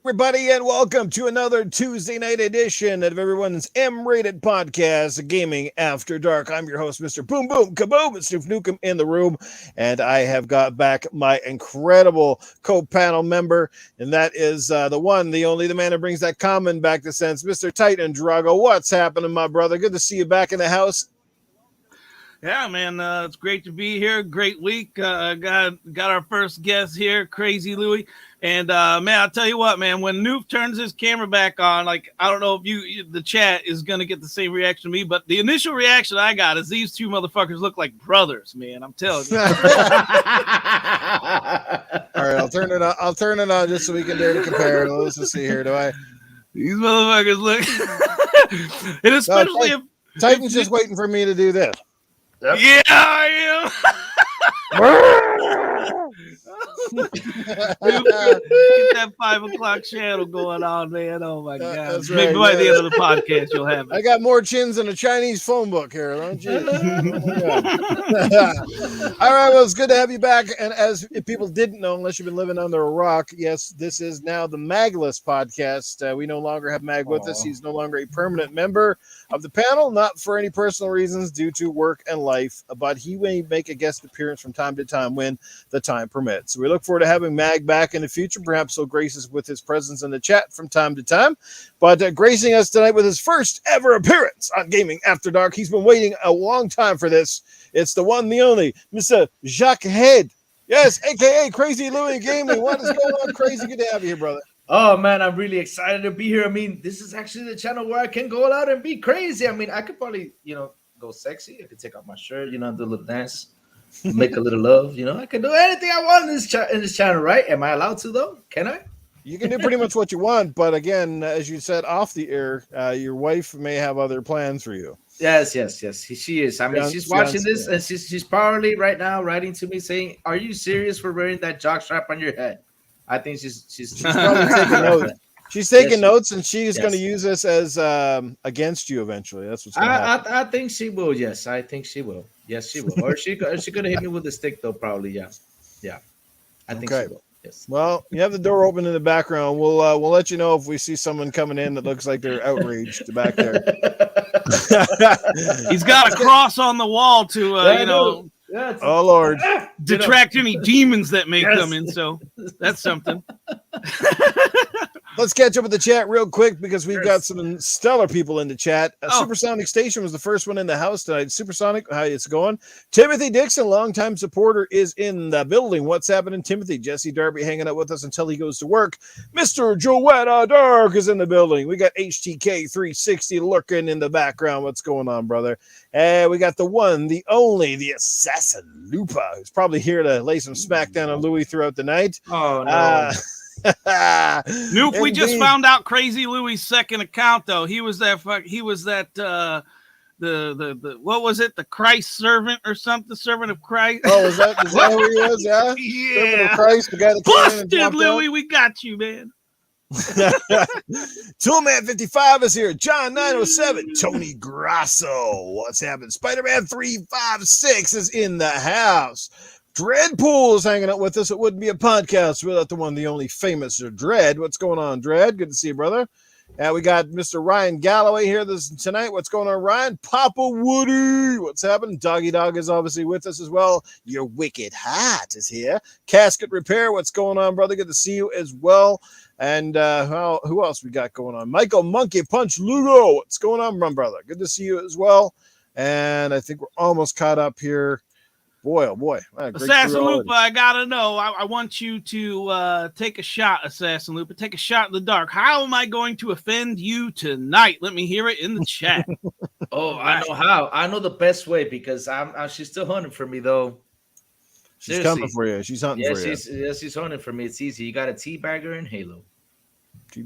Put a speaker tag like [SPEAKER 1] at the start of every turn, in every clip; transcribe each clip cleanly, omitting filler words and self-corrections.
[SPEAKER 1] Everybody, and welcome to another Tuesday night edition of everyone's M-rated podcast, Gaming After Dark. I'm your host, Mr. Boom Boom Kaboom. It's Snoop Nukem in the room, and I have got back my incredible co-panel member, and that is the one, the only, the man who brings that comment back to sense, Mr. Titan Drago. What's happening, my brother? Good to see you back in the house.
[SPEAKER 2] Yeah, man, it's great to be here. Great week. Got our first guest here, Crazy Lui, and man, I'll tell you what, man. When Noob turns his camera back on, like I don't know if the chat is gonna get the same reaction to me, but the initial reaction I got is these two motherfuckers look like brothers, man. I'm telling you.
[SPEAKER 1] All right, I'll turn it on. I'll turn it on just so we can dare to compare. Let's just see here. Do I?
[SPEAKER 2] These motherfuckers look, and especially if
[SPEAKER 1] Titan's just waiting for me to do this.
[SPEAKER 2] Yep. Yeah, I am. Get that 5 o'clock channel going on, man. Oh my god! Maybe by the end of the podcast, you'll have it.
[SPEAKER 1] I got more chins than a Chinese phone book here, don't you? All right, well, it's good to have you back. And as if people didn't know, unless you've been living under a rock, yes, this is now the Magless podcast. We no longer have Mag with us. He's no longer a permanent member of the panel, not for any personal reasons due to work and life, but he may make a guest appearance from time to time when the time permits. So we look forward to having Mag back in the future. Perhaps he'll grace us with his presence in the chat from time to time. But gracing us tonight with his first ever appearance on Gaming After Dark. He's been waiting a long time for this. It's the one, the only, Mr. Jacques Head. Yes, a.k.a. Crazy Lui Gaming. What is going on, Crazy? Good to have you here, brother.
[SPEAKER 3] Oh, man, I'm really excited to be here. I mean, this is actually the channel where I can go out and be crazy. I mean, I could probably, go sexy. I could take off my shirt, do a little dance, make a little love. I can do anything I want in this channel, right? Am I allowed to, though? Can I?
[SPEAKER 1] You can do pretty much what you want. But again, as you said off the air, your wife may have other plans for you.
[SPEAKER 3] Yes. She is. I mean, she's watching this, and she's probably right now writing to me saying, "Are you serious for wearing that jockstrap on your head?" I think she's
[SPEAKER 1] probably taking notes. She's taking notes, and she's going to use this as against you eventually. That's what's going to happen.
[SPEAKER 3] I think she will. Yes, I think she will. Yes, she will. Or she going to hit me with a stick, though, probably. Yeah. I think she will. Yes.
[SPEAKER 1] Well, you have the door open in the background. We'll let you know if we see someone coming in that looks like they're outraged back there.
[SPEAKER 2] He's got a cross on the wall to,
[SPEAKER 1] oh Lord,
[SPEAKER 2] detract any demons that may come in. So that's something.
[SPEAKER 1] Let's catch up with the chat real quick because we've got some stellar people in the chat. Supersonic Station was the first one in the house tonight. Supersonic, how it's going? Timothy Dixon, longtime supporter, is in the building. What's happening, Timothy? Jesse Darby hanging out with us until he goes to work. Mr. Joanna Dark is in the building. We got HTK 360 lurking in the background. What's going on, brother? And we got the one, the only, the assassin Lupa, who's probably here to lay some smackdown on Louis throughout the night.
[SPEAKER 3] Oh no.
[SPEAKER 2] Nuke, we just found out Crazy Louie's second account though. He was that the what was it? The Christ servant or something? Servant of Christ.
[SPEAKER 1] Oh, is that who he was? Yeah. Servant of Christ, the guy that
[SPEAKER 2] busted Louie. We got you, man.
[SPEAKER 1] Toolman 55 is here. John 907. Tony Grasso. What's happening? Spider-Man 356 is in the house. Dreadpool is hanging out with us. It wouldn't be a podcast without the one, the only famous Dread. What's going on, Dread? Good to see you, brother. We got Mr. Ryan Galloway here tonight. What's going on, Ryan? Papa Woody. What's happening? Doggy Dog is obviously with us as well. Your Wicked Hat is here. Casket Repair. What's going on, brother? Good to see you as well. And who else we got going on? Michael Monkey Punch Lugo. What's going on, my brother? Good to see you as well. And I think we're almost caught up here. Boy, oh boy.
[SPEAKER 2] Assassin Lupa, I gotta know. I want you to take a shot, Assassin Lupa. Take a shot in the dark. How am I going to offend you tonight? Let me hear it in the chat.
[SPEAKER 3] I know how. I know the best way because she's still hunting for me, though.
[SPEAKER 1] She's coming for you. She's hunting for you.
[SPEAKER 3] She's hunting for me. It's easy. You got a teabagger and Halo.
[SPEAKER 1] She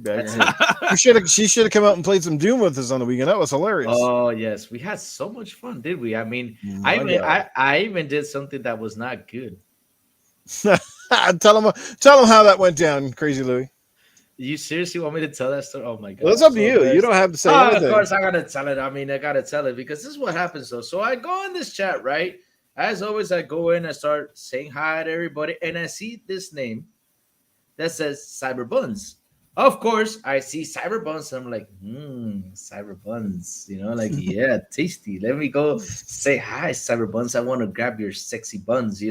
[SPEAKER 1] should have come out and played some Doom with us on the weekend. That was hilarious.
[SPEAKER 3] Oh yes, we had so much fun, did we? I mean, I even did something that was not good.
[SPEAKER 1] Tell them how that went down, Crazy Louie.
[SPEAKER 3] You seriously want me to tell that story? Oh my god!
[SPEAKER 1] Well, it's up to you. You don't have to say anything.
[SPEAKER 3] Of course, I gotta tell it. I mean, I gotta tell it because this is what happens though. So I go in this chat, right? As always, I go in and start saying hi to everybody, and I see this name that says Cyberbuns. Of course, I see cyber buns. And I'm like, cyber buns. Like, yeah, tasty. Let me go say hi, cyber buns. I want to grab your sexy buns.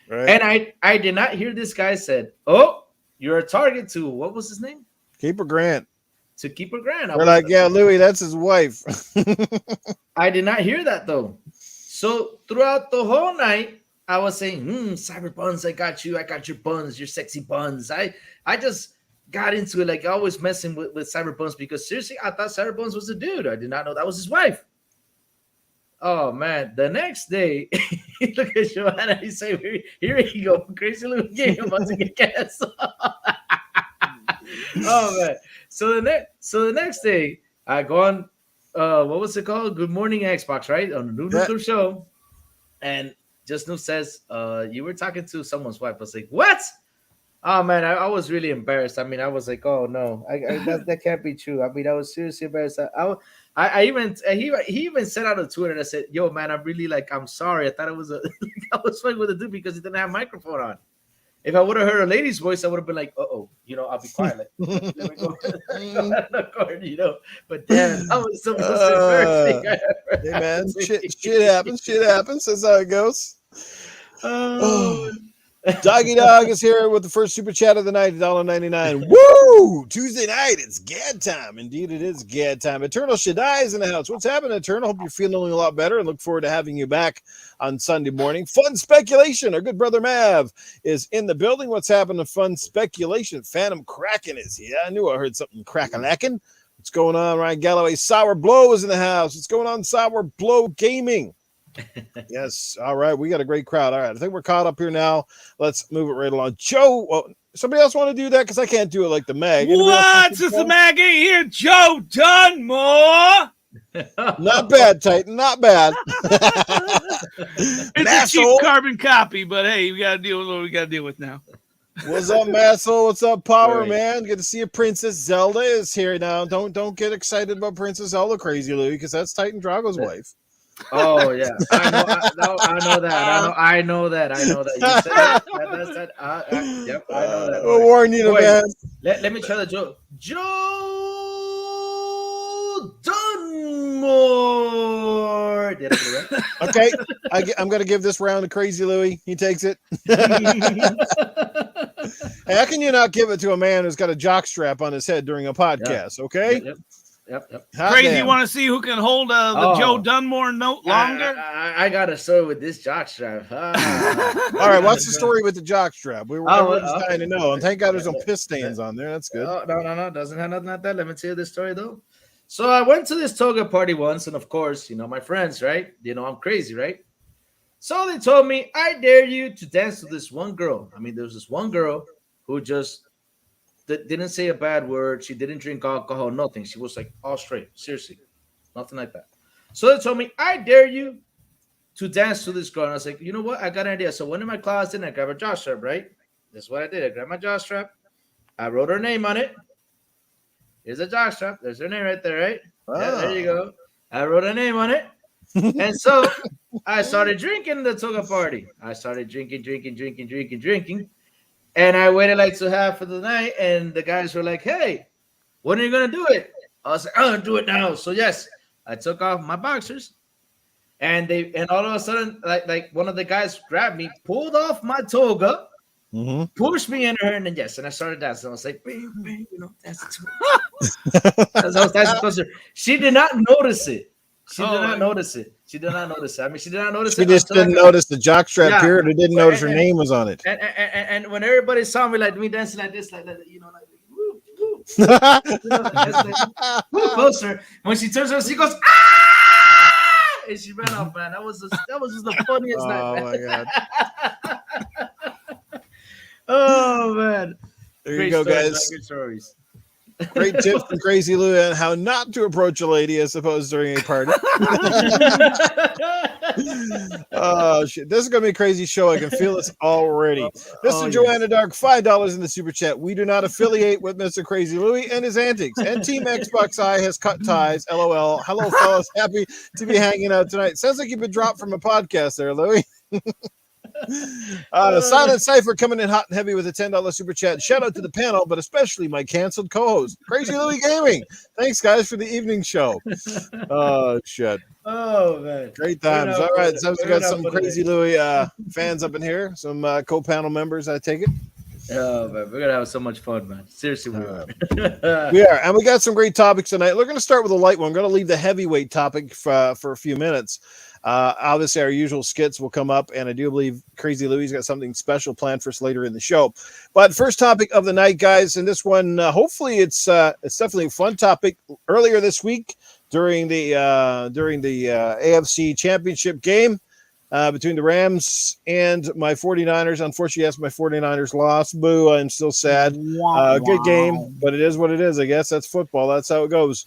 [SPEAKER 1] Right.
[SPEAKER 3] And I did not hear this guy said, "Oh, you're a target to what was his name?
[SPEAKER 1] Keeper Grant.
[SPEAKER 3] To Keeper Grant."
[SPEAKER 1] They're like, yeah, Louis, that's his wife.
[SPEAKER 3] I did not hear that though. So throughout the whole night, I was saying, cyber buns, I got you. I got your buns, your sexy buns. I just got into it, like always messing with cyber buns, because seriously, I thought cyber buns was a dude. I did not know that was his wife. Oh man, the next day, look at Joanna. He say, "Here you go, Crazy Lui Gaming, about to get canceled." Oh man! So the next day, I go on. What was it called? Good Morning Xbox, right? On the new show, and Just New says, "You were talking to someone's wife." I was like, "What?" Oh man, I was really embarrassed. I mean, I was like, "Oh no, that can't be true." I mean, I was seriously embarrassed. He even sent out a Twitter and I said, "Yo, man, I'm really like, I'm sorry. I thought it was I was fucking with a dude because he didn't have a microphone on. If I would have heard a lady's voice, I would have been like, oh, I'll be quiet. Like, let me go But damn, that was so embarrassing.
[SPEAKER 1] Hey man, shit happens. Shit happens. That's how it goes.
[SPEAKER 3] Oh.
[SPEAKER 1] Doggy Dog is here with the first super chat of the night, $1.99. Woo! Tuesday night, it's GAD time. Indeed, it is GAD time. Eternal Shaddai is in the house. What's happening, Eternal? Hope you're feeling a lot better and look forward to having you back on Sunday morning. Fun Speculation, our good brother Mav is in the building. What's happening, Fun Speculation? Phantom Kraken is here. I knew I heard something crack-a-lacking. What's going on, Ryan Galloway? Sour Blow is in the house. What's going on, Sour Blow Gaming? Yes. All right. We got a great crowd. All right. I think we're caught up here now. Let's move it right along. Joe, well, somebody else want to do that? Because I can't do it like the Mag.
[SPEAKER 2] What? Since the Mag ain't here, Joe Dunmore.
[SPEAKER 1] Not bad, Titan. Not bad.
[SPEAKER 2] It's a cheap carbon copy, but hey, we got to deal with what we got to deal with now.
[SPEAKER 1] What's up, Massel? What's up, Power Man? Good to see you. Princess Zelda is here now. Don't get excited about Princess Zelda, Crazy Lui, because that's Titan Drago's wife.
[SPEAKER 3] Oh yeah, I know that. You said that. Yep, I know that.
[SPEAKER 1] We'll warn you, man.
[SPEAKER 3] Let me try the Joe Dunmore. Did I get it right?
[SPEAKER 1] Okay, I'm going to give this round to Crazy Lui. He takes it. Hey, how can you not give it to a man who's got a jock strap on his head during a podcast? Okay.
[SPEAKER 3] Yep.
[SPEAKER 2] Crazy, you want to see who can hold the Joe Dunmore note longer?
[SPEAKER 3] I got a story with this jockstrap.
[SPEAKER 1] All right, what's the story with the jockstrap? We were just dying to know. And thank God there's no piss stains on there. That's good.
[SPEAKER 3] No. Doesn't have nothing like that. Let me tell you this story, though. So I went to this toga party once, and of course, my friends, right? I'm crazy, right? So they told me, I dare you to dance to this one girl. I mean, there was this one girl who just didn't say a bad word. She didn't drink alcohol, nothing. She was like all straight. Seriously. Nothing like that. So they told me, I dare you to dance to this girl. And I was like, you know what? I got an idea. So I went in my closet and I grabbed a jockstrap, right? That's what I did. I grabbed my jockstrap. I wrote her name on it. Here's a jockstrap. There's her name right there, right?
[SPEAKER 1] Oh.
[SPEAKER 3] Yeah, there you go. I wrote her name on it. And so I started drinking the toga party. I started drinking. And I waited like till half of the night, and the guys were like, hey, when are you going to do it? I was like, I'm going to do it now. So, yes, I took off my boxers, and all of a sudden, like one of the guys grabbed me, pulled off my toga, pushed me in her, and then, and I started dancing. I was like, bang, dancing to her. As I was dancing closer. She did not notice it. She did not notice it. I mean, she did not notice it.
[SPEAKER 1] She just didn't notice the jockstrap period. Or didn't notice her name was on it.
[SPEAKER 3] And when everybody saw me like me dancing like this, like that, woo, closer. When she turns around, she goes, ah! And she ran off, man. That was just the funniest night. Man.
[SPEAKER 1] My God.
[SPEAKER 3] Oh man.
[SPEAKER 1] There you go, guys.
[SPEAKER 3] Good stories.
[SPEAKER 1] Great tips from Crazy Lui on how not to approach a lady, I suppose, during a party. Oh, shit. This is going to be a crazy show. I can feel this already. Mr. Joanna Dark, $5 in the super chat. We do not affiliate with Mr. Crazy Lui and his antics. And Team Xbox I has cut ties. LOL. Hello, fellas. Happy to be hanging out tonight. Sounds like you've been dropped from a podcast there, Louie. Silent Cypher coming in hot and heavy with a $10 super chat. Shout out to the panel, but especially my canceled co-host, Crazy Lui Gaming. Thanks, guys, for the evening show. Oh, shit.
[SPEAKER 3] Oh, man.
[SPEAKER 1] Great times. All right, so we got some Crazy Lui fans up in here, some co-panel members, I take it.
[SPEAKER 3] Oh, man, we're going to have so much fun, man. Seriously, we are.
[SPEAKER 1] We are, and we got some great topics tonight. We're going to start with a light one. I'm going to leave the heavyweight topic for a few minutes. Obviously, our usual skits will come up, and I do believe Crazy Louie's got something special planned for us later in the show. But first topic of the night, guys, and this one, hopefully, it's definitely a fun topic. Earlier this week, during the AFC Championship game between the Rams and my 49ers. Unfortunately, yes, my 49ers lost. Boo! I'm still sad. Good game, but it is what it is. I guess that's football. That's how it goes.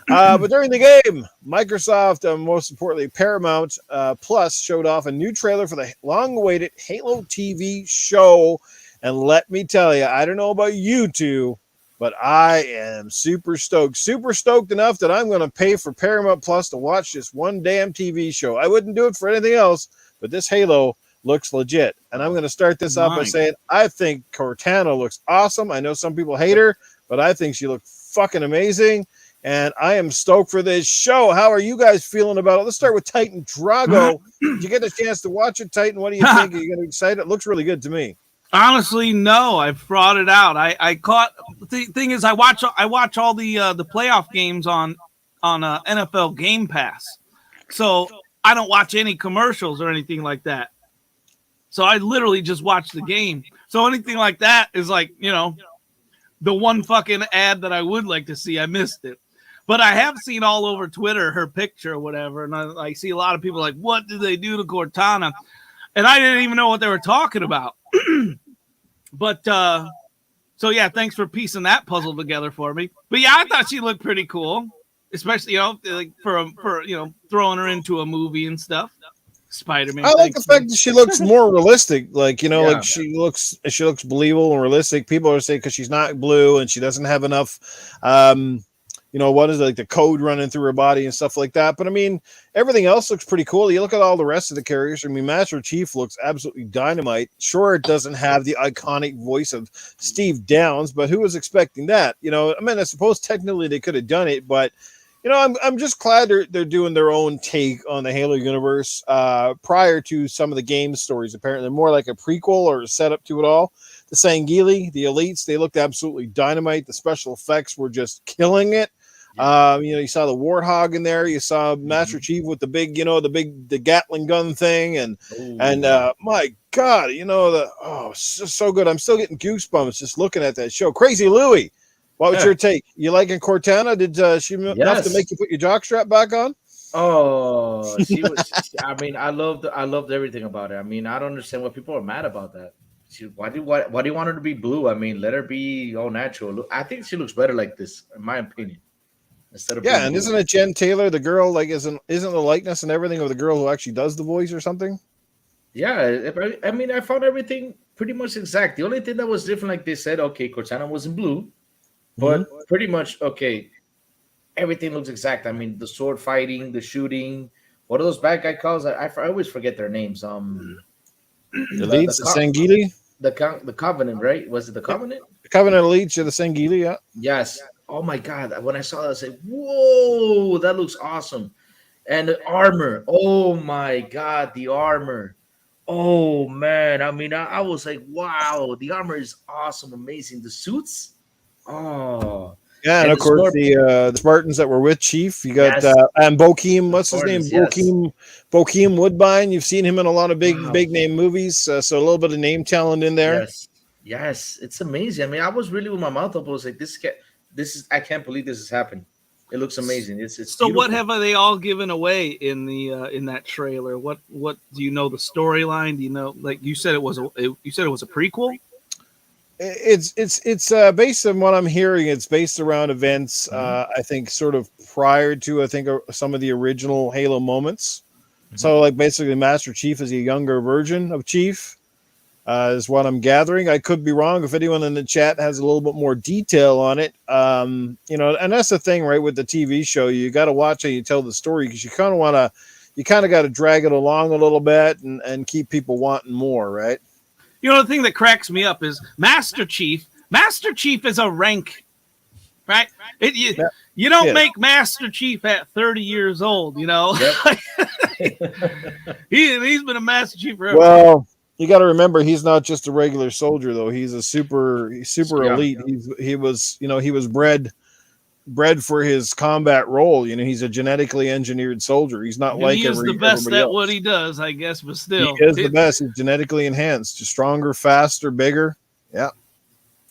[SPEAKER 1] But during the game, Microsoft, most importantly, Paramount Plus showed off a new trailer for the long-awaited Halo TV show. And let me tell you, I don't know about you two, but I am super stoked. Super stoked enough that I'm going to pay for Paramount Plus to watch this one damn TV show. I wouldn't do it for anything else, but this Halo looks legit. And I'm going to start this off by saying I think Cortana looks awesome. I know some people hate her, but I think she looks fucking amazing. And I am stoked for this show. How are you guys feeling about it? Let's start with Titan Drago. Did you get a chance to watch it, Titan? What do you think? Are you going to be excited? It looks really good to me.
[SPEAKER 2] Honestly, no. I brought it out. I caught the thing is I watch all the playoff games on NFL Game Pass, so I don't watch any commercials or anything like that. So I literally just watch the game. So anything like that is like, the one fucking ad that I would like to see. I missed it. But I have seen all over Twitter her picture or whatever, and I see a lot of people like, what did they do to Cortana? And I didn't even know what they were talking about. But so yeah, thanks for piecing that puzzle together for me. But yeah, I thought she looked pretty cool, especially like for throwing her into a movie and stuff. Spider-Man.
[SPEAKER 1] I like the fact that she looks more realistic. Like like she looks believable and realistic. People are saying because she's not blue and she doesn't have enough. What is it, like the code running through her body and stuff like that. But I mean, everything else looks pretty cool. You look at all the rest of the characters. I mean, Master Chief looks absolutely dynamite. Sure, it doesn't have the iconic voice of Steve Downs, but who was expecting that? I suppose technically they could have done it, but I'm just glad they're doing their own take on the Halo universe prior to some of the game stories. Apparently, more like a prequel or a setup to it all. The Sangheili, the Elites, they looked absolutely dynamite. The special effects were just killing it. You saw the Warthog in there. You saw Master Chief with the big, the Gatling gun thing, and my God, so good. I'm still getting goosebumps just looking at that show. Crazy Louie, what was your take? You liking Cortana? Did she enough to make you put your jockstrap back on?
[SPEAKER 3] Oh, she was. I loved everything about it. I don't understand what people are mad about that. Why do you want her to be blue? Let her be all natural. I think she looks better like this, in my opinion. Instead of
[SPEAKER 1] and isn't it Jen Taylor, the girl, like isn't the likeness and everything of the girl who actually does the voice or something?
[SPEAKER 3] Yeah, I found everything pretty much exact. The only thing that was different, like they said, okay, Cortana wasn't blue, but pretty much everything looks exact. The sword fighting, the shooting. What are those bad guy calls? I always forget their names.
[SPEAKER 1] The Elites, the Sangheili,
[SPEAKER 3] the Covenant, right? Was it the Covenant?
[SPEAKER 1] The Covenant Elites, the Sangheili, yeah.
[SPEAKER 3] Yes. Oh my God! When I saw that, I said, "Whoa, that looks awesome!" And the armor. Oh my God, the armor. Oh man, I was like, "Wow, the armor is awesome, amazing." The suits. Oh.
[SPEAKER 1] Yeah, and of course the Spartans that were with Chief. You got and Bokeem. What's his name? Bokeem Woodbine. You've seen him in a lot of big name movies. So a little bit of name talent in there.
[SPEAKER 3] Yes, it's amazing. I was really with my mouth open. I was like, I can't believe this has happened. It looks amazing. It's
[SPEAKER 2] so beautiful. What have they all given away in the in that trailer? What do you know the storyline? Do you know, like you said it was a prequel?
[SPEAKER 1] It's based on what I'm hearing. It's based around events. I think sort of prior to some of the original Halo moments. So like basically Master Chief is a younger version of Chief. Is what I'm gathering. I could be wrong. If anyone in the chat has a little bit more detail on it, and that's the thing, right? With the TV show, you got to watch how you tell the story because you kind of want to you kind of got to drag it along a little bit and keep people wanting more, right?
[SPEAKER 2] You know, the thing that cracks me up is Master Chief. Master Chief is a rank, right? You don't make Master Chief at 30 years old, you know? Yep. He's been a Master Chief forever.
[SPEAKER 1] Well, you got to remember, he's not just a regular soldier, though. He's a super elite. He was bred for his combat role. You know, he's a genetically engineered soldier. He's not like
[SPEAKER 2] he is the best at what he does, I guess, but still.
[SPEAKER 1] He is the best. He's genetically enhanced, just stronger, faster, bigger. Yeah.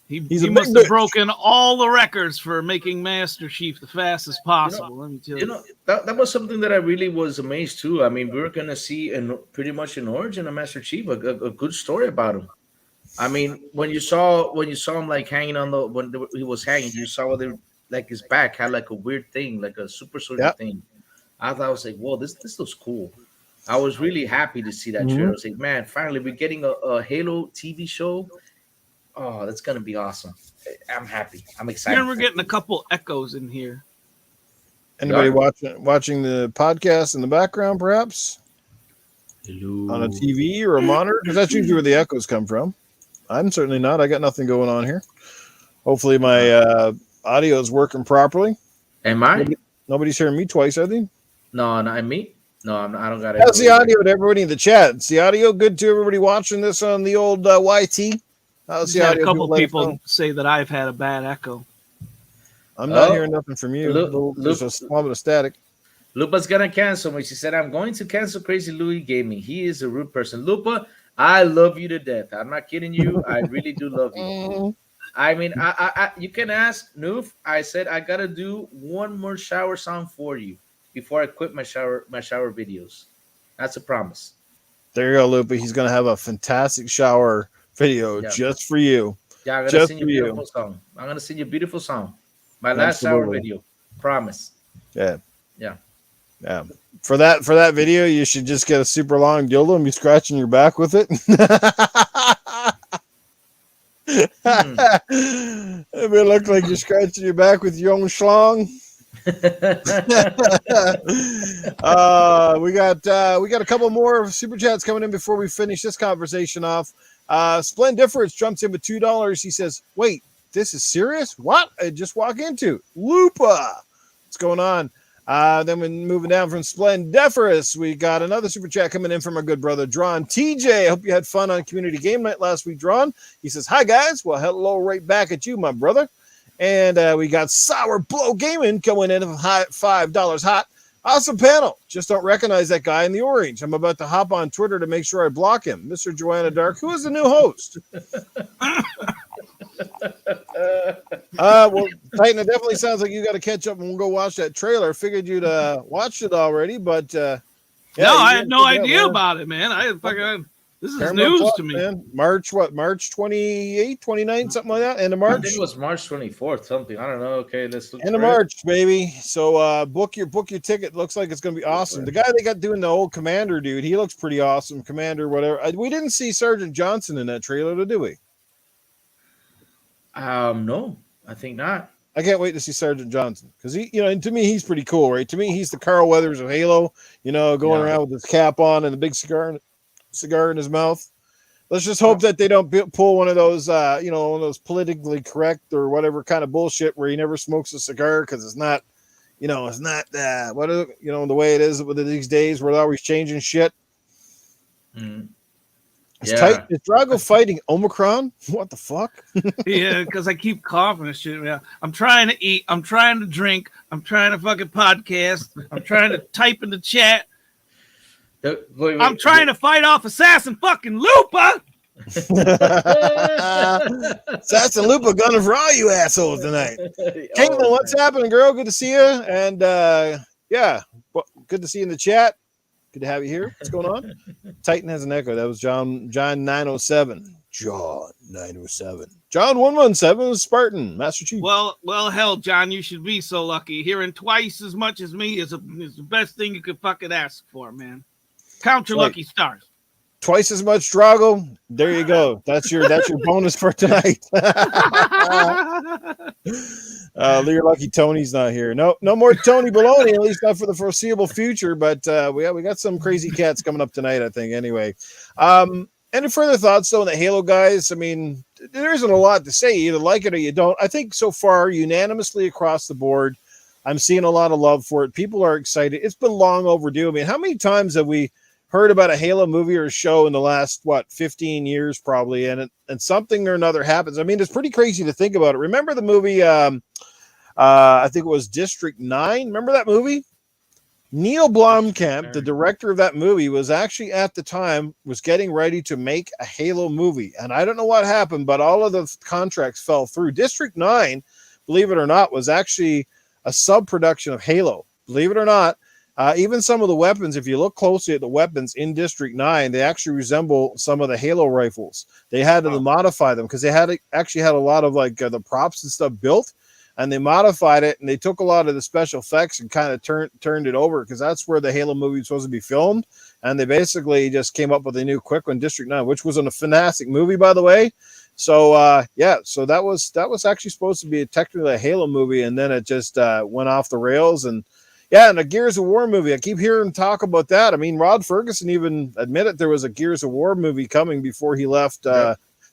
[SPEAKER 2] He must have broken all the records for making Master Chief the fastest possible. Let me tell you.
[SPEAKER 3] That was something that I really was amazed too. I mean, we were gonna see pretty much an origin of Master Chief, a good story about him. I mean, when you saw him like hanging on he was hanging, you saw like his back had like a weird thing, like a super soldier thing. I thought, I was like, whoa, this looks cool. I was really happy to see that trailer. I was like, man, finally we're getting a Halo TV show. Oh, that's gonna be awesome. I'm happy. I'm excited.
[SPEAKER 2] And we're getting a couple echoes in here.
[SPEAKER 1] Anybody watching the podcast in the background, perhaps?
[SPEAKER 3] Hello.
[SPEAKER 1] On a TV or a monitor? Because that's usually where the echoes come from. I'm certainly not. I got nothing going on here. Hopefully my audio is working properly.
[SPEAKER 3] Am I?
[SPEAKER 1] Nobody's hearing me twice, are they?
[SPEAKER 3] No, not me. No, I don't got it.
[SPEAKER 1] How's the audio to everybody in the chat? Is the audio good to everybody watching this on the old YT? How's the audio?
[SPEAKER 2] A couple people say that I've had a bad echo.
[SPEAKER 1] I'm not hearing nothing from you. There's a small bit of static.
[SPEAKER 3] Lupa's gonna cancel me. She said, I'm going to cancel Crazy Lui Gaming. He is a rude person. Lupa, I love you to death. I'm not kidding you. I really do love you. I mean, I you can ask Noof. I said I gotta do one more shower song for you before I quit my shower videos. That's a promise.
[SPEAKER 1] There you go, Lupa. He's gonna have a fantastic shower video just for you.
[SPEAKER 3] Yeah, I'm gonna sing you a beautiful song. I'm gonna sing you a beautiful song. My last shower video. Promise.
[SPEAKER 1] Yeah. For that video, you should just get a super long dildo and be scratching your back with it. It may look like you're scratching your back with your own schlong. We got a couple more super chats coming in before we finish this conversation off. Splendiferous jumps in with $2. He says, "Wait, this is serious? What? I just walk into Lupa. What's going on?" Then we're moving down from Splendiferous. We got another super chat coming in from our good brother, Drawn TJ. I hope you had fun on Community Game Night last week, Drawn. He says, "Hi, guys." Well, hello right back at you, my brother. And we got Sour Blow Gaming coming in at $5 hot. Awesome panel. Just don't recognize that guy in the orange. I'm about to hop on Twitter to make sure I block him. Mr. Joanna Dark, who is the new host? Well, Titan, it definitely sounds like you got to catch up and we'll go watch that trailer. Figured you'd watched it already, but
[SPEAKER 2] no, I had no idea about it, man. This is Paramount news Plus, to me.
[SPEAKER 1] Man. March 28, 29, something like that. End of March.
[SPEAKER 3] I think it was March 24th, something. I don't know. Okay, let's look.
[SPEAKER 1] End of March, baby. So book your ticket. Looks like it's gonna be awesome. The guy they got doing the old Commander dude, he looks pretty awesome. Commander, whatever. We didn't see Sergeant Johnson in that trailer, did we?
[SPEAKER 3] No, I think not.
[SPEAKER 1] I can't wait to see Sergeant Johnson because he, and to me, he's pretty cool, right? To me, he's the Carl Weathers of Halo. Going around with his cap on and the big cigar in his mouth. Let's just hope that they don't pull one of those, one of those politically correct or whatever kind of bullshit where he never smokes a cigar because it's not, the way it is with these days where they're always changing shit.
[SPEAKER 3] Mm.
[SPEAKER 1] Is Drago fighting Omicron? What the fuck?
[SPEAKER 2] Yeah, because I keep coughing and shit. Yeah, I'm trying to eat. I'm trying to drink. I'm trying to fucking podcast. I'm trying to type in the chat. I'm trying to fight off Assassin fucking Lupa.
[SPEAKER 1] Assassin Lupa gunning for all you assholes tonight. Caitlin, what's happening, girl? Good to see you. And good to see you in the chat. Good to have you here. What's going on? Titan has an echo. That was John 907. John 907. John 117 was Spartan, Master Chief.
[SPEAKER 2] Well, hell, John, you should be so lucky. Hearing twice as much as me is the best thing you could fucking ask for, man. Count your lucky stars.
[SPEAKER 1] Twice as much Drago. There you go. That's your bonus for tonight. You're lucky Tony's not here. No more Tony Baloney, at least not for the foreseeable future. But we got some crazy cats coming up tonight, I think. Anyway, any further thoughts though on the Halo guys? I mean, there isn't a lot to say. You either like it or you don't. I think so far, unanimously across the board, I'm seeing a lot of love for it. People are excited. It's been long overdue. I mean, how many times have we heard about a Halo movie or show in the last 15 years probably, and something or another happens? I mean, it's pretty crazy to think about it. Remember the movie? I think it was District 9. Remember that movie? Neil Blomkamp, the director of that movie, was actually at the time was getting ready to make a Halo movie. And I don't know what happened, but all of the contracts fell through. District 9, believe it or not, was actually a sub-production of Halo. Believe it or not, even some of the weapons, if you look closely at the weapons in District 9, they actually resemble some of the Halo rifles. They had to modify them because they had a lot of the props and stuff built. And they modified it, and they took a lot of the special effects and kind of turned it over because that's where the Halo movie was supposed to be filmed. And they basically just came up with a new quick one, District 9, which was a fantastic movie, by the way. So so that was actually supposed to be technically a Halo movie, and then it just went off the rails. And and a Gears of War movie. I keep hearing talk about that. I mean, Rod Ferguson even admitted there was a Gears of War movie coming before he left.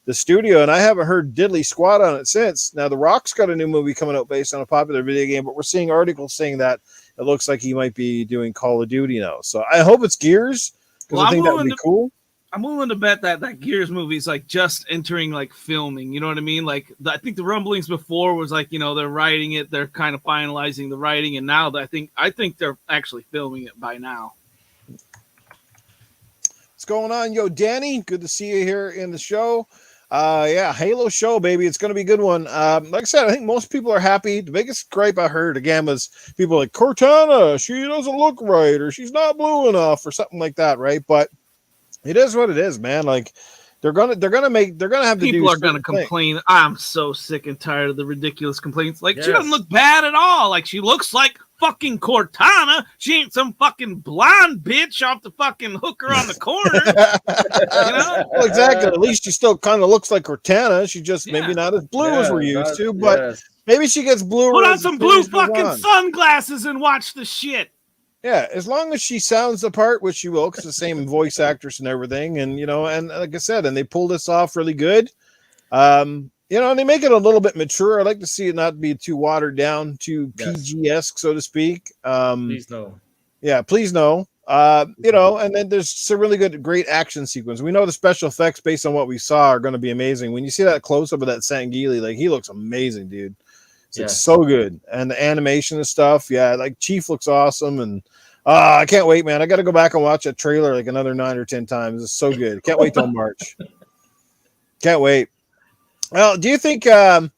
[SPEAKER 1] The studio, and I haven't heard diddly squat on it since. Now, The Rock's got a new movie coming out based on a popular video game, but we're seeing articles saying that it looks like he might be doing Call of Duty now. So I hope it's Gears, because I think that would be cool.
[SPEAKER 2] I'm willing to bet that Gears movie is just entering filming. You know what I mean? I think the rumblings before was they're writing it, they're kind of finalizing the writing, and now I think they're actually filming it by now.
[SPEAKER 1] What's going on, yo, Danny? Good to see you here in the show. Halo show, baby. It's going to be a good one. Like I said, I think most people are happy. The biggest gripe I heard again was people like Cortana. She doesn't look right, or she's not blue enough, or something like that, right? But it is what it is, man. They're gonna have to do.
[SPEAKER 2] People are gonna complain. I'm so sick and tired of the ridiculous complaints. She doesn't look bad at all. She looks like fucking Cortana. She ain't some fucking blonde bitch off the fucking hooker on the corner.
[SPEAKER 1] Well, exactly. At least she still kind of looks like Cortana. She just maybe not as blue as we're used to, but maybe she gets blue.
[SPEAKER 2] Put on some blue fucking sunglasses and watch the shit.
[SPEAKER 1] Yeah, as long as she sounds the part, which she will, because the same voice actress and everything, and and like I said, and they pull this off really good. And they make it a little bit mature. I like to see it not be too watered down, too PG-esque, so to speak.
[SPEAKER 3] Please no.
[SPEAKER 1] Yeah, please no. And then there's some really great action sequence. We know the special effects based on what we saw are going to be amazing. When you see that close up of that Sangheili, he looks amazing, dude. It's so good. And the animation and stuff. Yeah, Chief looks awesome. And I can't wait, man. I got to go back and watch that trailer another 9 or 10 times. It's so good. Can't wait till March. Can't wait. Well, do you think, I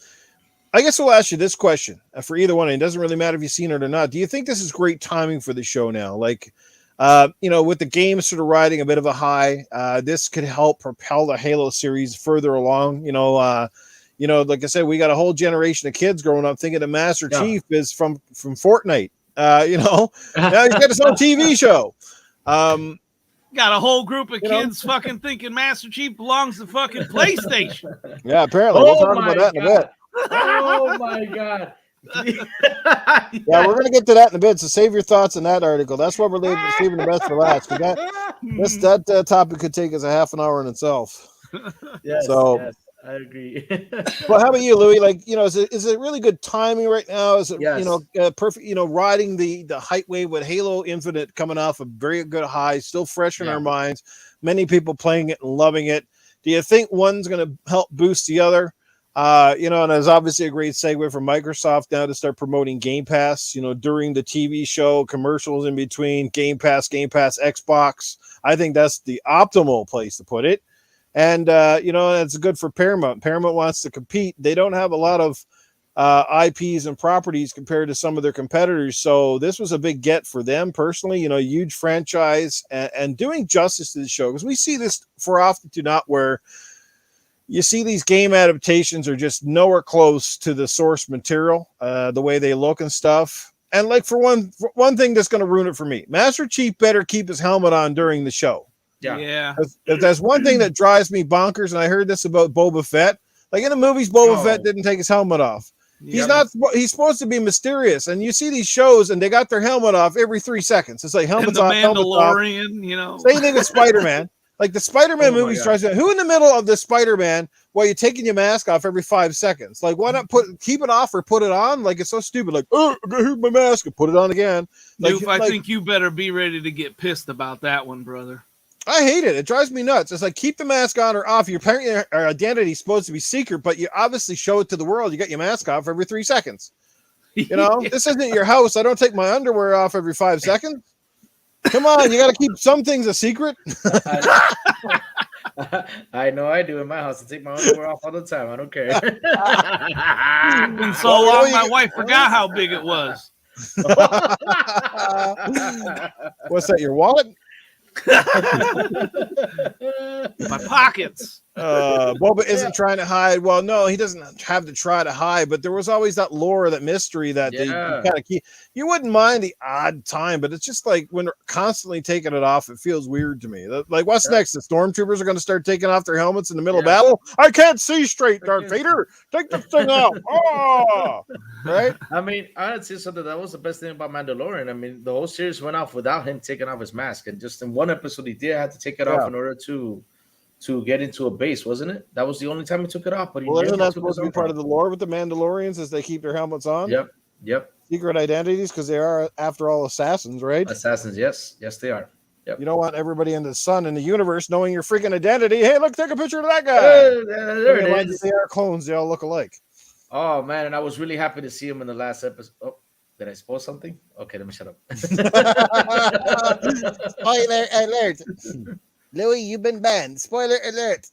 [SPEAKER 1] guess we'll ask you this question for either one. It doesn't really matter if you've seen it or not. Do you think this is great timing for the show now? With the game sort of riding a bit of a high, this could help propel the Halo series further along. Like I said, we got a whole generation of kids growing up thinking that Master Chief is from Fortnite. Now he's got his own TV show.
[SPEAKER 2] Got a whole group of kids fucking thinking Master Chief belongs to fucking PlayStation.
[SPEAKER 1] Yeah, apparently. We'll talk about that in a bit.
[SPEAKER 3] Oh my God.
[SPEAKER 1] Yeah, we're going to get to that in a bit, so save your thoughts on that article. That's what we're saving the best for last. That topic could take us a half an hour in itself.
[SPEAKER 3] Yes,
[SPEAKER 1] so,
[SPEAKER 3] yes, I agree.
[SPEAKER 1] Well, how about you, Louis? Is it really good timing right now? Is it perfect? Riding the hype wave with Halo Infinite coming off a very good high, still fresh in our minds. Many people playing it and loving it. Do you think one's going to help boost the other? And there's obviously a great segue from Microsoft now to start promoting Game Pass, during the TV show, commercials in between, Game Pass, Xbox. I think that's the optimal place to put it. And, it's good for Paramount. Paramount wants to compete. They don't have a lot of IPs and properties compared to some of their competitors. So this was a big get for them personally, huge franchise and doing justice to the show. Because we see this for often to not where you see these game adaptations are just nowhere close to the source material, the way they look and stuff. And for one thing that's going to ruin it for me, Master Chief better keep his helmet on during the show.
[SPEAKER 2] Yeah.
[SPEAKER 1] If that's one thing that drives me bonkers, and I heard this about Boba Fett. In the movies, Boba Fett didn't take his helmet off. He's not. He's supposed to be mysterious, and you see these shows, and they got their helmet off every 3 seconds. It's like helmets off, helmets off.
[SPEAKER 2] You know.
[SPEAKER 1] Same thing with Spider-Man. Like the Spider-Man movies tries to. Who in the middle of the Spider-Man while you're taking your mask off every 5 seconds? Like, why not keep it off or put it on? Like, it's so stupid. Like, oh, here's my mask and put it on again.
[SPEAKER 2] Like, I think you better be ready to get pissed about that one, brother.
[SPEAKER 1] I hate it. It drives me nuts. It's like, keep the mask on or off. Your identity is supposed to be secret, but you obviously show it to the world. You get your mask off every 3 seconds. You know, This isn't your house. I don't take my underwear off every 5 seconds. Come on, you got to keep some things a secret.
[SPEAKER 3] I know I do in my house. I take my underwear off all the time. I don't care.
[SPEAKER 2] It's been so long, my wife forgot how big it was.
[SPEAKER 1] What's that, your wallet?
[SPEAKER 2] My pockets.
[SPEAKER 1] Boba isn't trying to hide. Well, no, he doesn't have to try to hide, but there was always that lore, that mystery that they kind of keep. You wouldn't mind the odd time, but it's just like when they're constantly taking it off, it feels weird to me. Like, what's next? The stormtroopers are going to start taking off their helmets in the middle of battle. I can't see straight, Darth Vader. Take this thing off. Oh, right.
[SPEAKER 3] I mean, I'd say something that was the best thing about Mandalorian. I mean, the whole series went off without him taking off his mask, and just in one episode he did have to take it off in order to get into a base, wasn't it? That was the only time he took it off. But
[SPEAKER 1] isn't that supposed to be part of the lore with the Mandalorians, as they keep their helmets on?
[SPEAKER 3] Yep.
[SPEAKER 1] Secret identities, because they are, after all, assassins, right?
[SPEAKER 3] Assassins, yes, they are. Yep.
[SPEAKER 1] You don't want everybody in the sun in the universe knowing your freaking identity. Hey, look, take a picture of that guy.
[SPEAKER 3] There it is.
[SPEAKER 1] They are clones. They all look alike.
[SPEAKER 3] Oh man, and I was really happy to see him in the last episode. Oh, did I spoil something? Okay, let me shut up.
[SPEAKER 1] Spoiler alert. Louis, you've been banned. Spoiler alert.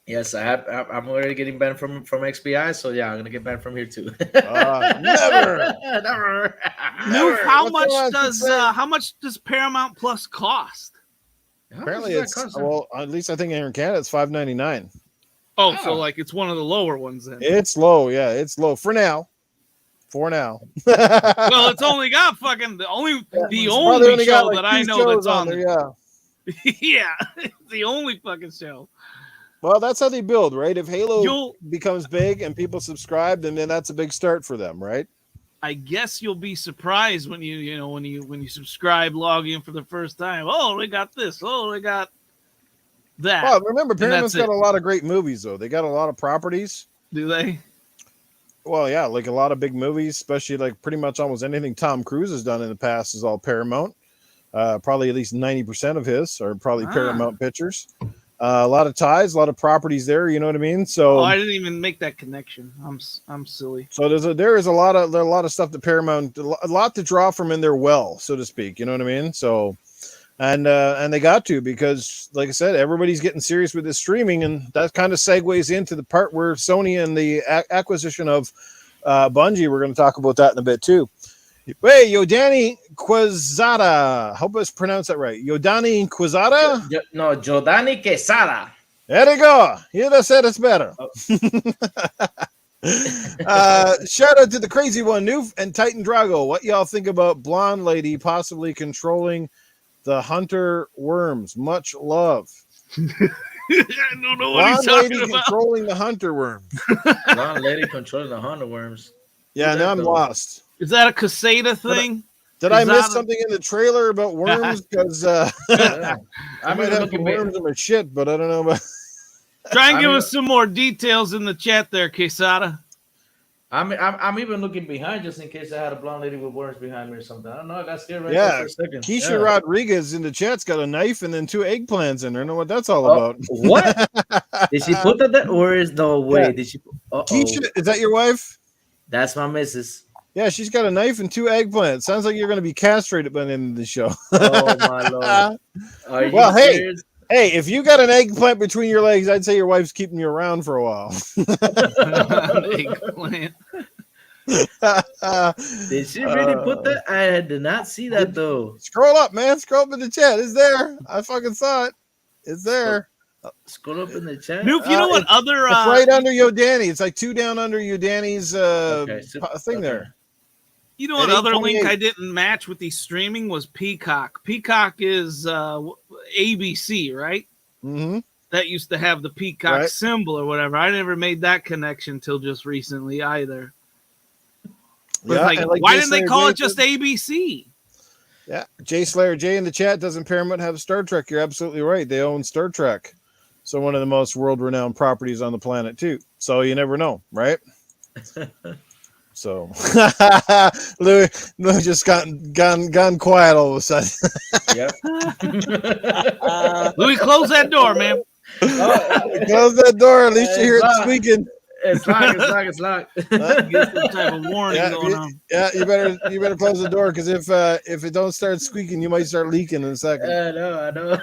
[SPEAKER 3] Yes, I have. I'm already getting banned from XBI, so yeah, I'm gonna get banned from here too.
[SPEAKER 1] Never.
[SPEAKER 2] Noof, how much does Paramount Plus cost?
[SPEAKER 1] Apparently, it's at least I think here in Canada it's $5.99.
[SPEAKER 2] Oh, so like it's one of the lower ones then.
[SPEAKER 1] It's low, yeah, it's low for now.
[SPEAKER 2] Well, it's only got fucking the only show that I know that's on there.
[SPEAKER 1] Yeah.
[SPEAKER 2] Yeah, it's the only fucking show.
[SPEAKER 1] Well, that's how they build, right? If Halo becomes big and people subscribe, then that's a big start for them, right?
[SPEAKER 2] I guess you'll be surprised when you subscribe, log in for the first time. Oh, they got this. Oh, they got that.
[SPEAKER 1] Well, remember, Paramount's got a lot of great movies, though. They got a lot of properties.
[SPEAKER 2] Do they?
[SPEAKER 1] Well, yeah, like a lot of big movies, especially like pretty much almost anything Tom Cruise has done in the past is all Paramount. Probably at least 90% of his are probably Paramount Pictures. A lot of ties, a lot of properties there. You know what I mean? So
[SPEAKER 2] I didn't even make that connection. I'm silly.
[SPEAKER 1] So there is a lot of stuff that Paramount, a lot to draw from in their well, so to speak. You know what I mean? So, and they got to, because, like I said, everybody's getting serious with this streaming, and that kind of segues into the part where Sony and the acquisition of Bungie. We're going to talk about that in a bit too. Wait, Yodani Quezada. Hope I pronounced that right. Yodani Quezada?
[SPEAKER 3] No, Yodani Quesada.
[SPEAKER 1] There you go. You said it's better.
[SPEAKER 3] Oh.
[SPEAKER 1] Shout out to the crazy one, Noof and Titan Drago. What y'all think about blonde lady possibly controlling the hunter worms? Much love.
[SPEAKER 2] I don't know what he's talking about.
[SPEAKER 1] Controlling the hunter worms.
[SPEAKER 3] Blonde lady controlling the hunter worms.
[SPEAKER 1] Yeah, now I'm lost.
[SPEAKER 2] Is that a Caseta thing?
[SPEAKER 1] Did I miss something in the trailer about worms? Because I might have some worms in my shit, but I don't know about.
[SPEAKER 2] Try and give us some more details in the chat there, Quesada.
[SPEAKER 3] I'm even looking behind just in case I had a blonde lady with worms behind me or something. I don't know. I got scared there for a second.
[SPEAKER 1] Keisha Rodriguez in the chat's got a knife and then 2 eggplants in there. I don't know what that's all about.
[SPEAKER 3] What? Did she put that there, or is no way? Yeah. Did she?
[SPEAKER 1] Keisha, is that your wife?
[SPEAKER 3] That's my missus.
[SPEAKER 1] Yeah, she's got a knife and 2 eggplants. Sounds like you're going to be castrated by the end of the show.
[SPEAKER 3] Oh my lord!
[SPEAKER 1] Well, hey, if you got an eggplant between your legs, I'd say your wife's keeping you around for a while.
[SPEAKER 2] Eggplant.
[SPEAKER 3] Did she really put that? I did not see that though.
[SPEAKER 1] Scroll up, man. Scroll up in the chat. It's there. I fucking saw it. It's there.
[SPEAKER 3] Scroll up in the chat.
[SPEAKER 2] Noof, you know what other?
[SPEAKER 1] It's right under Yodani. It's like 2 down under Yodani's thing there.
[SPEAKER 2] You know what other link I didn't match with the streaming was Peacock. Peacock is ABC, right?
[SPEAKER 1] Mm-hmm.
[SPEAKER 2] That used to have the Peacock symbol or whatever. I never made that connection till just recently either. But it's like why didn't they call it just ABC?
[SPEAKER 1] Yeah, Jay Slayer J in the chat, doesn't Paramount have Star Trek? You're absolutely right. They own Star Trek. So one of the most world-renowned properties on the planet, too. So you never know, right? So Louis just gone quiet all of a sudden.
[SPEAKER 3] Yep.
[SPEAKER 2] Louis, close that door, man.
[SPEAKER 1] Close that door. At least you hear it squeaking.
[SPEAKER 3] It's locked.
[SPEAKER 2] Get some type of warning going on.
[SPEAKER 1] Yeah, you better close the door because if it don't start squeaking, you might start leaking in a second.
[SPEAKER 3] I know.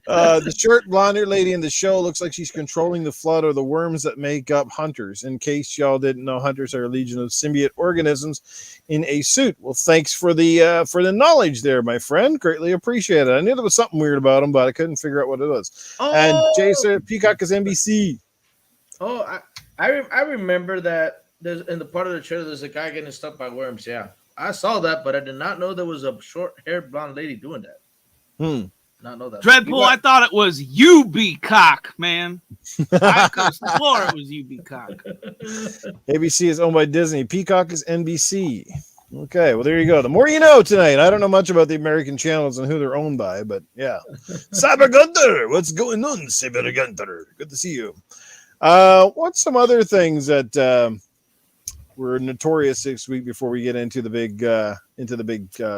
[SPEAKER 1] The short blonde-haired lady in the show looks like she's controlling the flood or the worms that make up hunters. In case y'all didn't know, hunters are a legion of symbiote organisms in a suit. Well, thanks for the knowledge there, my friend. Greatly appreciate it. I knew there was something weird about them, but I couldn't figure out what it was.
[SPEAKER 3] Oh!
[SPEAKER 1] And Jay said Peacock is NBC.
[SPEAKER 3] Oh, I remember that there's in the part of the trailer there's a guy getting stuck by worms. Yeah, I saw that, but I did not know there was a short-haired blonde lady doing that. Not know that.
[SPEAKER 2] Dreadpool, I thought it was UB cock, man. I could have swore it was UB cock.
[SPEAKER 1] ABC is owned by Disney. Peacock is NBC. Okay, well, there you go. The more you know tonight. I don't know much about the American channels and who they're owned by, but yeah. Cyber Gunther, what's going on, Cyber Gunther? Good to see you. What's some other things that were notorious this week before we get into the big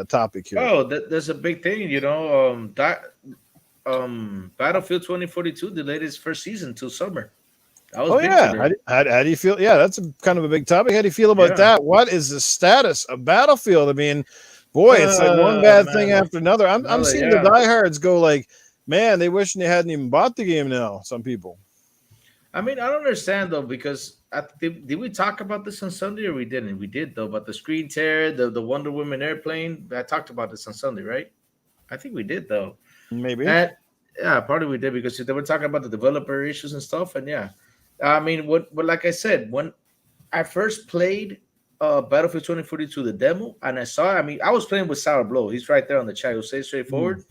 [SPEAKER 1] topic here?
[SPEAKER 3] Oh, there's a big thing, Battlefield 2042 delayed its first season till summer.
[SPEAKER 1] How do you feel? Yeah, that's kind of a big topic. How do you feel about that? What is the status of Battlefield? I mean, boy, it's like one bad thing after another. I'm seeing the diehards go like, man, they wishing they hadn't even bought the game now. Some people.
[SPEAKER 3] I mean, I don't understand though, because did we talk about this on Sunday or we didn't? We did though, about the screen tear, the Wonder Woman airplane. I talked about this on Sunday, right? I think we did though.
[SPEAKER 1] Maybe.
[SPEAKER 3] Yeah, probably we did because they were talking about the developer issues and stuff, and yeah. I mean, what like I said, when I first played Battlefield 2042, the demo, and I was playing with Sour Blow. He's right there on the chat. He'll say straightforward.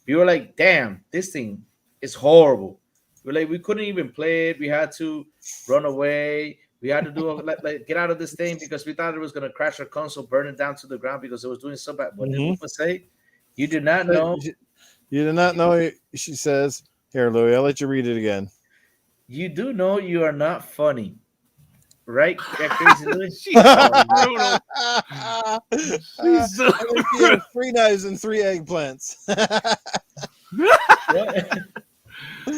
[SPEAKER 3] We were like, damn, this thing is horrible. We're like, we couldn't even play it. We had to run away. We had to do get out of this thing because we thought it was going to crash our console, burn it down to the ground because it was doing so bad. What did Lupa say? You did not know.
[SPEAKER 1] You did not know, she says. Here, Louie, I'll let you read it again.
[SPEAKER 3] You do know you are not funny, right? Crazy Lui?
[SPEAKER 2] She's so brutal. She's so brutal.
[SPEAKER 1] 3 knives and 3 eggplants.
[SPEAKER 3] I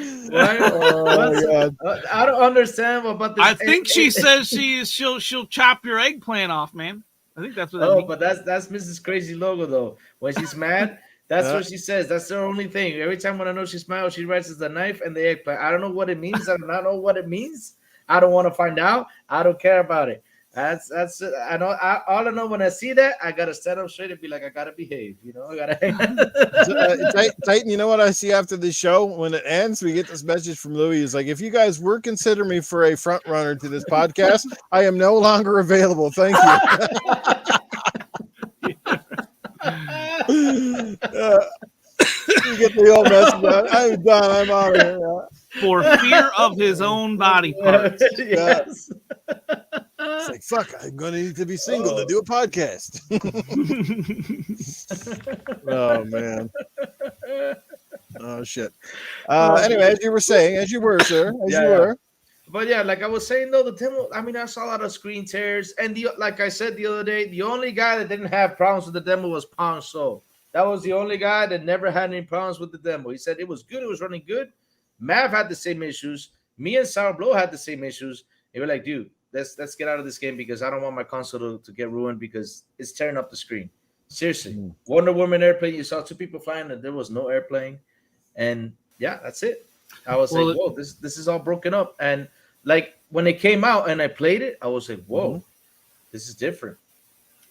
[SPEAKER 3] don't understand about this.
[SPEAKER 2] I think she says she'll chop your eggplant off, man. I think that's what.
[SPEAKER 3] Oh, but that's Mrs. Crazy Logo though. When she's mad, that's what she says. That's her only thing. Every time when I know she's mad, all she writes is the knife and the eggplant. I don't know what it means. I do not know what it means. I don't want to find out. I don't care about it. That's I know. All I know when I see that, I gotta stand up straight and be like, I gotta behave. I gotta.
[SPEAKER 1] Titan, you know what I see after this show? When it ends, we get this message from Louis. He's like, if you guys were considering me for a front runner to this podcast, I am no longer available. Thank you. You get the old message out. I'm done. I'm out of here.
[SPEAKER 2] For fear of his own body parts.
[SPEAKER 3] Yes.
[SPEAKER 1] It's like, fuck, I'm going to need to be single to do a podcast. Oh, man. Oh, shit. Anyway, as you were, sir. You were.
[SPEAKER 3] But yeah, like I was saying, though, the demo, I mean, I saw a lot of screen tears. And like I said the other day, the only guy that didn't have problems with the demo was Pong Soul. That was the only guy that never had any problems with the demo. He said it was good. It was running good. Mav had the same issues. Me and Sour Blow had the same issues. They were like, dude, let's get out of this game because I don't want my console to get ruined because it's tearing up the screen. Seriously. Wonder Woman airplane, you saw 2 people flying and there was no airplane. And yeah, that's it. I was like, whoa, this is all broken up. And like when it came out and I played it, I was like, whoa, this is different.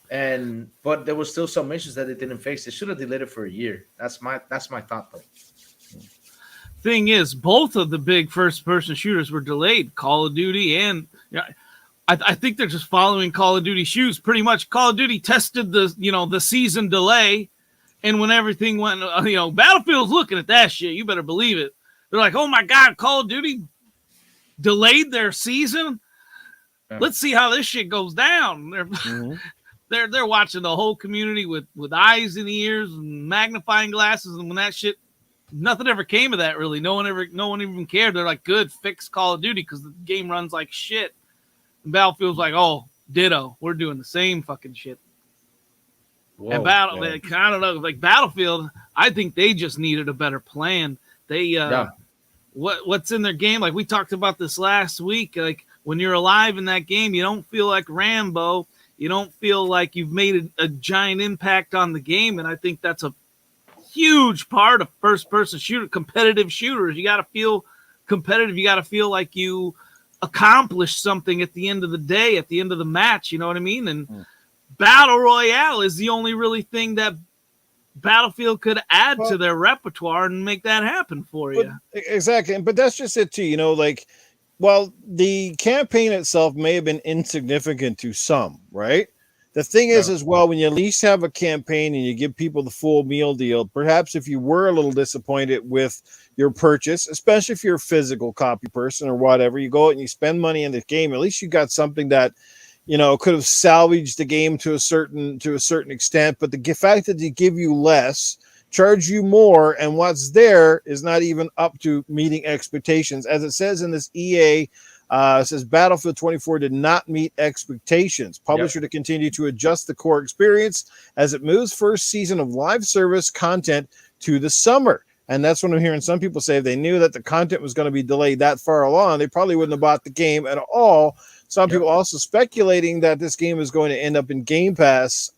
[SPEAKER 3] But there was still some issues that they didn't fix. They should have delayed it for a year. That's my thought though.
[SPEAKER 2] Thing is, both of the big first-person shooters were delayed. Call of Duty and I think they're just following Call of Duty shoes. Pretty much, Call of Duty tested the season delay, and when everything went, Battlefield's looking at that shit. You better believe it. They're like, oh my god, Call of Duty delayed their season. let's see how this shit goes down. They're watching the whole community with eyes and ears and magnifying glasses, and when that shit, nothing ever came of that really. No one even cared. They're like, good, fix Call of Duty because the game runs like shit. And Battlefield's like, oh, ditto. We're doing the same fucking shit.
[SPEAKER 3] Whoa,
[SPEAKER 2] and like, I don't know, like Battlefield, I think they just needed a better plan. They what's in their game, like we talked about this last week, like when you're alive in that game, you don't feel like Rambo. You don't feel like you've made a giant impact on the game, and I think that's a huge part of first-person competitive shooters. You got to feel competitive. You got to feel like you accomplished something at the end of the day, at the end of the match. You know what I mean? And Battle Royale is the only really thing that Battlefield could add to their repertoire and make that happen for you.
[SPEAKER 1] Exactly. But that's just it, too. You know, like, well, the campaign itself may have been insignificant to some, right? The thing is, as well, when you at least have a campaign and you give people the full meal deal, perhaps if you were a little disappointed with your purchase, especially if you're a physical copy person or whatever, you go out and you spend money in the game, at least you got something that, you know, could have salvaged the game to a certain extent. But the fact that they give you less, charge you more, and what's there is not even up to meeting expectations. As it says in this EA, it says Battlefield 24 did not meet expectations. Publisher to continue to adjust the core experience as it moves first season of live service content to the summer. And that's what I'm hearing some people say. If they knew that the content was going to be delayed that far along, they probably wouldn't have bought the game at all. Some people also speculating that this game is going to end up in Game Pass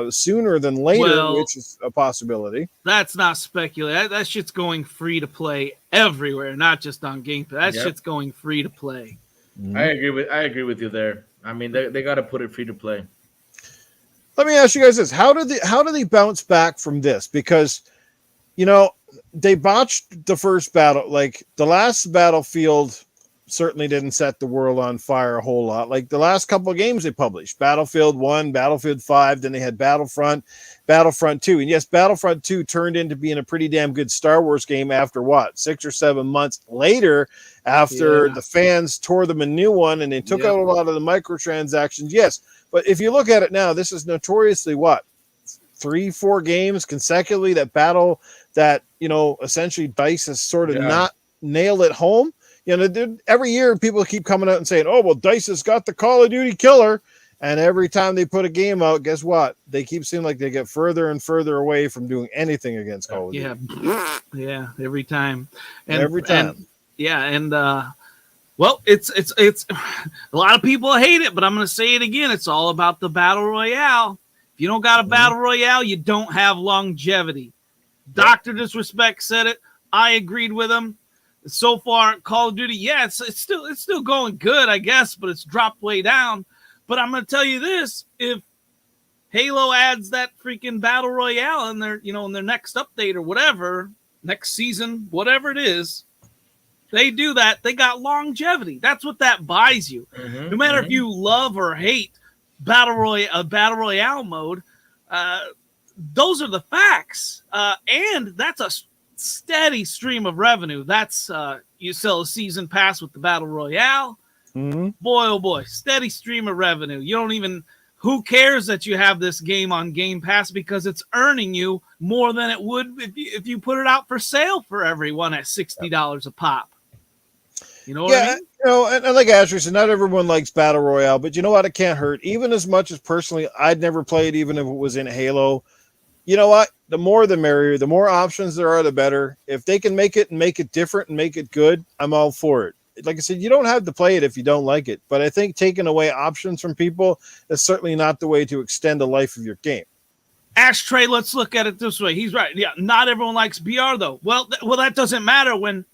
[SPEAKER 1] sooner than later, which is a possibility.
[SPEAKER 2] That's not speculating. That shit's going free to play everywhere, not just on Game Pass. That shit's going free to play.
[SPEAKER 3] I agree with you there. I mean, they got to put it free to play.
[SPEAKER 1] Let me ask you guys this: how do they bounce back from this? Because, you know, they botched the first battle. Like the last Battlefield certainly didn't set the world on fire a whole lot. Like the last couple of games they published, Battlefield 1, Battlefield 5, then they had Battlefront 2. And yes, Battlefront 2 turned into being a pretty damn good Star Wars game after 6 or 7 months later, after the fans tore them a new one and they took out a lot of the microtransactions. Yes, but if you look at it now, this is notoriously 3-4 games consecutively that you know, essentially DICE has sort of not nailed it home. You know, every year people keep coming out and saying, oh, well, DICE has got the Call of Duty killer. And every time they put a game out, guess what? They keep seeming like they get further and further away from doing anything against Call of Duty.
[SPEAKER 2] Yeah, every time. Well, it's a lot of people hate it, but I'm going to say it again. It's all about the Battle Royale. If you don't got a Battle Royale, you don't have longevity. Dr. Disrespect said it. I agreed with him. So far, Call of Duty, it's still going good, I guess, but it's dropped way down. But I'm going to tell you this: if Halo adds that freaking Battle Royale in their next update or whatever, next season, whatever it is, they do that. They got longevity. That's what that buys you. No matter if you love or hate Battle Royale mode, those are the facts, and that's a steady stream of revenue. That's you sell a season pass with the Battle Royale. Boy, oh boy, steady stream of revenue. You don't even, who cares that you have this game on Game Pass, because it's earning you more than it would if you put it out for sale for everyone at $60 a pop. You know what I mean?
[SPEAKER 1] You know, and like Asher said, not everyone likes Battle Royale, but you know what? It can't hurt. Even as much as personally, I'd never played, even if it was in Halo. You know what? The more the merrier. The more options there are, the better. If they can make it and make it different and make it good, I'm all for it. Like I said, you don't have to play it if you don't like it. But I think taking away options from people is certainly not the way to extend the life of your game.
[SPEAKER 2] Ashtray, let's look at it this way. He's right. Yeah, not everyone likes BR, though. Well, that doesn't matter when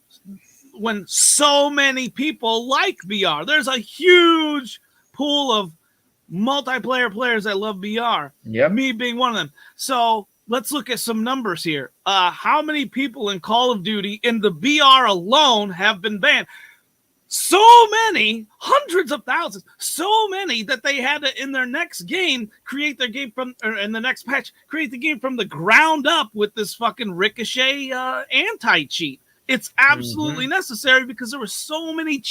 [SPEAKER 2] so many people like BR. There's a huge pool of multiplayer players that love BR.
[SPEAKER 3] Yeah,
[SPEAKER 2] me being one of them. So let's look at some numbers here. How many people in Call of Duty in the BR alone have been banned? So many, hundreds of thousands, so many that they had to, in their next game, create their game in the next patch, create the game from the ground up with this fucking Ricochet anti-cheat. It's absolutely necessary because there were so many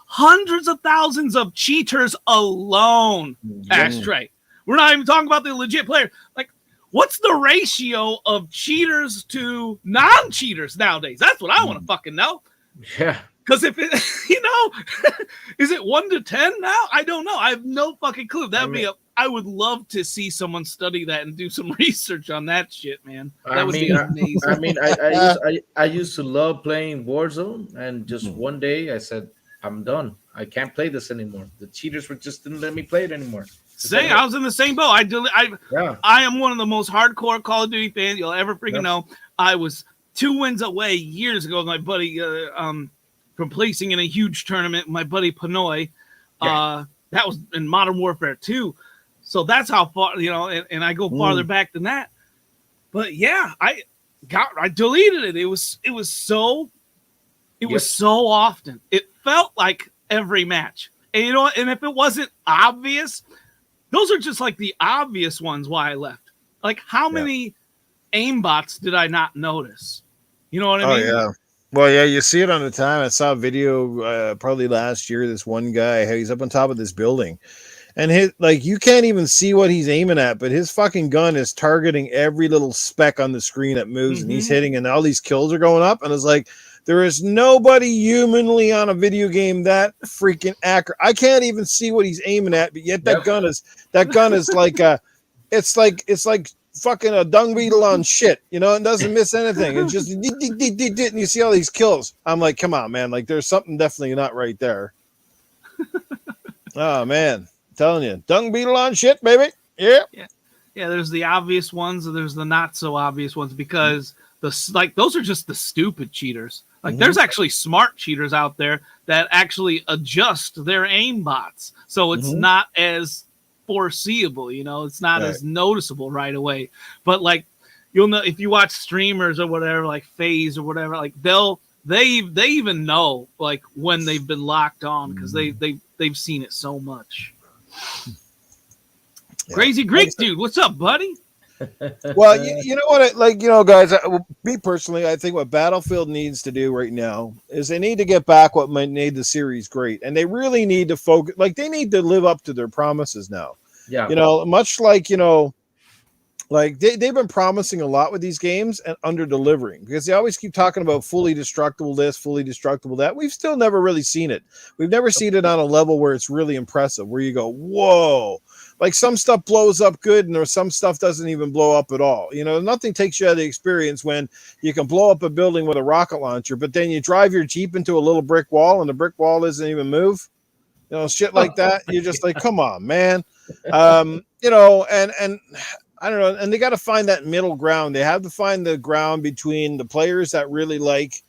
[SPEAKER 2] hundreds of thousands of cheaters alone. Ashtray. We're not even talking about the legit player. Like, what's the ratio of cheaters to non-cheaters nowadays? That's what I want to fucking know.
[SPEAKER 3] Yeah.
[SPEAKER 2] Because if it, is it 1 to 10 now? I don't know. I have no fucking clue. I would love to see someone study that and do some research on that shit, man. That would be amazing.
[SPEAKER 3] I mean, I used to love playing Warzone, and just one day I said, I'm done. I can't play this anymore. The cheaters didn't let me play it anymore.
[SPEAKER 2] I was in the same boat. I am one of the most hardcore Call of Duty fans you'll ever freaking know. I was 2 wins away years ago with my buddy from placing in a huge tournament. My buddy Pinoy. That was in Modern Warfare 2. So that's how far, and I go farther back than that. But yeah, I deleted it. It was so often. It felt like every match. And and if it wasn't obvious, those are just like the obvious ones why I left. Like, how many aimbots did I not notice? You know what I mean?
[SPEAKER 1] Yeah. Well, yeah, you see it on the time. I saw a video probably last year. This one guy, he's up on top of this building. And you can't even see what he's aiming at, but his fucking gun is targeting every little speck on the screen that moves, and he's hitting, and all these kills are going up. And it's like, there is nobody humanly on a video game that freaking accurate. I can't even see what he's aiming at, but yet that gun is like it's like fucking a dung beetle on shit. It doesn't miss anything. It's just and you see all these kills. I'm like, come on, man. Like, there's something definitely not right there. Oh man. Telling you, dung beetle on shit, baby. Yeah.
[SPEAKER 2] There's the obvious ones, and there's the not so obvious ones, because those are just the stupid cheaters. Like, there's actually smart cheaters out there that actually adjust their aim bots, so it's not as foreseeable. It's not as noticeable right away. But like, you'll know if you watch streamers or whatever, like FaZe or whatever, like they even know like when they've been locked on because they've seen it so much. Crazy Greek dude, what's up, buddy?
[SPEAKER 1] Well, you know what? Guys, me personally, I think what Battlefield needs to do right now is they need to get back what made the series great, and they really need to focus. Like, they need to live up to their promises now. Yeah, much like like they've been promising a lot with these games and under delivering, because they always keep talking about fully destructible this, fully destructible that. We've still never really seen it. We've never seen it on a level where it's really impressive, where you go, whoa. Like, some stuff blows up good, and there's some stuff doesn't even blow up at all. Nothing takes you out of the experience when you can blow up a building with a rocket launcher, but then you drive your Jeep into a little brick wall and the brick wall doesn't even move. Shit like that. You're just like, come on, man. And I don't know. And they got to find that middle ground. They have to find the ground between the players that really like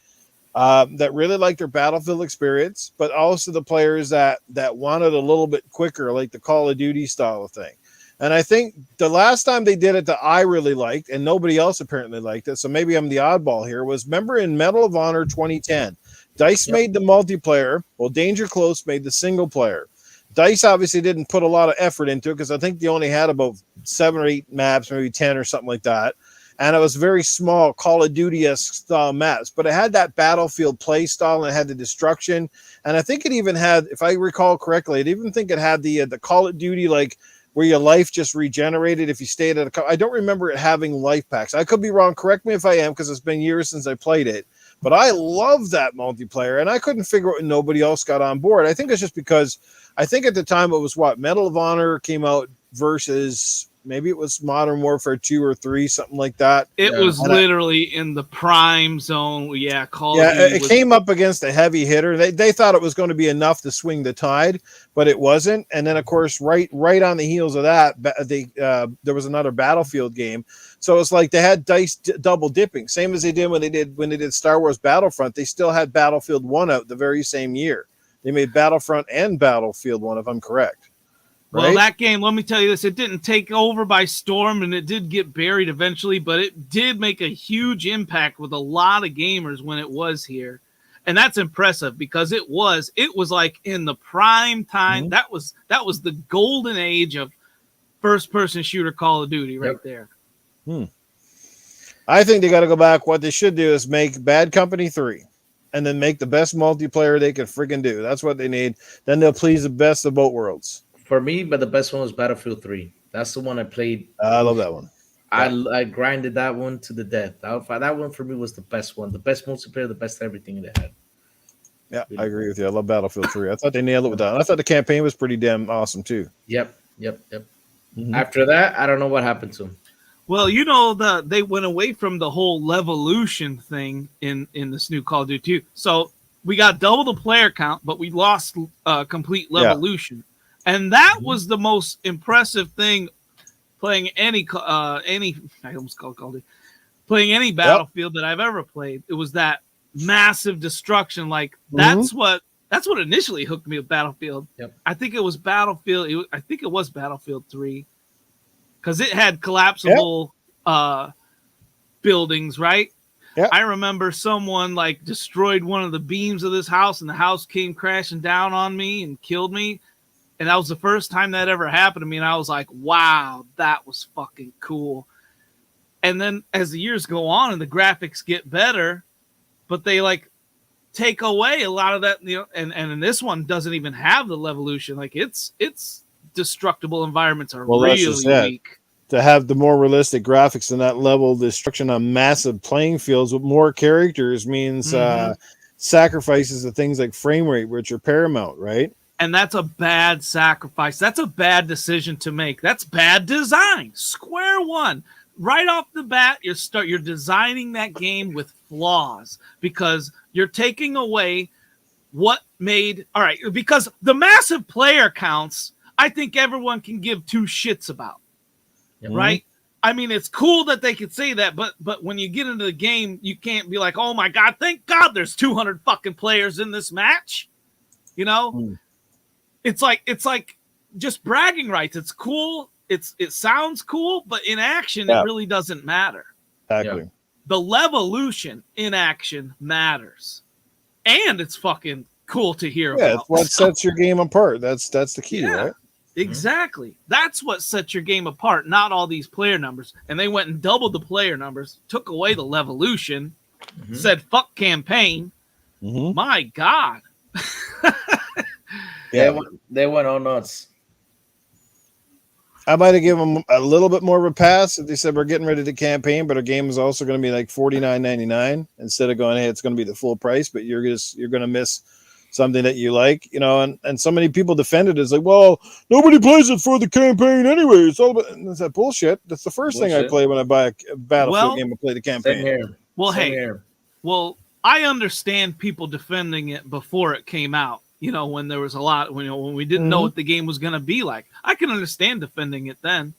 [SPEAKER 1] their Battlefield experience, but also the players that want it a little bit quicker, like the Call of Duty style of thing. And I think the last time they did it that I really liked, and nobody else apparently liked it, so maybe I'm the oddball here, was, remember in Medal of Honor 2010, DICE made the multiplayer, while Danger Close made the single player. DICE obviously didn't put a lot of effort into it, because I think they only had about 7 or 8 maps, maybe 10 or something like that. And it was very small Call of Duty-esque style maps, but it had that Battlefield play style, and it had the destruction. And I think it even had, if I recall correctly, I even think it had the Call of Duty, like, where your life just regenerated if you stayed at I don't remember it having life packs. I could be wrong. Correct me if I am, because it's been years since I played it. But I love that multiplayer, and I couldn't figure out when nobody else got on board. I think it's just because I think at the time it was Medal of Honor came out versus maybe it was Modern Warfare 2 or 3, something like that.
[SPEAKER 2] It was literally in the prime zone. Yeah,
[SPEAKER 1] it came up against a heavy hitter. They thought it was going to be enough to swing the tide, but it wasn't. And then, of course, right on the heels of that, there was another Battlefield game. So it's like they had DICE double dipping, same as they did when they did Star Wars Battlefront. They still had Battlefield 1 out the very same year. They made Battlefront and Battlefield 1, if I'm correct. Right?
[SPEAKER 2] Well, that game, let me tell you this, it didn't take over by storm, and it did get buried eventually, but it did make a huge impact with a lot of gamers when it was here. And that's impressive, because it was like in the prime time. That was the golden age of first-person shooter Call of Duty right there.
[SPEAKER 1] I think they got to go back. What they should do is make Bad Company 3. and then make the best multiplayer they can freaking do. That's what they need. Then they'll please the best of both worlds.
[SPEAKER 3] For me, but the best one was Battlefield 3. That's the one I played.
[SPEAKER 1] I love that one.
[SPEAKER 3] I grinded that one to the death. That one for me was the best one. The best multiplayer, the best everything they had.
[SPEAKER 1] Yeah, I agree with you. I love Battlefield 3. I thought they nailed it with that. I thought the campaign was pretty damn awesome too.
[SPEAKER 3] Yep. After that, I don't know what happened to them.
[SPEAKER 2] Well, they went away from the whole levolution thing in this new Call of Duty 2. So we got double the player count, but we lost complete levolution. And that was the most impressive thing playing any I almost called Call of Duty, playing any Battlefield that I've ever played. It was that massive destruction. Like that's what initially hooked me with Battlefield.
[SPEAKER 3] Yep.
[SPEAKER 2] I think it was Battlefield 3 because it had collapsible buildings, right?
[SPEAKER 1] Yep.
[SPEAKER 2] I remember someone like destroyed one of the beams of this house and the house came crashing down on me and killed me. And that was the first time that ever happened to me. And I was like, wow, that was fucking cool. And then as the years go on and the graphics get better, but they like take away a lot of that, and in this one doesn't even have the levolution. Like it's destructible environments are really weak.
[SPEAKER 1] To have the more realistic graphics and that level of destruction on massive playing fields with more characters means sacrifices of things like frame rate, which are paramount, right?
[SPEAKER 2] And that's a bad sacrifice. That's a bad decision to make. That's bad design. Square one. Right off the bat, you're designing that game with flaws because you're taking away what made all right. Because the massive player counts, I think everyone can give two shits about. Right? I mean, it's cool that they could say that, but when you get into the game, you can't be like, oh my God, thank God there's 200 fucking players in this match. It's like just bragging rights. It's cool. It sounds cool, but in action, it really doesn't matter.
[SPEAKER 1] Exactly.
[SPEAKER 2] Yeah. The levolution in action matters. And it's fucking cool to hear about.
[SPEAKER 1] It's what sets your game apart. That's the key, right?
[SPEAKER 2] Exactly. That's what sets your game apart, not all these player numbers. And they went and doubled the player numbers, took away the levolution, said fuck campaign. My God.
[SPEAKER 3] They went all nuts.
[SPEAKER 1] I might have given them a little bit more of a pass if they said we're getting rid of the campaign, but our game is also going to be like $49.99 instead of going, hey, it's going to be the full price, but you're going to miss something that you like, and so many people defended it as like, well, nobody plays it for the campaign anyway. It's all about, and it's that bullshit. That's the first thing I play when I buy a Battlefield game. I play the campaign.
[SPEAKER 3] Same here.
[SPEAKER 2] Well, I understand people defending it before it came out. When there was a lot, when we didn't know what the game was going to be like. I can understand defending it then.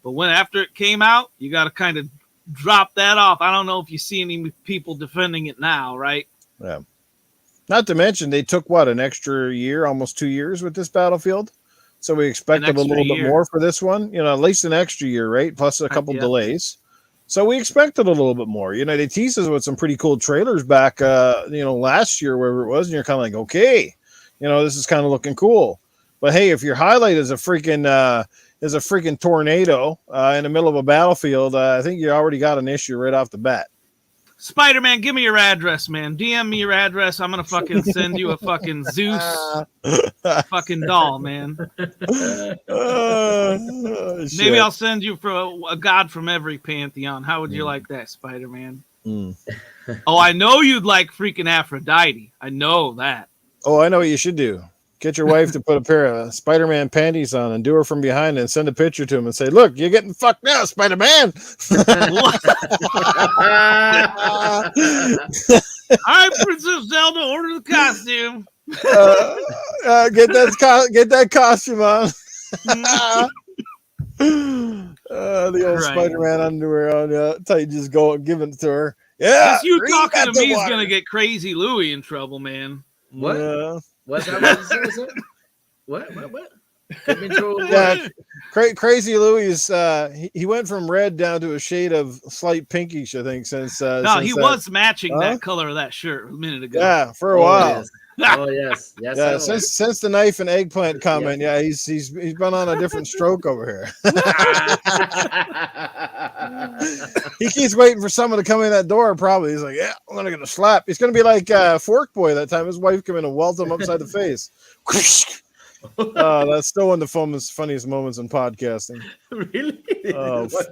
[SPEAKER 2] But after it came out, you got to kind of drop that off. I don't know if you see any people defending it now, right?
[SPEAKER 1] Yeah. Not to mention, they took, an extra year, almost 2 years with this Battlefield. So we expected a little bit more for this one. At least an extra year, right? Plus a couple delays. So we expected a little bit more. They teased us with some pretty cool trailers back, last year, wherever it was. And you're kind of like, okay. This is kind of looking cool. But hey, if your highlight is a freaking tornado in the middle of a battlefield, I think you already got an issue right off the bat.
[SPEAKER 2] Spider-Man, give me your address, man. DM me your address. I'm gonna fucking send you a fucking Zeus fucking doll, man. Maybe I'll send you for a god from every pantheon. How would you like that, Spider-Man? Oh, I know you'd like freaking Aphrodite. I know that.
[SPEAKER 1] Oh, I know what you should do. Get your wife to put a pair of Spider-Man panties on and do her from behind and send a picture to him and say, look, you're getting fucked now, Spider-Man.
[SPEAKER 2] All right, Princess Zelda, order the costume.
[SPEAKER 1] Get that costume on. The old Spider-Man underwear on. Titan just give it to her. Yeah.
[SPEAKER 2] Just you talking to me is going to get Crazy Lui in trouble, man.
[SPEAKER 3] What?
[SPEAKER 1] Yeah.
[SPEAKER 3] What's that? What? Get me through a
[SPEAKER 1] Yeah,
[SPEAKER 3] word.
[SPEAKER 1] Crazy Louis, he went from red down to a shade of slight pinkish, I think, since
[SPEAKER 2] No,
[SPEAKER 1] since
[SPEAKER 2] he
[SPEAKER 1] that.
[SPEAKER 2] was matching
[SPEAKER 1] Huh?
[SPEAKER 2] that color of that shirt a minute ago.
[SPEAKER 1] Yeah, for a
[SPEAKER 3] Oh
[SPEAKER 1] while.
[SPEAKER 3] yes. Oh yes. Yes, I
[SPEAKER 1] Yeah,
[SPEAKER 3] was.
[SPEAKER 1] since the knife and eggplant comment,
[SPEAKER 3] Yeah.
[SPEAKER 1] yeah, he's been on a different stroke over here. He keeps waiting for someone to come in that door. Probably he's like, yeah, I'm gonna get a slap. He's gonna be like Fork Boy that time. His wife came in and welt him upside the face. That's still one of the funniest moments in podcasting.
[SPEAKER 3] Really?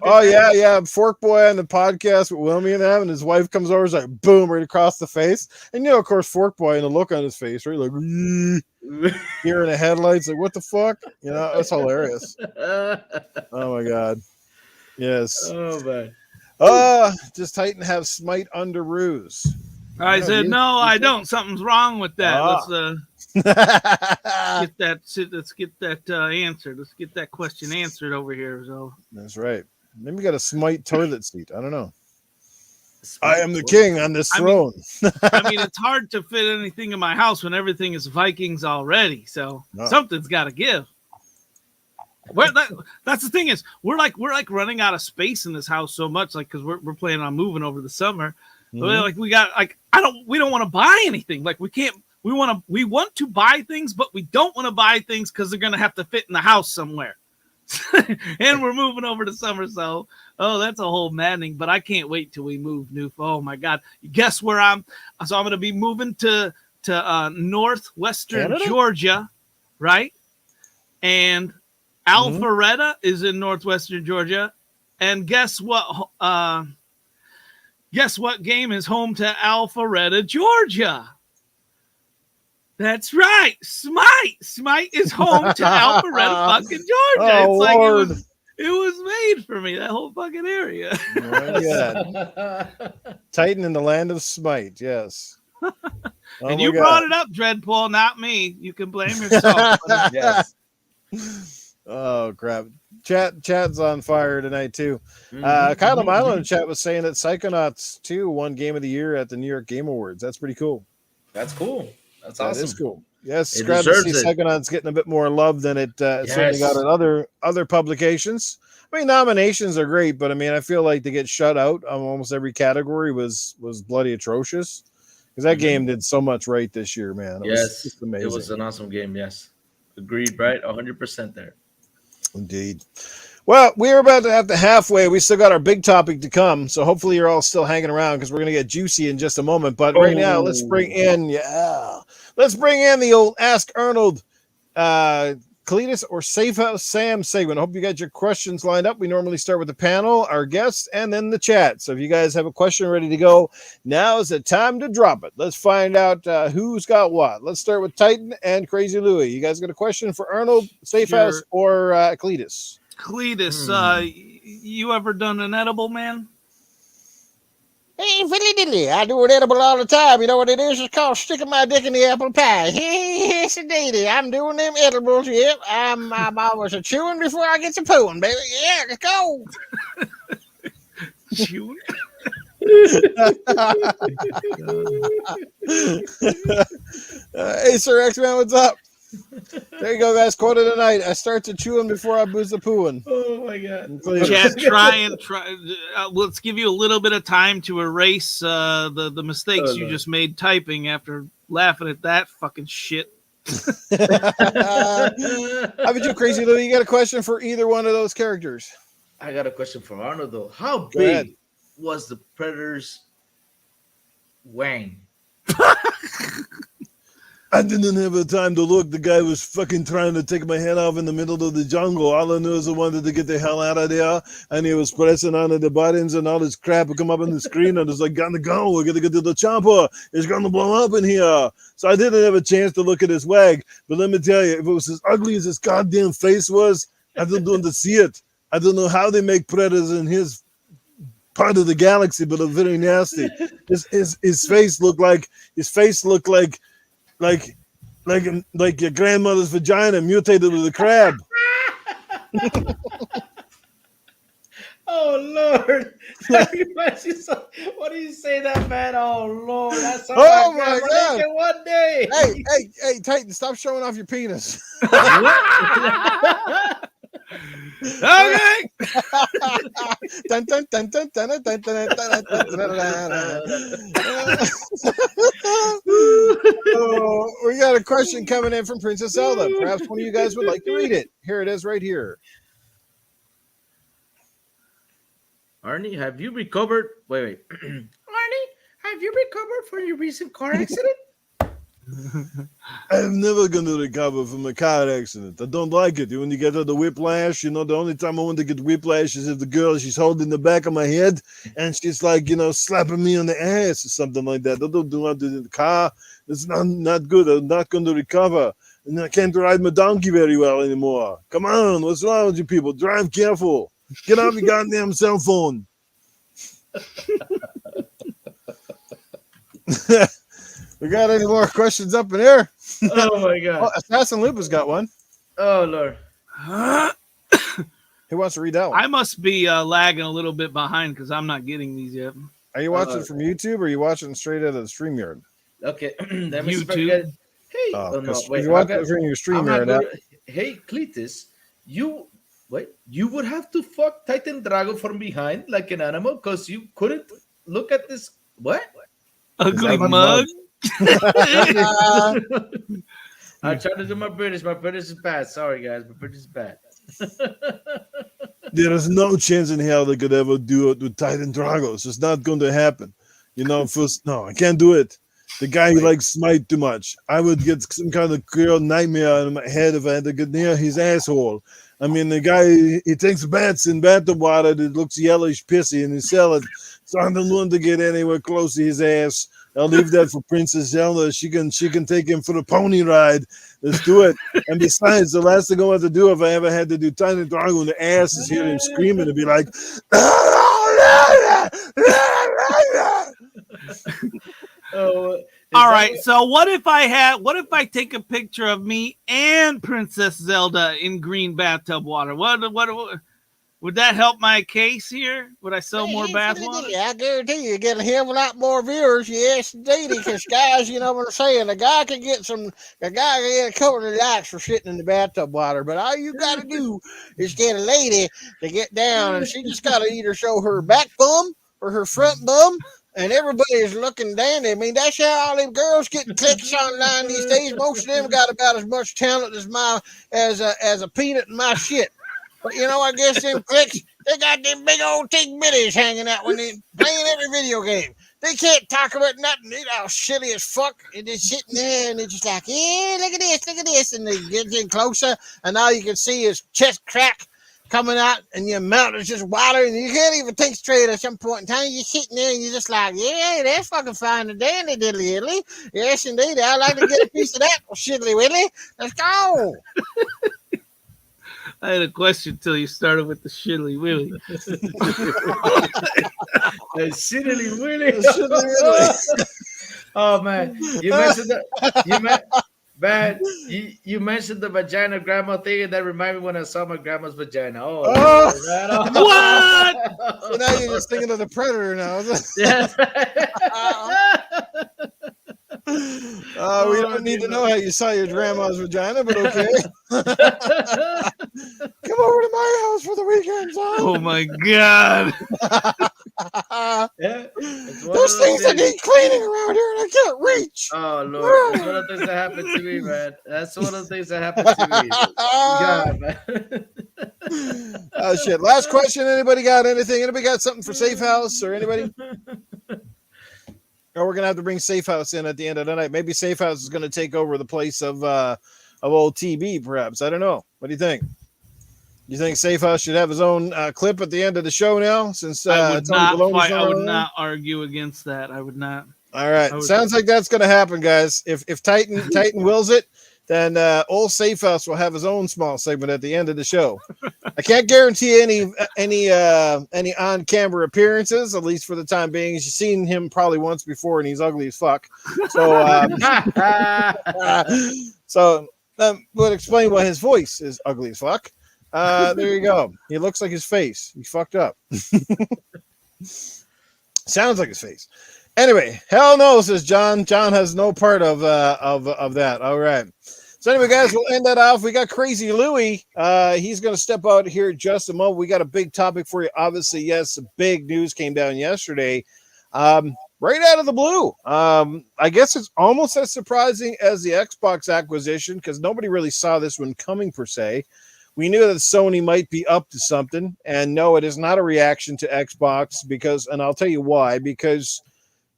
[SPEAKER 1] Oh yeah. Fork Boy on the podcast with Wilmy and them, and his wife comes over, is like, boom, right across the face. And you know, of course, Fork Boy and the look on his face, right, like here in the headlights, like what the fuck? You know, that's hilarious. Oh my god. Yes.
[SPEAKER 3] Oh man.
[SPEAKER 1] Does Titan have smite under ruse?
[SPEAKER 2] I said, no, I don't. Something's wrong with that. Let's get that answered. Let's get that question answered over here. So
[SPEAKER 1] that's right. Maybe we got a smite toilet seat. I don't know.
[SPEAKER 3] Smite
[SPEAKER 1] I am the king on this throne.
[SPEAKER 2] I mean, it's hard to fit anything in my house when everything is Vikings already. So something's got to give. That's the thing is we're like running out of space in this house so much, like because we're planning on moving over the summer.
[SPEAKER 1] Mm-hmm.
[SPEAKER 2] We don't want to buy anything. Like we can't. We want to buy things, but we don't want to buy things because they're gonna have to fit in the house somewhere. And we're moving over to summer, so that's a whole maddening. But I can't wait till we move, Noof. Oh my god! Guess where I'm gonna be moving to northwestern
[SPEAKER 1] Canada?
[SPEAKER 2] Georgia, right? And Alpharetta is in northwestern Georgia, and guess what? Guess what game is home to Alpharetta, Georgia? That's right. Smite is home to Alpharetta, fucking Georgia.
[SPEAKER 1] Oh,
[SPEAKER 2] it's
[SPEAKER 1] Lord.
[SPEAKER 2] like it was made for me. That whole fucking area.
[SPEAKER 1] Yeah. Titan in the land of smite. Yes.
[SPEAKER 2] And you brought it up, Dreadpool, not me. You can blame yourself.
[SPEAKER 3] Yes.
[SPEAKER 1] Oh crap! Chat's on fire tonight too. Kyle Milo in chat was saying that Psychonauts 2 won Game of the Year at the New York Game Awards. That's pretty cool.
[SPEAKER 3] That's cool. That's awesome.
[SPEAKER 1] That is cool. Yes,
[SPEAKER 3] It
[SPEAKER 1] glad to see
[SPEAKER 3] deserves it.
[SPEAKER 1] Psychonauts getting a bit more love than it certainly got in other publications. I mean, nominations are great, but I mean, I feel like to get shut out on almost every category was bloody atrocious because that game did so much right this year, man. It was just amazing.
[SPEAKER 3] It was an awesome game. Yes, agreed. Right, 100% there.
[SPEAKER 1] Indeed. Well, we're about to have the halfway. We still got our big topic to come, so hopefully you're all still hanging around because we're going to get juicy in just a moment. But right now, let's bring in the old Ask Arnold, Cletus, or Safe House Sam segment. I hope you got your questions lined up. We normally start with the panel, our guests, and then the chat. So if you guys have a question ready to go, now is the time to drop it. Let's find out who's got what. Let's start with Titan and Crazy Louie. You guys got a question for Arnold, Safe House, or Cletus?
[SPEAKER 2] Cletus, you ever done an edible, man?
[SPEAKER 1] Hey, fiddly diddly. I do an edible all the time. You know what it is? It's called sticking my dick in the apple pie. Yes, indeed. I'm doing them edibles. Yep. I'm always a chewing before I get to pooing, baby. Yeah, let's go.
[SPEAKER 2] Chewing?
[SPEAKER 1] Hey, Sir X-Man, what's up? There you go, guys. Quote of the night. I start to chewing before I booze the pooing.
[SPEAKER 3] Oh my god.
[SPEAKER 2] Chad, try. Let's give you a little bit of time to erase the mistakes you just made typing after laughing at that fucking shit.
[SPEAKER 1] How about you, Crazy Lou? You got a question for either one of those characters?
[SPEAKER 3] I got a question for Arnold though. How big was the Predator's wang?
[SPEAKER 1] I didn't have the time to look. The guy was fucking trying to take my head off in the middle of the jungle. All I knew is I wanted to get the hell out of there. And he was pressing on the buttons and all this crap would come up on the screen. And it's like, gotta go. We're going to get to the chopper. It's going to blow up in here. So I didn't have a chance to look at his wag. But let me tell you, if it was as ugly as his goddamn face was, I didn't want to see it. I don't know how they make predators in his part of the galaxy, but it's very nasty. His face looked like your grandmother's vagina mutated with a crab.
[SPEAKER 3] Oh Lord! Why do you say that, man? Oh Lord, that's how
[SPEAKER 1] Oh
[SPEAKER 3] my
[SPEAKER 1] my
[SPEAKER 3] grandma
[SPEAKER 1] God.
[SPEAKER 3] naked one day.
[SPEAKER 1] Hey, Titan, stop showing off your penis.
[SPEAKER 2] Okay.
[SPEAKER 1] Dun, dun, dun, dun, dun, dun, dun, dun, dun, dun, dun, dun, dun. Oh, we got a question coming in from Princess Zelda. Perhaps one of you guys would like to read it. Here it is right here.
[SPEAKER 3] Arnie, have you recovered? Wait. Arnie, have you recovered from your recent car accident?
[SPEAKER 1] I'm never going to recover from a car accident. I don't like it. When you get the whiplash, the only time I want to get whiplash is if the girl, she's holding the back of my head and she's like, slapping me on the ass or something like that. I don't do that in the car. It's not good. I'm not going to recover. And I can't ride my donkey very well anymore. Come on. What's wrong with you people? Drive careful. Get off your goddamn cell phone. We got any more questions up in here?
[SPEAKER 3] Oh my God!
[SPEAKER 1] Oh, Assassin Lupus got one.
[SPEAKER 3] Oh Lord!
[SPEAKER 1] Who wants to read that one?
[SPEAKER 2] I must be lagging a little bit behind because I'm not getting these yet.
[SPEAKER 1] Are you watching from YouTube or are you watching straight out of the StreamYard?
[SPEAKER 3] Okay, let me
[SPEAKER 2] YouTube.
[SPEAKER 3] Hey,
[SPEAKER 1] Oh,
[SPEAKER 3] no, wait.
[SPEAKER 1] you're watching from your StreamYard now.
[SPEAKER 3] Hey, Cletus, you would have to fuck Titan Drago from behind like an animal because you couldn't look at this. What?
[SPEAKER 2] Ugly mug.
[SPEAKER 3] I tried to do my British. My British is bad. Sorry, guys. My British is bad.
[SPEAKER 1] There is no chance in hell they could ever do it with Titan Drago. It's just not going to happen. No, I can't do it. The guy likes Smite too much. I would get some kind of girl nightmare in my head if I had to get near his asshole. I mean, the guy, he takes baths in bath water that looks yellowish pissy and he sells it. So I don't want to get anywhere close to his ass. I'll leave that for Princess Zelda. She can take him for the pony ride. Let's do it. And besides, the last thing I want to do if I ever had to do Titan Drago in the ass is hear him screaming and be like,
[SPEAKER 2] all right. So what if I take a picture of me and Princess Zelda in green bathtub water? What would that help my case here? Would I sell more bath water?
[SPEAKER 1] I guarantee you get a hell of a lot more viewers. Yes, indeed. Because guys, you know what I'm saying. A guy can get a couple of likes for sitting in the bathtub water, but all you got to do is get a lady to get down, and she just got to either show her back bum or her front bum. And everybody is looking dandy. I mean, that's how all them girls get clicks online these days. Most of them got about as much talent as a peanut in my shit. But I guess them clicks, they got them big old tick bitties hanging out when they playing every video game. They can't talk about nothing. They're all silly as fuck. And they're sitting there and they're just like, yeah, look at this. And they get in closer, and all you can see is chest crack coming out, and your mouth is just watering, and you can't even think straight at some point in time. You're sitting there, and you're just like, yeah, that's fucking fine and dandy, diddly diddly. Yes, indeed. I'd like to get a piece of that, shiddly widdly. Let's go.
[SPEAKER 2] I had a question until you started with the shiddly willy.
[SPEAKER 3] The shiddly willy. Oh man, you mentioned you mentioned the vagina grandma thing, and that reminded me when I saw my grandma's vagina.
[SPEAKER 2] What?
[SPEAKER 1] So now you're just thinking of the Predator now.
[SPEAKER 3] Yeah.
[SPEAKER 1] We don't need to know how you saw your grandma's vagina, but okay. Come over to my house for the weekend, son.
[SPEAKER 2] Oh my God.
[SPEAKER 3] Yeah.
[SPEAKER 1] Those things that need cleaning around here and I can't reach.
[SPEAKER 3] Oh Lord, that's one of the things that happened to me, man. That's one of the things that happened to me. God, man.
[SPEAKER 1] Oh shit. Last question. Anybody got anything? Anybody got something for Safe House or anybody? Or we're gonna have to bring Safe House in at the end of the night. Maybe Safe House is gonna take over the place of old TB, perhaps. I don't know. What do you think? You think Safe House should have his own clip at the end of the show now? Since
[SPEAKER 2] I would not argue against that. I would not.
[SPEAKER 1] All right. Sounds like that's gonna happen, guys. If Titan wills it, then old Safe House will have his own small segment at the end of the show. I can't guarantee any on-camera appearances, at least for the time being. You've seen him probably once before, and he's ugly as fuck. So, would explain why his voice is ugly as fuck. There you go. He looks like his face. He fucked up. Sounds like his face. Anyway, hell no, says John. John has no part of that. All right. So anyway, guys, we'll end that off. We got Crazy Lui. He's going to step out here in just a moment. We got a big topic for you. Obviously, yes, big news came down yesterday. Right out of the blue. I guess it's almost as surprising as the Xbox acquisition because nobody really saw this one coming per se. We knew that Sony might be up to something, and no, it is not a reaction to Xbox because, and I'll tell you why, because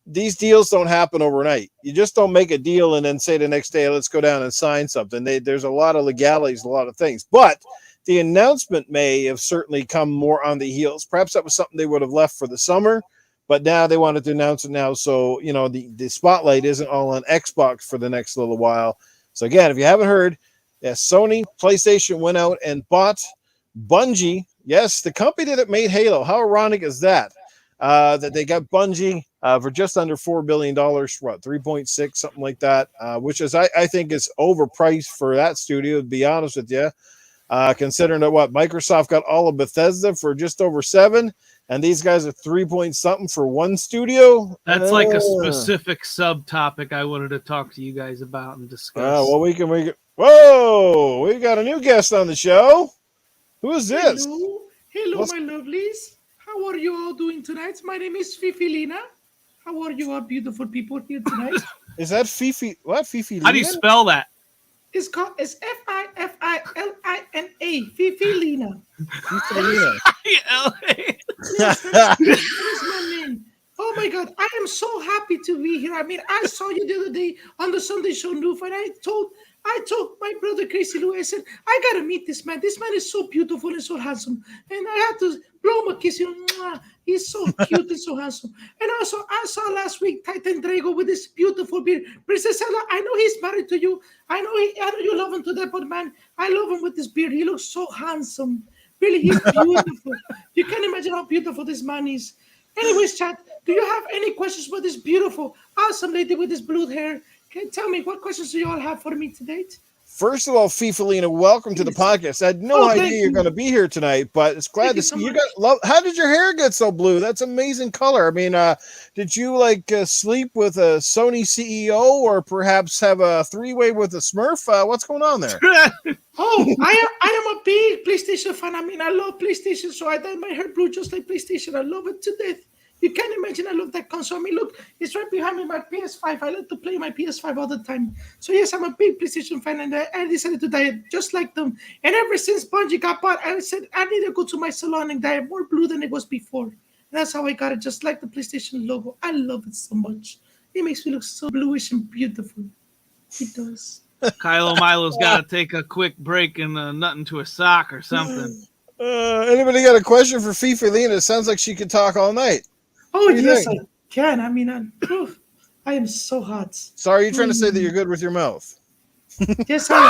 [SPEAKER 1] these deals don't happen overnight. You just don't make a deal and then say the next day, let's go down and sign something. There's a lot of legalities, a lot of things, but the announcement may have certainly come more on the heels. Perhaps that was something they would have left for the summer, but now they wanted to announce it now. So, you know, the spotlight isn't all on Xbox for the next little while. So again, if you haven't heard, yes, Sony, PlayStation went out and bought Bungie. Yes, the company that made Halo. How ironic is that? That they got Bungie for just under $4 billion, what, 3.6, something like that, which is, I think is overpriced for that studio, to be honest with you, considering that what, Microsoft got all of Bethesda for just over 7, and these guys are 3 point something for one studio.
[SPEAKER 2] That's like a specific subtopic I wanted to talk to you guys about and discuss.
[SPEAKER 1] Well, we can. Whoa, we got a new guest on the show. Who is this?
[SPEAKER 4] Hello, my lovelies. How are you all doing tonight? My name is Fifilina. How are you all beautiful people here tonight?
[SPEAKER 1] Is that Fifi? What, Fifi?
[SPEAKER 2] How do you spell that?
[SPEAKER 4] It's Fifilina. Fifilina.
[SPEAKER 1] Fifilina.
[SPEAKER 4] Yes, that is my name. Oh my God, I am so happy to be here. I mean, I saw you the other day on the Sunday Show Noof, and I told my brother Crazy Lui, I said, I gotta meet this man. This man is so beautiful and so handsome. And I had to blow him a kiss. You know, he's so cute and so handsome. And also, I saw last week Titan Drago with this beautiful beard. Princess Ella, I know he's married to you. I know you love him to death, but man, I love him with this beard. He looks so handsome. Really, he's beautiful. You can't imagine how beautiful this man is. Anyways, chat, do you have any questions about this beautiful, awesome lady with this blue hair? Can you tell me what questions do you all have for me today?
[SPEAKER 1] First of all, Fifilina, welcome to the podcast. I had no idea you're going to be here tonight, but it's glad to see you. How did your hair get so blue? That's amazing color. I mean, did you sleep with a Sony CEO or perhaps have a three-way with a Smurf? What's going on there?
[SPEAKER 4] I am a big PlayStation fan. I mean, I love PlayStation, so I dyed my hair blue just like PlayStation. I love it to death. You can't imagine I love that console. I mean, look, it's right behind me, my PS5. I like to play my PS5 all the time. So, yes, I'm a big PlayStation fan, and I decided to dye it just like them. And ever since Bungie got bought, I said, I need to go to my salon and dye it more blue than it was before. And that's how I got it, just like the PlayStation logo. I love it so much. It makes me look so bluish and beautiful. It does.
[SPEAKER 2] Kylo Milo's got to take a quick break and nut into a sock or something.
[SPEAKER 1] Anybody got a question for Fifilina? It sounds like she could talk all night.
[SPEAKER 4] Oh, yes, I can. I mean, I am so hot.
[SPEAKER 1] So are you trying to say that you're good with your mouth?
[SPEAKER 4] Yes, I am.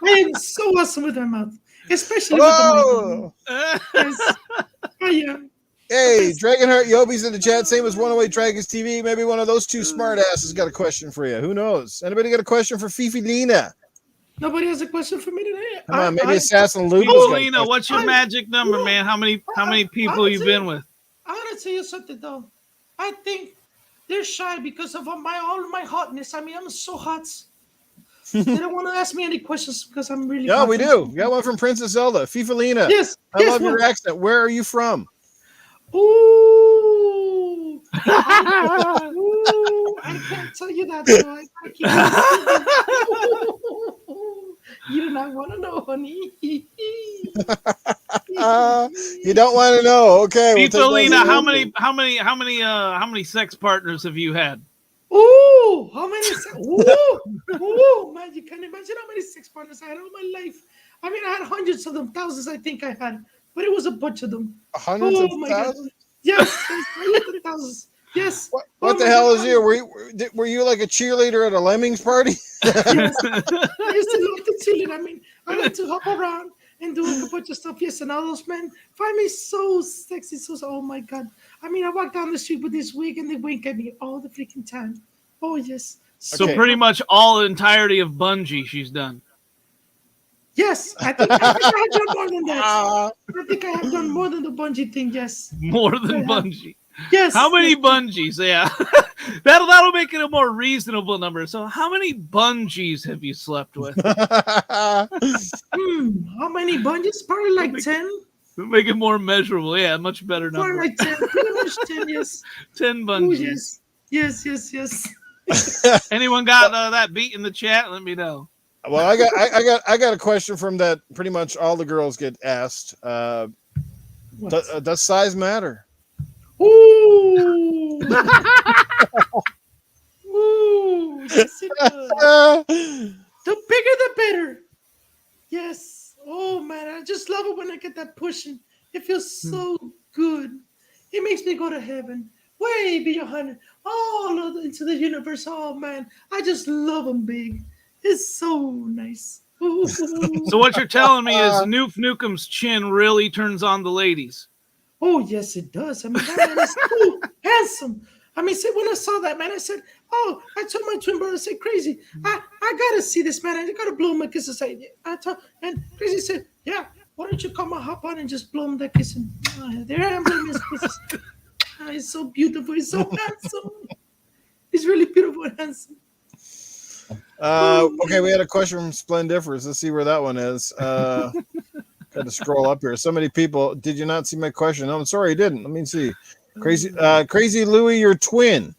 [SPEAKER 4] I am so awesome with my mouth. Especially with the mouth. Yes, I am.
[SPEAKER 1] Hey, Dragonheart Yobi's in the chat. Same as 108 Dragons TV. Maybe one of those two smart asses got a question for you. Who knows? Anybody got a question for Fifilina?
[SPEAKER 4] Nobody has a question for me today.
[SPEAKER 1] Come on, maybe Assassin Luke.
[SPEAKER 2] Fifilina, what's your magic number, man? How many people you been with?
[SPEAKER 4] I want to tell you something though. I think they're shy because of all my hotness. I mean, I'm so hot. They don't want to ask me any questions because I'm really.
[SPEAKER 1] Yeah, we do. We got one from Princess Zelda. Fifilina.
[SPEAKER 4] Yes.
[SPEAKER 1] I love your accent. Where are you from?
[SPEAKER 4] Ooh. I can't tell you that. So you do not want to know, honey.
[SPEAKER 1] You don't want to know. Okay.
[SPEAKER 2] Fifilina, how many sex partners have you had?
[SPEAKER 4] Ooh, how many? Ooh, man, you can't imagine how many sex partners I had all my life. I mean, I had hundreds of them, thousands, I think I had, but it was a bunch of them.
[SPEAKER 1] Hundreds of thousands?
[SPEAKER 4] God. Yes, hundreds of thousands. Yes.
[SPEAKER 1] What the hell is you? Were you like a cheerleader at a Lemmings party?
[SPEAKER 4] Yes. I used to love to cheerlead. I mean, I like to hop around and do a bunch of stuff. Yes, and all those men find me so sexy. So, oh my God. I mean, I walk down the street with this wig and they wink at me all the freaking time. Oh, yes.
[SPEAKER 2] So pretty much all the entirety of Bungie she's done.
[SPEAKER 4] Yes, I think I have done more than that. I think I have done more than the Bungie thing. Yes.
[SPEAKER 2] More than Bungie.
[SPEAKER 4] Yes.
[SPEAKER 2] How many Bungies? Yeah. that'll make it a more reasonable number. So how many Bungies have you slept with?
[SPEAKER 4] How many Bungies? Probably like 10.
[SPEAKER 2] Make it more measurable. Yeah, much better number.
[SPEAKER 4] Probably like 10. Pretty much 10, yes.
[SPEAKER 2] 10
[SPEAKER 4] Oh,
[SPEAKER 2] Bungies.
[SPEAKER 4] yes. Yes.
[SPEAKER 2] Anyone got that beat in the chat? Let me know.
[SPEAKER 1] Well, I got a question from that. Pretty much all the girls get asked. Does size matter?
[SPEAKER 4] Ooh. Ooh. Yes, it does. The bigger the better. Yes. Oh man, I just love it when I get that pushing. It feels so good. It makes me go to heaven. Way beyond all into the universe. Oh man, I just love them big. It's so nice.
[SPEAKER 2] So what you're telling me is Noof Nukem's chin really turns on the ladies.
[SPEAKER 4] Oh yes, it does. I mean, that man is so handsome. I mean, when I saw that man, I said, "Oh!" I told my twin brother, I said, "Crazy, I gotta see this man. I gotta blow him a kiss." And Crazy said, "Yeah, why don't you come and hop on and just blow him that kiss?" And there I am blowing his kisses. He's so beautiful. He's so handsome. He's really beautiful and handsome.
[SPEAKER 1] Okay, we had a question from Splendifers. Let's see where that one is. Got to scroll up here. So many people. Did you not see my question? No, I'm sorry, I didn't. Let me see. Crazy Louie, your twin.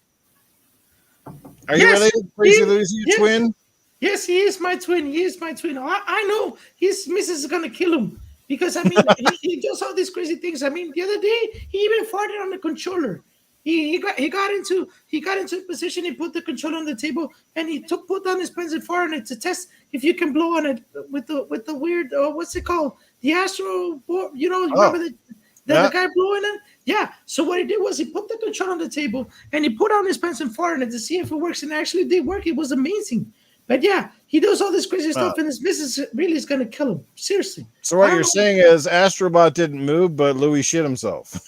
[SPEAKER 1] Are you related? Crazy Louie's your twin?
[SPEAKER 4] Yes, he is my twin. He is my twin. I know his missus is gonna kill him because I mean he does all these crazy things. I mean, the other day he even farted on the controller. He got into a position. He put the controller on the table and he put down his pens and farted on it to test if you can blow on it with the weird what's it called, the astro, you know, remember the guy blowing it? Yeah. So what he did was he put the controller on the table and he put on his pens and farted on it to see if it works, and it actually did work. It was amazing. But yeah, he does all this crazy stuff, and his missus really is gonna kill him. Seriously.
[SPEAKER 1] So what you're saying is Astrobot didn't move, but Louis shit himself.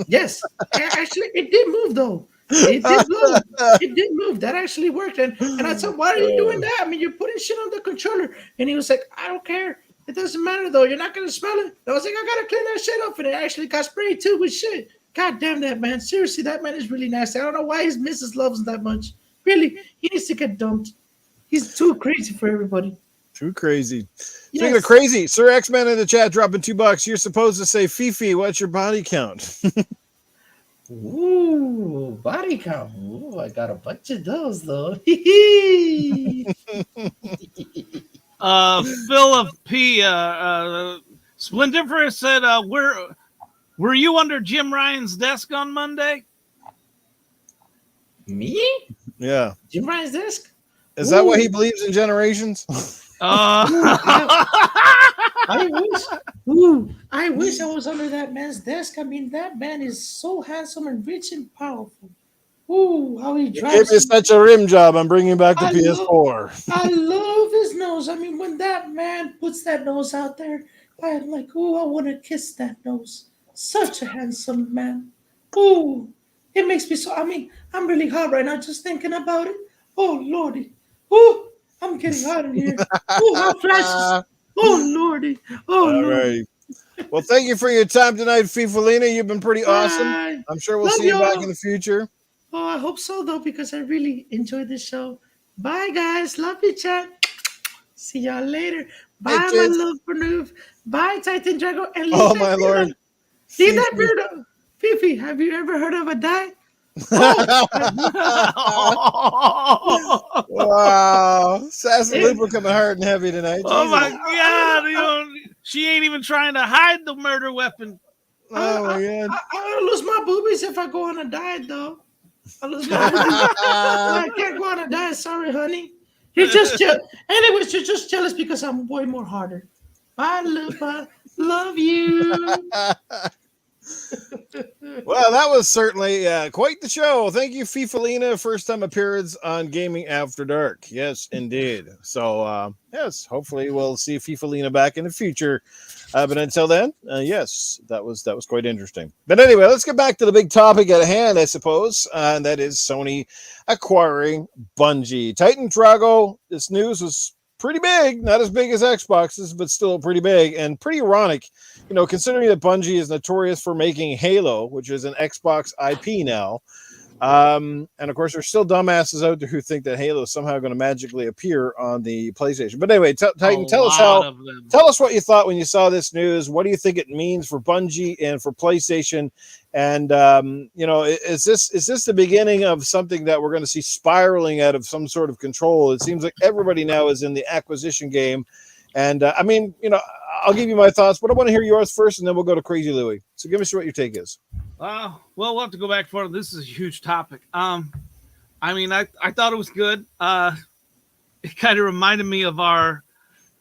[SPEAKER 4] Yes, actually, it did move though. It did move. It did move. That actually worked. And I said, "Why are you doing that? I mean, you're putting shit on the controller." And he was like, "I don't care. It doesn't matter though. You're not gonna smell it." I was like, "I gotta clean that shit up," and it actually got sprayed too with shit. God damn that man. Seriously, that man is really nasty. I don't know why his missus loves him that much. Really, he needs to get dumped. He's too crazy for everybody.
[SPEAKER 1] Too crazy. Speaking of crazy, Sir X-Man in the chat dropping $2. You're supposed to say, Fifi, what's your body count?
[SPEAKER 4] Ooh, body count. Ooh, I got a bunch of those though.
[SPEAKER 2] Philip P. Splendiferous said, were you under Jim Ryan's desk on Monday?
[SPEAKER 4] Me?
[SPEAKER 1] Yeah.
[SPEAKER 4] Jim Ryan's desk?
[SPEAKER 1] Is that what he believes in generations?
[SPEAKER 4] I wish I was under that man's desk. I mean, that man is so handsome and rich and powerful. Ooh, how he drives.
[SPEAKER 1] Give you such a rim job. I'm bringing back the PS4.
[SPEAKER 4] I love his nose. I mean, when that man puts that nose out there, I'm like, ooh, I want to kiss that nose. Such a handsome man. Ooh, it makes me so. I mean, I'm really hot right now just thinking about it. Oh, Lordy. Ooh, I'm getting hot in here. Ooh, hot flashes. Oh, Lordy. Oh,
[SPEAKER 1] all
[SPEAKER 4] Lordy.
[SPEAKER 1] right. Well, thank you for your time tonight, Fifalina. You've been pretty awesome. I'm sure we'll see you back in the future.
[SPEAKER 4] Oh, I hope so, though, because I really enjoyed this show. Bye, guys. Love you, chat. See y'all later. Bye, my love for Noob. Bye, Titan Drago. And
[SPEAKER 1] oh, my Lord.
[SPEAKER 4] Leave that beard up. Fifi, have you ever heard of a die?
[SPEAKER 1] Wow. Sassy Lupa coming hard and heavy tonight.
[SPEAKER 2] Oh, my God. You know, she ain't even trying to hide the murder weapon.
[SPEAKER 1] Oh, my God.
[SPEAKER 4] I'll lose my boobies if I go on a diet, though. I lose my boobies. I can't go on a diet. Sorry, honey. You're just jealous. Anyways, you're just jealous because I'm way more harder. Bye, Lupa. Love you.
[SPEAKER 1] Well, that was certainly quite the show. Thank you, Fifalina. First time appearance on Gaming After Dark. Yes, indeed. So, yes, hopefully we'll see Fifalina back in the future. But until then, yes, that was quite interesting. But anyway, let's get back to the big topic at hand, I suppose, and that is Sony acquiring Bungie. Titan Drago. This news was pretty big, not as big as Xbox's, but still pretty big and pretty ironic, considering that Bungie is notorious for making Halo, which is an Xbox IP now. And of course, there's still dumbasses out there who think that Halo is somehow going to magically appear on the PlayStation. But anyway, Titan, tell us what you thought when you saw this news. What do you think it means for Bungie and for PlayStation? And is this the beginning of something that we're going to see spiraling out of some sort of control? It seems like everybody now is in the acquisition game. And I'll give you my thoughts, but I want to hear yours first, and then we'll go to Crazy Lui. So give us what your take is.
[SPEAKER 2] Well, we'll have to go back for it. This is a huge topic. I thought it was good. It kind of reminded me of our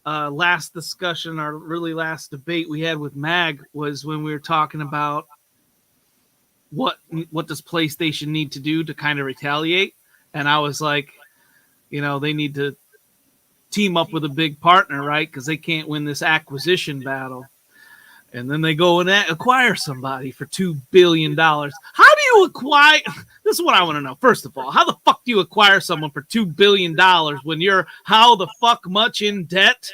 [SPEAKER 2] last discussion, our really last debate we had with Mag, was when we were talking about what does PlayStation need to do to kind of retaliate. And I was like, they need to team up with a big partner, right? Because they can't win this acquisition battle. And then they go and acquire somebody for $2 billion. How do you acquire? This is what I want to know. First of all, how the fuck do you acquire someone for $2 billion when you're how the fuck much in debt?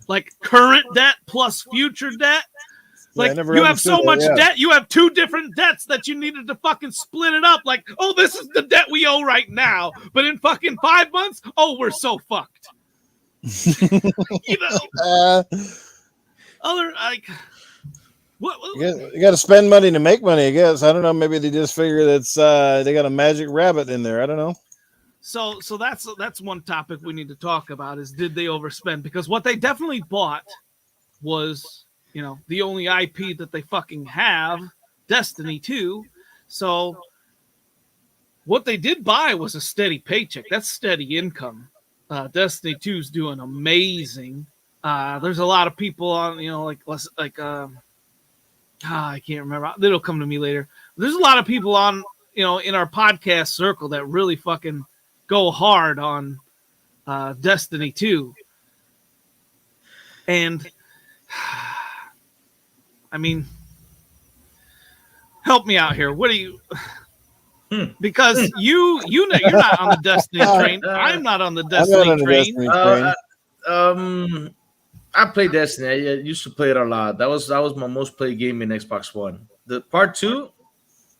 [SPEAKER 2] Like current debt plus future debt? Like you have so much debt, you have two different debts that you needed to fucking split it up. Like, oh, this is the debt we owe right now. But in fucking 5 months, oh, we're so fucked. Other like what
[SPEAKER 1] you got to spend money to make money, I guess. I don't know, maybe they just figure that's they got a magic rabbit in there. I don't know.
[SPEAKER 2] So that's one topic we need to talk about is did they overspend? Because what they definitely bought was the only IP that they fucking have, Destiny 2. So what they did buy was a steady paycheck. That's steady income. Destiny 2 is doing amazing. There's a lot of people on, I can't remember. It'll come to me later. There's a lot of people on, in our podcast circle that really fucking go hard on Destiny 2. And, help me out here. What do you... Because you're not on the Destiny train. I'm not on the Destiny train.
[SPEAKER 3] I play Destiny. I used to play it a lot. That was my most played game in Xbox One. The part 2,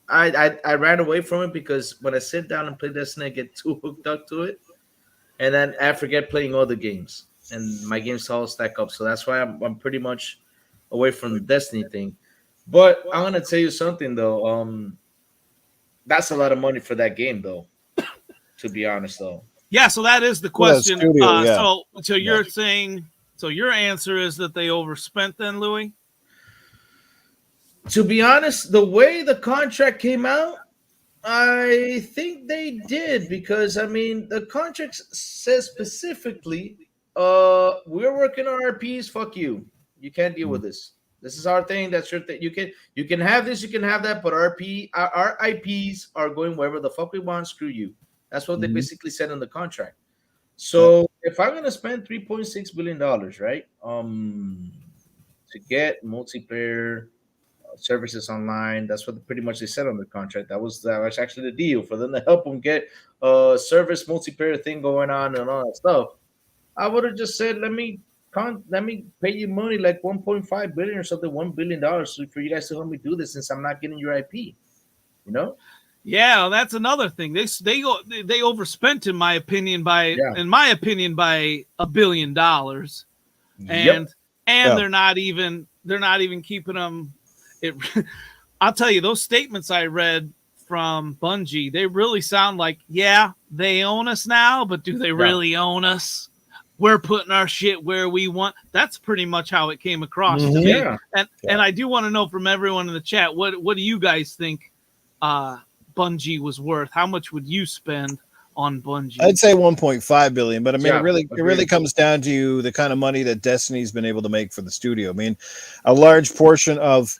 [SPEAKER 3] I ran away from it because when I sit down and play Destiny, I get too hooked up to it, and then I forget playing other games, and my games all stack up. So that's why I'm pretty much away from the Destiny thing. But I'm gonna tell you something though. That's a lot of money for that game, though. To be honest, though.
[SPEAKER 2] Yeah. So that is the question.
[SPEAKER 1] Studio, yeah.
[SPEAKER 2] So you're saying. So your answer is that they overspent, then, Louis?
[SPEAKER 3] To be honest, the way the contract came out, I think they did because the contract says specifically, we're working on RPs. Fuck you. You can't deal with this. This is our thing. That's your thing. You can have this, you can have that, but our IPs are going wherever the fuck we want. Screw you. That's what they basically said in the contract. So if I'm gonna spend $3.6 billion, right, to get multiplayer services online, that's what pretty much they said on the contract. That was actually the deal for them to help them get a service multiplayer thing going on and all that stuff. I would have just said, let me pay you money like $1.5 billion or something, $1 billion for you guys to help me do this since I'm not getting your IP.
[SPEAKER 2] Yeah, that's another thing. They overspent in my opinion by $1 billion, and they're not even keeping them. I'll tell you, those statements I read from Bungie, they really sound like they own us now, but do they really own us? We're putting our shit where we want. That's pretty much how it came across to me. And I do want to know from everyone in the chat, what do you guys think Bungie was worth? How much would you spend on Bungie?
[SPEAKER 1] I'd say 1.5 billion, but it really comes down to the kind of money that Destiny's been able to make for the studio. A large portion of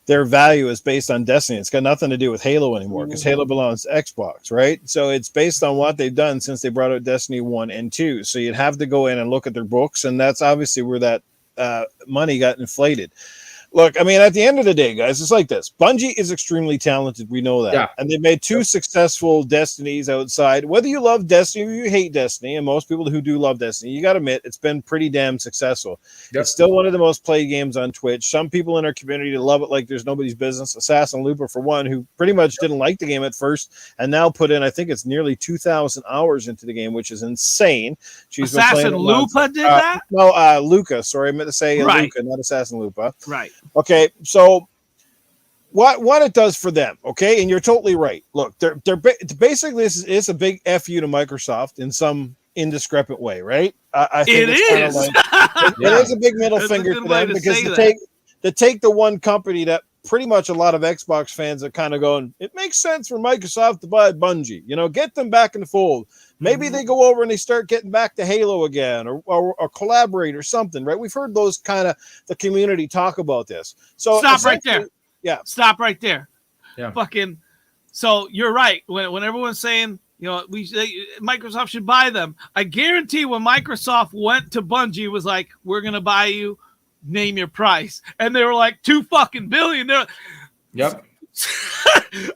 [SPEAKER 1] their value is based on Destiny. It's got nothing to do with Halo anymore because Halo belongs to Xbox, right? So it's based on what they've done since they brought out Destiny 1 and 2. So you'd have to go in and look at their books, and that's obviously where that money got inflated. Look, I mean, at the end of the day, guys, it's like this. Bungie is extremely talented. We know that.
[SPEAKER 3] Yeah.
[SPEAKER 1] And they've made two successful Destinies outside. Whether you love Destiny or you hate Destiny, and most people who do love Destiny, you got to admit, it's been pretty damn successful.
[SPEAKER 3] Yep.
[SPEAKER 1] It's still one of the most played games on Twitch. Some people in our community love it like there's nobody's business. Assassin Looper, for one, who pretty much didn't like the game at first and now put in, I think it's nearly 2,000 hours into the game, which is insane. She's
[SPEAKER 2] Assassin Lupa did that?
[SPEAKER 1] No, Luca. Sorry, I meant to say
[SPEAKER 2] Right.
[SPEAKER 1] Luca, not Assassin Lupa.
[SPEAKER 2] Right.
[SPEAKER 1] Okay, so what it does for them, okay, and you're totally right. Look, they're basically this is a big fu to Microsoft in some indiscrepant way, right? I think
[SPEAKER 2] It
[SPEAKER 1] it's kind of
[SPEAKER 2] is.
[SPEAKER 1] like, it is a big middle
[SPEAKER 2] That's a
[SPEAKER 1] finger
[SPEAKER 2] good
[SPEAKER 1] to
[SPEAKER 2] way
[SPEAKER 1] them
[SPEAKER 2] to
[SPEAKER 1] because
[SPEAKER 2] say
[SPEAKER 1] to
[SPEAKER 2] that.
[SPEAKER 1] take the one company that pretty much a lot of Xbox fans are kind of going, it makes sense for Microsoft to buy Bungie, get them back in the fold. Maybe they go over and they start getting back to Halo again or collaborate or something, right? We've heard those kind of the community talk about this. So
[SPEAKER 2] Stop right there.
[SPEAKER 1] Yeah.
[SPEAKER 2] Stop right there.
[SPEAKER 3] Yeah.
[SPEAKER 2] Fucking. So you're right. When everyone's saying, Microsoft should buy them, I guarantee when Microsoft went to Bungie, it was like, we're gonna buy you, name your price, and they were like $2 fucking billion. They're
[SPEAKER 3] Yep.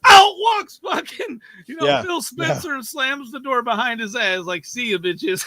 [SPEAKER 2] out walks fucking Phil Spencer
[SPEAKER 1] Yeah.
[SPEAKER 2] and slams the door behind his ass like, see you bitches.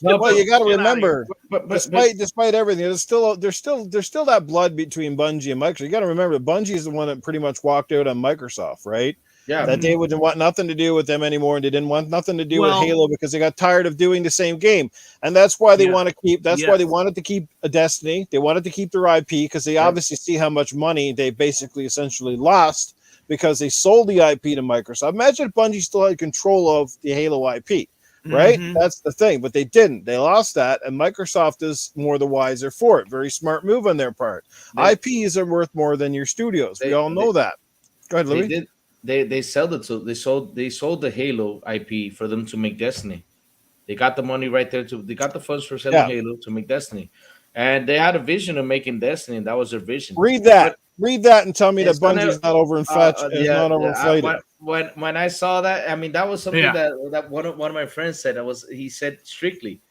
[SPEAKER 1] Well, you got to
[SPEAKER 2] Get outta
[SPEAKER 1] remember,
[SPEAKER 3] But
[SPEAKER 1] despite everything, there's still that blood between Bungie and Microsoft. You got to remember that Bungie is the one that pretty much walked out on Microsoft, right?
[SPEAKER 3] yeah,
[SPEAKER 1] That they didn't want nothing to do with them anymore, and they didn't want nothing to do with
[SPEAKER 2] Well-
[SPEAKER 1] Halo because they got tired of doing the same game, and that's why they
[SPEAKER 2] Yeah.
[SPEAKER 1] want to keep. That's
[SPEAKER 2] Yes.
[SPEAKER 1] why they wanted to keep a Destiny. They wanted to keep their IP because they obviously see how much money they basically essentially lost because they sold the IP to Microsoft. Imagine if Bungie still had control of the Halo IP. Right?
[SPEAKER 2] Mhm.
[SPEAKER 1] That's the thing. But they didn't. They lost that, and Microsoft is more the wiser for it. Very smart move on their part. IPs are worth more than your studios. We all know that. Go ahead, Louis.
[SPEAKER 3] They sold it. So they sold the Halo IP for them to make Destiny. They got the money right there. They got the funds for selling Halo to make Destiny, and they had a vision of making Destiny. And that was their vision.
[SPEAKER 1] Read that and tell me that
[SPEAKER 3] It's gonna-
[SPEAKER 1] Bungie's not not overinflated.
[SPEAKER 3] When I saw that, I mean, that was something
[SPEAKER 2] Yeah.
[SPEAKER 3] that one of my friends said. He said strictly,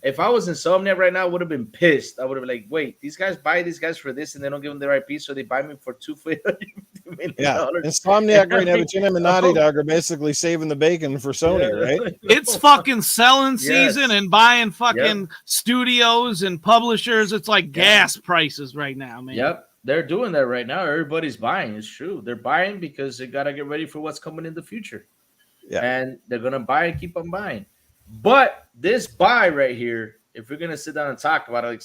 [SPEAKER 3] if I was Insomniac right now, I would have been pissed. I would have been like, wait, these guys buy these guys for this, and they don't give them their IP, so they buy me for $250 million.
[SPEAKER 1] Yeah, Insomniac right now, between them and Naughty Dog are basically saving the bacon for Sony, right?
[SPEAKER 2] It's fucking selling
[SPEAKER 3] Yes.
[SPEAKER 2] season and buying fucking studios and publishers. It's like gas prices right now, man.
[SPEAKER 3] Yep, they're doing that right now. Everybody's buying. It's true. They're buying because they gotta get ready for what's coming in the future.
[SPEAKER 1] Yeah.
[SPEAKER 3] And they're gonna buy and keep on buying. But this buy right here, if we're gonna sit down and talk about it,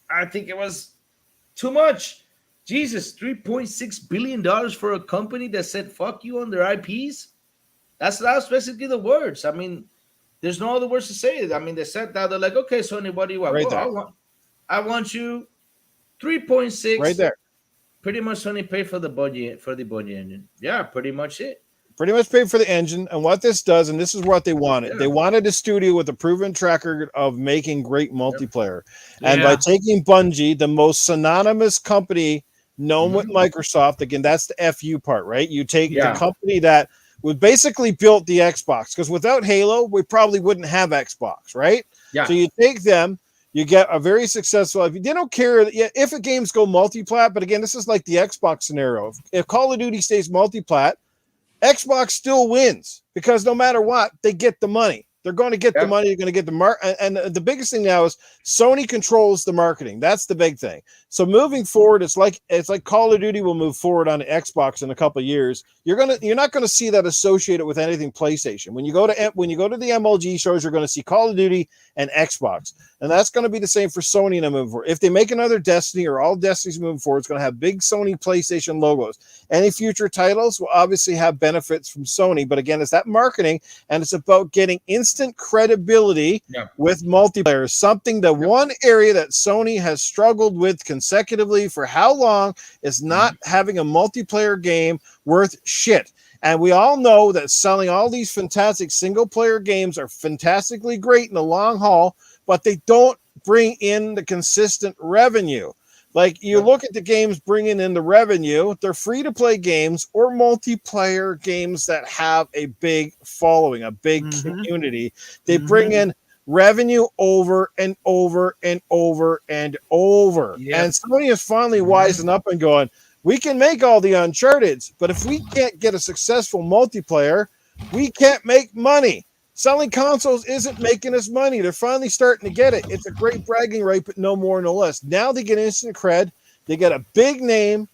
[SPEAKER 3] I think it was too much. Jesus, $3.6 billion for a company that said fuck you on their IPs. That was basically the words. I mean, there's no other words to say it. I mean, they said that they're like, okay, Sony, what do you want?
[SPEAKER 1] Right
[SPEAKER 3] Well,
[SPEAKER 1] there.
[SPEAKER 3] I want you 3.6.
[SPEAKER 1] Right there.
[SPEAKER 3] Pretty much Sony paid for the Bungie engine. Yeah, pretty much it.
[SPEAKER 1] Pretty much paid for the engine. And what this does, and this is what they wanted.
[SPEAKER 3] Yeah.
[SPEAKER 1] They wanted a studio with a proven track record of making great multiplayer. And
[SPEAKER 2] Yeah.
[SPEAKER 1] by taking Bungie, the most synonymous company known with Microsoft, again, that's the FU part, right? You take the company that would basically built the Xbox, because without Halo, we probably wouldn't have Xbox, right?
[SPEAKER 3] Yeah.
[SPEAKER 1] So you take them, you get a very successful. If you don't care if a games go multiplat, but again, this is like the Xbox scenario. If Call of Duty stays multiplat, Xbox still wins because no matter what, they get the money. They're going to get the money. You're going to get the and the biggest thing now is Sony controls the marketing. That's the big thing. So moving forward, it's like Call of Duty will move forward on the Xbox in a couple of years. You're not going to see that associated with anything PlayStation. When you go to the MLG shows, you're going to see Call of Duty and Xbox, and that's going to be the same for Sony in a move forward. If they make another Destiny or all Destinies moving forward, it's going to have big Sony PlayStation logos. Any future titles will obviously have benefits from Sony, but again, it's that marketing, and it's about getting instant credibility with multiplayer. Something that one area that Sony has struggled with consecutively for how long is not having a multiplayer game worth shit. And we all know that selling all these fantastic single player games are fantastically great in the long haul, but they don't bring in the consistent revenue. Like you look at the games bringing in the revenue, they're free to play games or multiplayer games that have a big following, a big community. They bring in revenue over and over and over and over.
[SPEAKER 2] Yep.
[SPEAKER 1] And Sony is finally wising up and going, we can make all the Uncharteds, but if we can't get a successful multiplayer, we can't make money. Selling consoles isn't making us money. They're finally starting to get it. It's a great bragging right, but no more, no less. Now they get instant cred. They get a big name,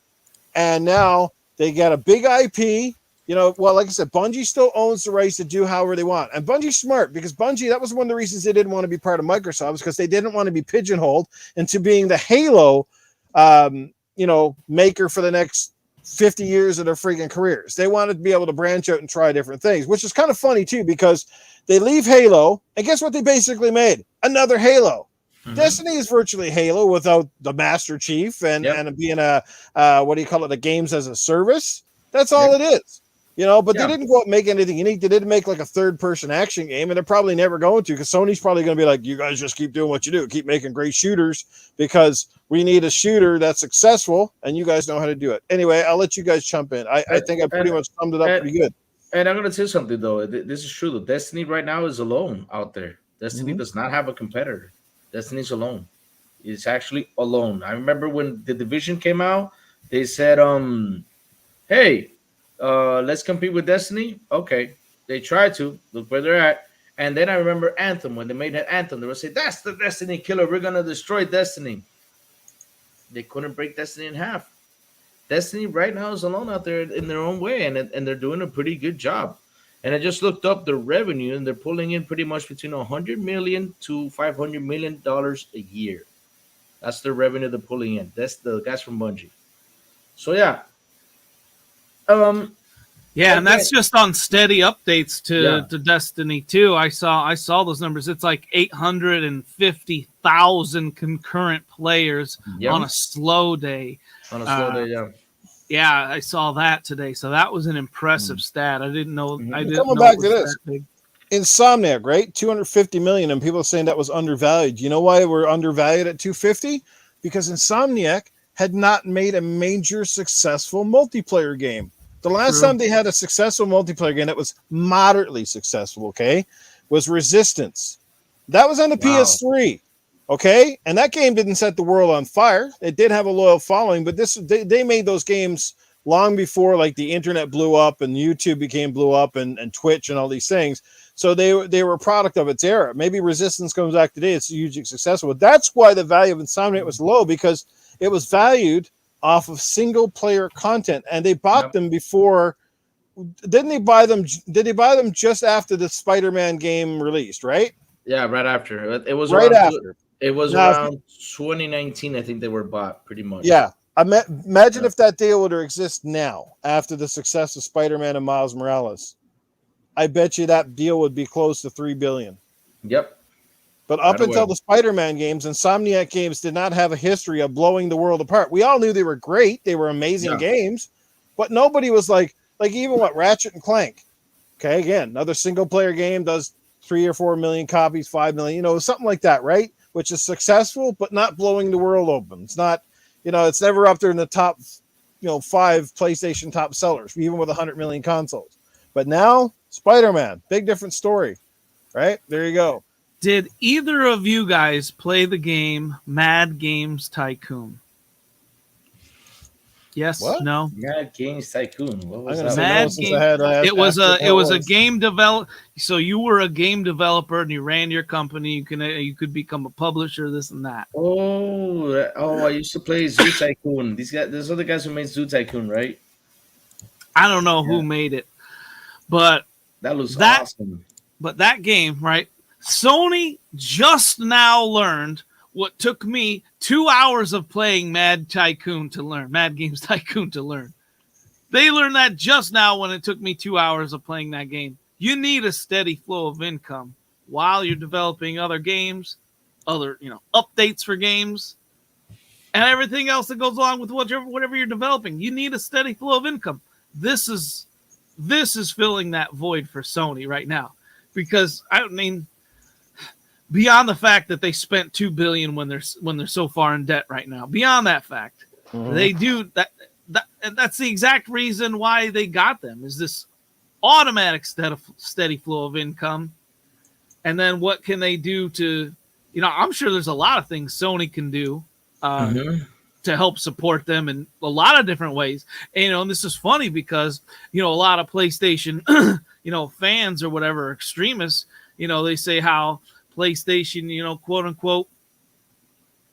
[SPEAKER 1] and now they get a big IP. You know, well, like I said, Bungie still owns the rights to do however they want. And Bungie's smart because Bungie, that was one of the reasons they didn't want to be part of Microsoft, was because they didn't want to be pigeonholed into being the Halo, maker for the next 50 years of their freaking careers. They wanted to be able to branch out and try different things, which is kind of funny too, because they leave Halo, and guess what they basically made? Another Halo. Mm-hmm. Destiny is virtually Halo without the Master Chief and being a games as a service. That's all it is. You know, but they didn't go out and make anything unique. They didn't make like a third-person action game, and they're probably never going to, because Sony's probably going to be like, you guys just keep doing what you do. Keep making great shooters, because we need a shooter that's successful, and you guys know how to do it. Anyway, I'll let you guys jump in. I think I pretty much summed it up pretty good.
[SPEAKER 3] And I'm going to tell you something, though. This is true, though. Destiny right now is alone out there. Destiny does not have a competitor. Destiny's alone. It's actually alone. I remember when The Division came out, they said, hey, let's compete with Destiny. Okay. They tried to. Look where they're at. And then I remember Anthem. When they made that Anthem, they would say, that's the Destiny killer. We're going to destroy Destiny. They couldn't break Destiny in half. Destiny right now is alone out there in their own way, and they're doing a pretty good job. And I just looked up the revenue, and they're pulling in pretty much between $100 million to $500 million a year. That's the revenue they're pulling in. That's the guys from Bungie. So yeah.
[SPEAKER 2] And that's just on steady updates to Destiny 2. I saw those numbers. It's like 850,000 concurrent players on a slow day.
[SPEAKER 3] On a slow day, yeah.
[SPEAKER 2] Yeah, I saw that today. So that was an impressive stat. I didn't know. I didn't
[SPEAKER 1] Coming
[SPEAKER 2] know
[SPEAKER 1] back
[SPEAKER 2] it
[SPEAKER 1] to
[SPEAKER 2] was
[SPEAKER 1] this.
[SPEAKER 2] that big.
[SPEAKER 1] Insomniac, right? 250 million, and people are saying that was undervalued. You know why we're undervalued at 250? Because Insomniac had not made a major successful multiplayer game. The last time they had a successful multiplayer game that was moderately successful, was Resistance. That was on the PS3, and that game didn't set the world on fire. It did have a loyal following, but they made those games long before like the internet blew up and YouTube blew up and Twitch and all these things. So they were a product of its era. Maybe Resistance comes back today; it's hugely successful. But that's why the value of Insomniac was low, because it was valued off of single player content, and they bought them before. Didn't they buy them? Did they buy them just after the Spider-Man game released? Right?
[SPEAKER 3] Yeah, right after. It was
[SPEAKER 1] right after.
[SPEAKER 3] It was around 2019. I think they were bought pretty much.
[SPEAKER 1] Yeah. Imagine if that deal would exist now after the success of Spider-Man and Miles Morales. I bet you that deal would be close to $3 billion.
[SPEAKER 3] Yep.
[SPEAKER 1] But up until the Spider-Man games, Insomniac games did not have a history of blowing the world apart. We all knew they were great. They were amazing games. But nobody was like even what Ratchet and Clank. Okay, again, another single-player game does 3 or 4 million copies, 5 million, something like that, right? Which is successful, but not blowing the world open. It's not, it's never up there in the top, 5 PlayStation top sellers, even with 100 million consoles. But now, Spider-Man, big different story, right? There you go.
[SPEAKER 2] Did either of you guys play the game Mad Games Tycoon? Yes,
[SPEAKER 1] what?
[SPEAKER 2] No.
[SPEAKER 3] Mad Games Tycoon. What was that?
[SPEAKER 2] Mad Games. It was a game develop. So you were a game developer and you ran your company. You could become a publisher, this and that.
[SPEAKER 3] I used to play Zoo Tycoon. Those are the guys who made Zoo Tycoon, right?
[SPEAKER 2] I don't know who made it, but
[SPEAKER 3] that looks awesome.
[SPEAKER 2] But that game, right? Sony just now learned what took me 2 hours of playing Mad Games Tycoon to learn. They learned that just now when it took me 2 hours of playing that game. You need a steady flow of income while you're developing other games, updates for games, and everything else that goes along with whatever you're developing. You need a steady flow of income. This is filling that void for Sony right now, because beyond the fact that they spent $2 billion when they're so far in debt right now, beyond that fact, they do that. And that's the exact reason why they got them, is this automatic steady flow of income. and then what can they do to, I'm sure there's a lot of things Sony can do to help support them in a lot of different ways. And, and this is funny because, a lot of PlayStation, fans or whatever, extremists, they say how PlayStation, quote unquote,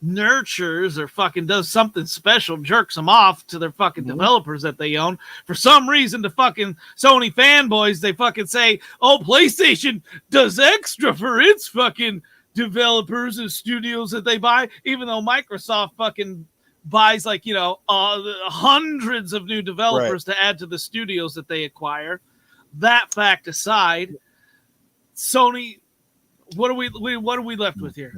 [SPEAKER 2] nurtures or fucking does something special, jerks them off to their fucking developers that they own. For some reason, the fucking Sony fanboys, they fucking say, oh, PlayStation does extra for its fucking developers and studios that they buy, even though Microsoft fucking buys like, hundreds of new developers to add to the studios that they acquire. That fact aside, Sony, what are we left with here?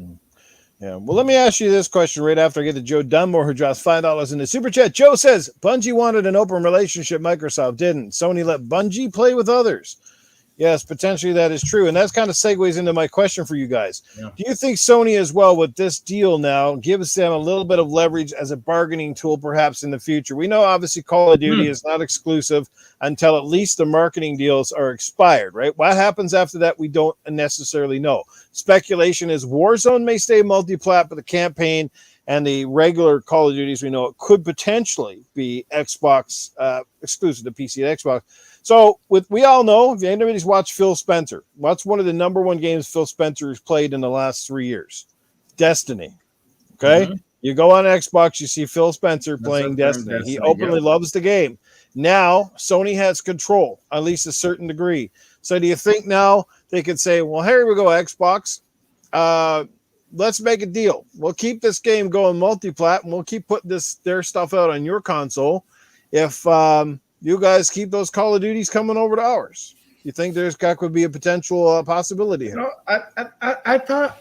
[SPEAKER 1] Yeah, well, let me ask you this question right after I get to Joe Dunmore, who drops $5 in the super chat. Joe says, Bungie wanted an open relationship. Microsoft didn't. Sony let Bungie play with others. Yes, potentially that is true. And that's kind of segues into my question for you guys. Yeah. Do you think Sony as well with this deal now gives them a little bit of leverage as a bargaining tool perhaps in the future? We know obviously Call of Duty is not exclusive until at least the marketing deals are expired, right? What happens after that, we don't necessarily know. Speculation is Warzone may stay multi-plat, but the campaign and the regular Call of Duties, we know it could potentially be Xbox exclusive to PC and Xbox. So we all know, if anybody's watched Phil Spencer, what's one of the number one games Phil Spencer has played in the last 3 years? Destiny. Okay? You go on Xbox, you see Phil Spencer playing Destiny. He openly loves the game. Now, Sony has control, at least a certain degree. So do you think now they could say, well, here we go, Xbox. Let's make a deal. We'll keep this game going multi-plat, and we'll keep putting their stuff out on your console. If you guys keep those Call of Duties coming over to ours, you think that could be a potential possibility here?
[SPEAKER 3] I thought,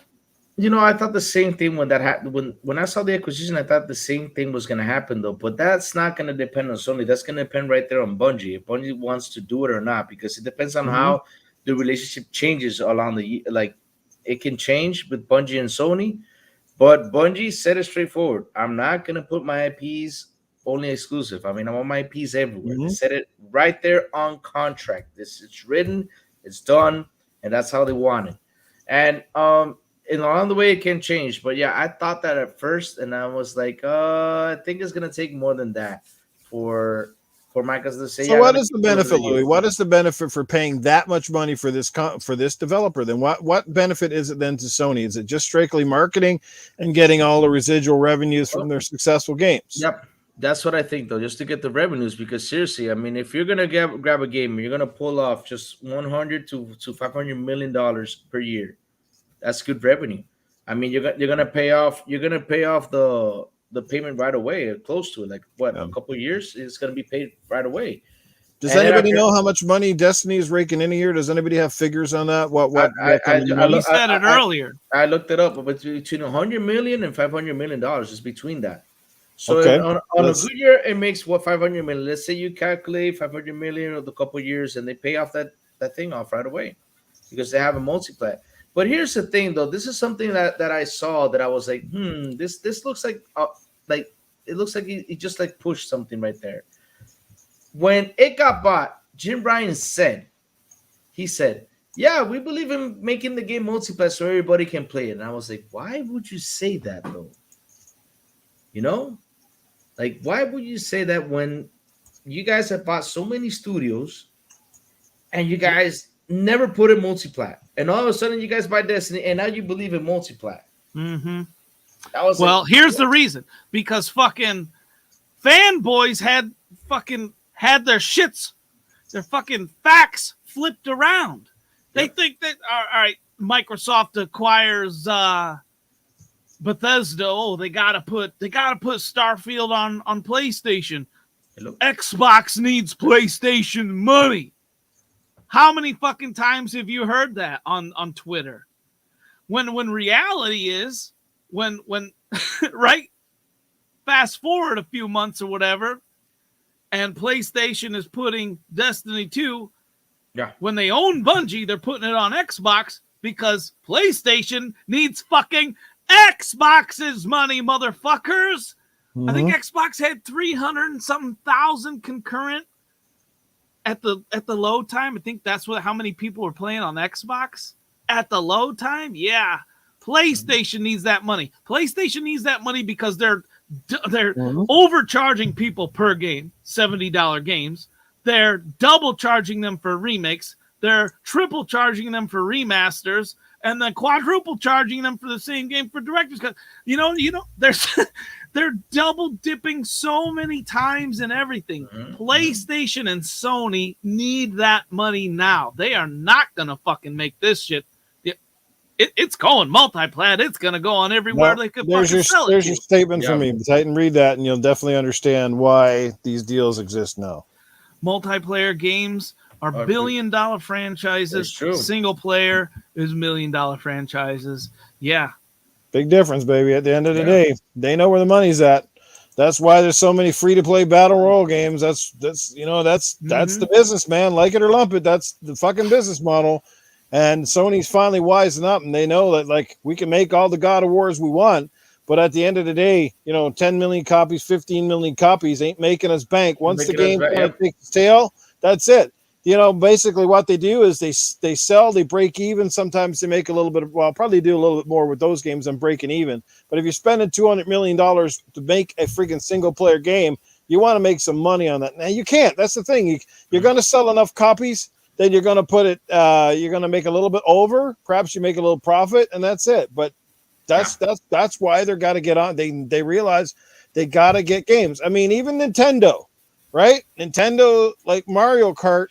[SPEAKER 3] I thought the same thing when that happened. When I saw the acquisition, I thought the same thing was going to happen, though. But that's not going to depend on Sony. That's going to depend right there on Bungie, if Bungie wants to do it or not, because it depends on how the relationship changes along the it can change with Bungie and Sony, but Bungie said it straightforward. I'm not going to put my IPs only exclusive. I mean, I want my IPs everywhere. They said it right there on contract. It's written, it's done, and that's how they want it. And along the way, it can change. But yeah, I thought that at first, and I was like, I think it's going to take more than that for Microsoft to say.
[SPEAKER 1] So what is the benefit, Louis? What is the benefit for paying that much money for this developer? Then what benefit is it then to Sony? Is it just strictly marketing and getting all the residual revenues from their successful games?
[SPEAKER 3] Yep. That's what I think, though, just to get the revenues. Because seriously, I mean, if you're gonna grab a game, you're gonna pull off just $100 to $500 million per year. That's good revenue. I mean, you're gonna pay off the payment right away, close to it. Like what, a couple of years, it's gonna be paid right away.
[SPEAKER 1] Does anybody know how much money Destiny is raking in a year? Does anybody have figures on that?
[SPEAKER 2] You said it earlier.
[SPEAKER 3] I looked it up, but between $100 million and $500 million is between that. So on a good year, it makes $500 million. Let's say you calculate $500 million of the couple of years, and they pay off that thing off right away because they have a multiplayer. But here's the thing, though. This is something that I saw that I was like, this looks like it looks like he just like pushed something right there. When it got bought, Jim Ryan said, yeah, we believe in making the game multiplayer so everybody can play it. And I was like, why would you say that, though? Like, why would you say that when you guys have bought so many studios and you guys never put in multiplat, and all of a sudden you guys buy Destiny and now you believe in multiplat?
[SPEAKER 2] Here's the reason. Because fucking fanboys had their shits, their fucking facts flipped around. They think that, all right, Microsoft acquires Bethesda. Oh, they gotta put Starfield on PlayStation. Xbox needs PlayStation money. How many fucking times have you heard that on Twitter? When reality is when right, fast forward a few months or whatever, and PlayStation is putting Destiny 2.
[SPEAKER 3] Yeah. When
[SPEAKER 2] they own Bungie, they're putting it on Xbox because PlayStation needs fucking Xbox's money, motherfuckers. I think Xbox had 300 and something thousand concurrent at the load time. I think that's how many people were playing on Xbox. at the load time, yeah, PlayStation needs that money. PlayStation needs that money because they're overcharging people per game, $70 games. They're double charging them for remakes. They're triple charging them for remasters, and then quadruple charging them for the same game for directors. Because they're double dipping so many times in everything. PlayStation and Sony need that money now. They are not gonna fucking make this shit. It's going multi-plat. It's gonna go on everywhere they could fucking sell it.
[SPEAKER 1] There's your statement for me. Titan, read that, and you'll definitely understand why these deals exist now.
[SPEAKER 2] Multiplayer games are billion-dollar franchises. Single player is $1 million franchises. Yeah.
[SPEAKER 1] Big difference, baby. At the end of the day, they know where the money's at. That's why there's so many free-to-play battle royale games. That's the business, man. Like it or lump it. That's the fucking business model. And Sony's finally wising up, and they know that, like, we can make all the God of Wars we want, but at the end of the day, 10 million copies, 15 million copies ain't making us bank. Once the game kind of takes its tail, that's it. Basically what they do is they sell, they break even. Sometimes they make a little bit probably do a little bit more with those games than breaking even. But if you're spending $200 million to make a freaking single player game, you want to make some money on that. Now you can't. That's the thing. You're going to sell enough copies, then you're going to put it, you're going to make a little bit over. Perhaps you make a little profit, and that's it. But that's why they're got to get on. They realize they got to get games. I mean, even Nintendo, right? Nintendo, like Mario Kart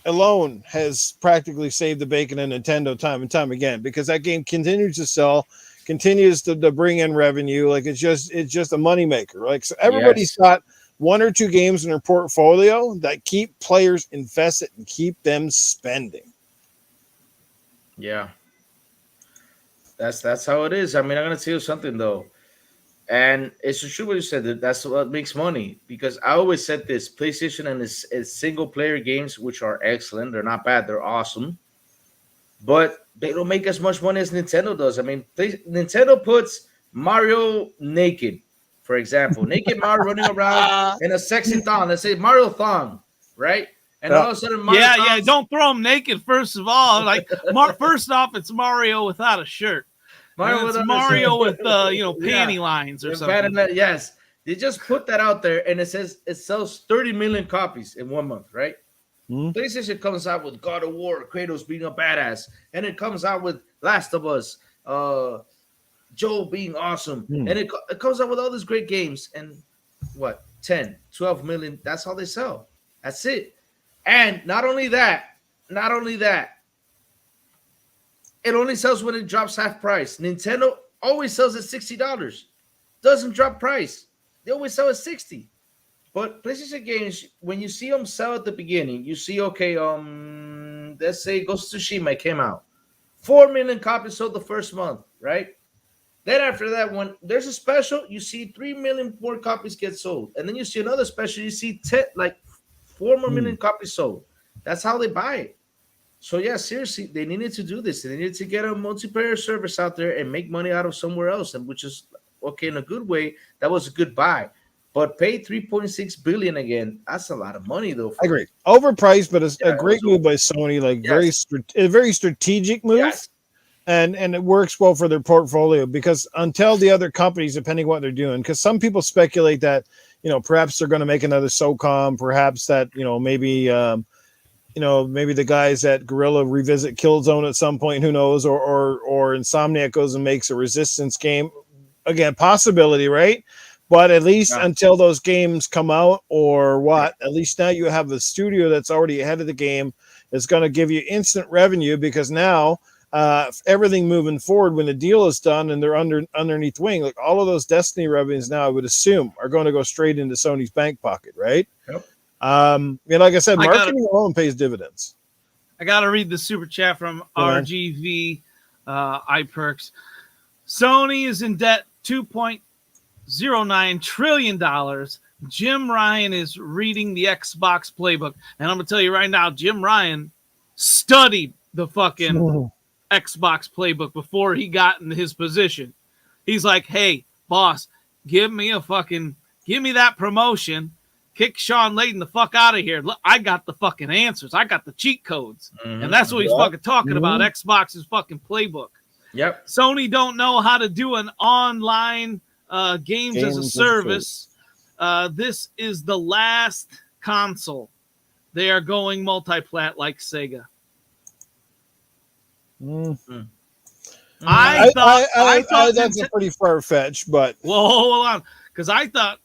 [SPEAKER 1] alone, has practically saved the bacon in Nintendo time and time again, because that game continues to sell, continues to bring in revenue. Like it's just a moneymaker. Like, so everybody's got one or two games in their portfolio that keep players invested and keep them spending.
[SPEAKER 3] Yeah. That's how it is. I mean, I'm gonna tell you something though, and it's true what you said. That's what makes money. Because I always said this: PlayStation and its single player games, which are excellent, they're not bad, they're awesome, but they don't make as much money as Nintendo does. I mean, Nintendo puts Mario naked, for example, naked Mario running around in a sexy thong. Let's say Mario thong, right? And all of a sudden, Mario
[SPEAKER 2] don't throw him naked. First of all, like first off, it's Mario without a shirt. Mario with panty lines or something.
[SPEAKER 3] Yes, they just put that out there, and it says it sells 30 million copies in 1 month, right? PlayStation comes out with God of War, Kratos being a badass, and it comes out with Last of Us, Joe being awesome, and it comes out with all these great games, and 10, 12 million, that's all they sell. That's it. And not only that, it only sells when it drops half price. Nintendo always sells at $60. Doesn't drop price. They always sell at $60. But PlayStation games, when you see them sell at the beginning, you see, let's say Ghost of Tsushima came out. 4 million copies sold the first month, right? Then after that, when there's a special, you see 3 million more copies get sold. And then you see another special, you see 4 more million copies sold. That's how they buy it. So yeah, seriously, they needed to do this. They needed to get a multiplayer service out there and make money out of somewhere else, and which is okay in a good way. That was a good buy, but pay $3.6 billion again. That's a lot of money, though.
[SPEAKER 1] I agree, overpriced, but it's a great move by Sony. Like a very strategic move, and it works well for their portfolio, because until the other companies, depending on what they're doing, because some people speculate that perhaps they're going to make another SOCOM, perhaps that maybe the guys at Guerrilla revisit Killzone at some point, who knows, or Insomniac goes and makes a Resistance game. Again, possibility, right? But at least until those games come out, at least now you have a studio that's already ahead of the game. It's going to give you instant revenue, because now everything moving forward, when the deal is done and they're underneath wing, like all of those Destiny revenues now, I would assume, are going to go straight into Sony's bank pocket, right?
[SPEAKER 3] Yep.
[SPEAKER 1] Like I said, marketing alone pays dividends.
[SPEAKER 2] I got to read the super chat from RGV iPerks. Sony is in debt $2.09 trillion. Jim Ryan is reading the Xbox playbook. And I'm going to tell you right now, Jim Ryan studied the fucking Xbox playbook before he got in his position. He's like, hey, boss, give me that promotion. kick Sean Layden the fuck out of here. Look, I got the fucking answers. I got the cheat codes.
[SPEAKER 3] Mhm.
[SPEAKER 2] And that's what he's fucking talking about.
[SPEAKER 1] Mhm.
[SPEAKER 2] Xbox's fucking playbook.
[SPEAKER 3] Yep.
[SPEAKER 2] Sony don't know how to do an online games as a service. This is the last console. They are going multi-plat like Sega. I thought
[SPEAKER 1] that's a pretty far-fetched, but
[SPEAKER 2] well, hold on, because I thought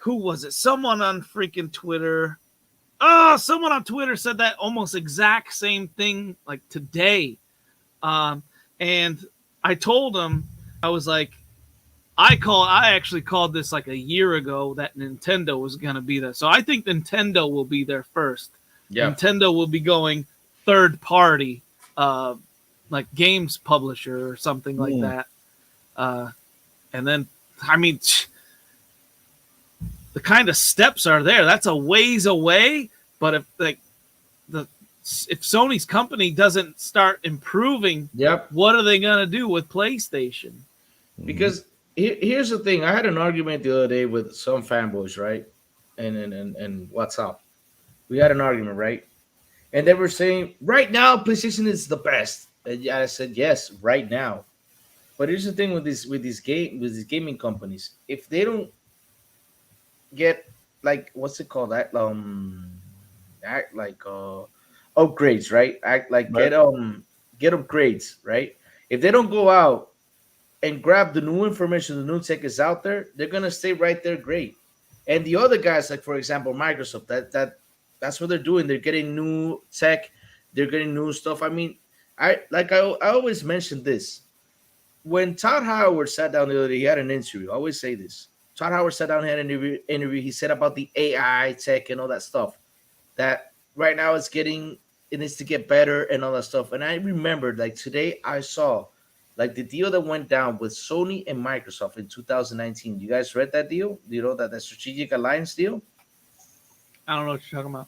[SPEAKER 2] who was it? Someone on freaking Twitter. Oh, someone on Twitter said that almost exact same thing like today. And I told him, I was like, I actually called this like a year ago that Nintendo was going to be there. So I think Nintendo will be there first. Yeah. Nintendo will be going third party, like games publisher or something like that. And then, I mean, the kind of steps are there. That's a ways away. But if Sony's company doesn't start improving, what are they going to do with PlayStation?
[SPEAKER 3] Because here's the thing. I had an argument the other day with some fanboys, right? And WhatsApp. We had an argument, right? And they were saying, right now, PlayStation is the best. And I said, yes, right now. But here's the thing with these gaming companies. If they don't get, like, what's it called? Act like upgrades, right? Get upgrades, right? If they don't go out and grab the new information, the new tech is out there, they're gonna stay right there, great. And the other guys, like for example, Microsoft, that's what they're doing. They're getting new tech, they're getting new stuff. I mean, I always mention this. When Todd Howard sat down the other day, he had an interview. I always say this. Todd Howard sat down and had an interview. He said about the AI tech and all that stuff. That right now it needs to get better and all that stuff. And I remembered, like today, I saw like the deal that went down with Sony and Microsoft in 2019. You guys read that deal? You know that strategic alliance deal?
[SPEAKER 2] I don't know what you're talking about.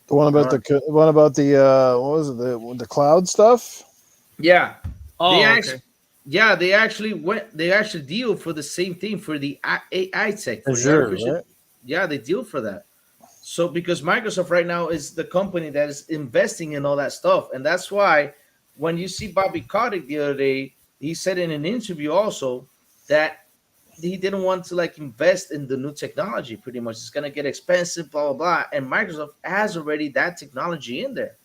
[SPEAKER 1] The one about what was it? The cloud stuff?
[SPEAKER 3] Yeah.
[SPEAKER 2] Oh,
[SPEAKER 3] they actually deal for the same thing for the AI tech. For
[SPEAKER 1] sure, right?
[SPEAKER 3] Yeah, they deal for that. So because Microsoft right now is the company that is investing in all that stuff. And that's why when you see Bobby Kotick the other day, he said in an interview also that he didn't want to like invest in the new technology pretty much. It's going to get expensive, blah, blah, blah. And Microsoft has already that technology in there.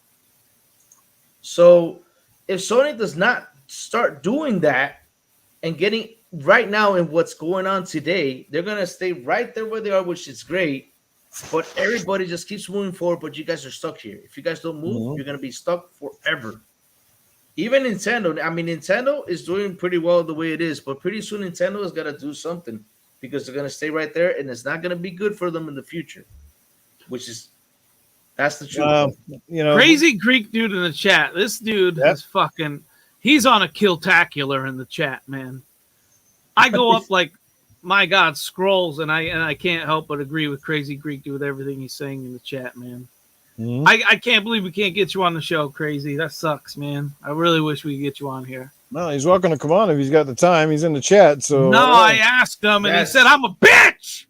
[SPEAKER 3] So if Sony does not start doing that and getting right now in what's going on today, they're going to stay right there where they are, which is great. But everybody just keeps moving forward, but you guys are stuck here. If you guys don't move, you're going to be stuck forever. Even Nintendo, I mean, Nintendo is doing pretty well the way it is, but pretty soon Nintendo has got to do something because they're going to stay right there, and it's not going to be good for them in the future, that's the truth.
[SPEAKER 2] Crazy Greek dude in the chat. This dude is fucking, he's on a killtacular in the chat, man. I go up like, my God, scrolls, and I can't help but agree with Crazy Greek dude with everything he's saying in the chat, man. Mm-hmm. I can't believe we can't get you on the show, Crazy. That sucks, man. I really wish we could get you on here.
[SPEAKER 1] No, he's welcome to come on if he's got the time. He's in the chat. So
[SPEAKER 2] no, I asked him, and he said, I'm a bitch.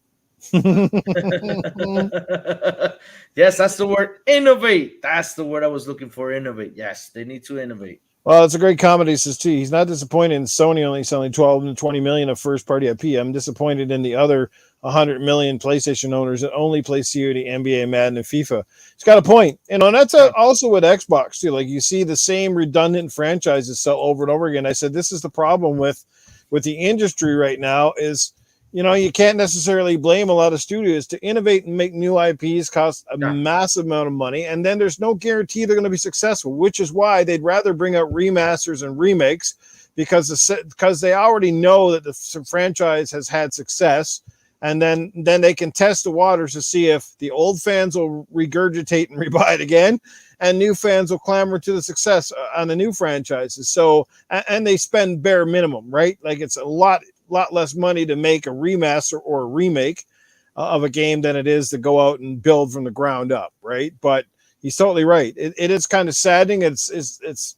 [SPEAKER 3] Yes, that's the word. Innovate. That's the word I was looking for. Innovate. Yes, they need to innovate.
[SPEAKER 1] Well, it's a great comment. He says, too, he's not disappointed in Sony only selling 12 to 20 million of first-party IP. I'm disappointed in the other 100 million PlayStation owners that only play COD, NBA, Madden, and FIFA. He's got a point. And that's also with Xbox, too. Like, you see the same redundant franchises sell over and over again. I said, this is the problem with the industry right now is, you can't necessarily blame a lot of studios to innovate and make new IPs cost a massive amount of money. And then there's no guarantee they're going to be successful, which is why they'd rather bring out remasters and remakes because they already know that the franchise has had success. And then they can test the waters to see if the old fans will regurgitate and rebuy it again, and new fans will clamor to the success on the new franchises. So, and they spend bare minimum, right? Like it's a lot less money to make a remaster or a remake of a game than it is to go out and build from the ground up, right? But he's totally right. It is kind of saddening. It's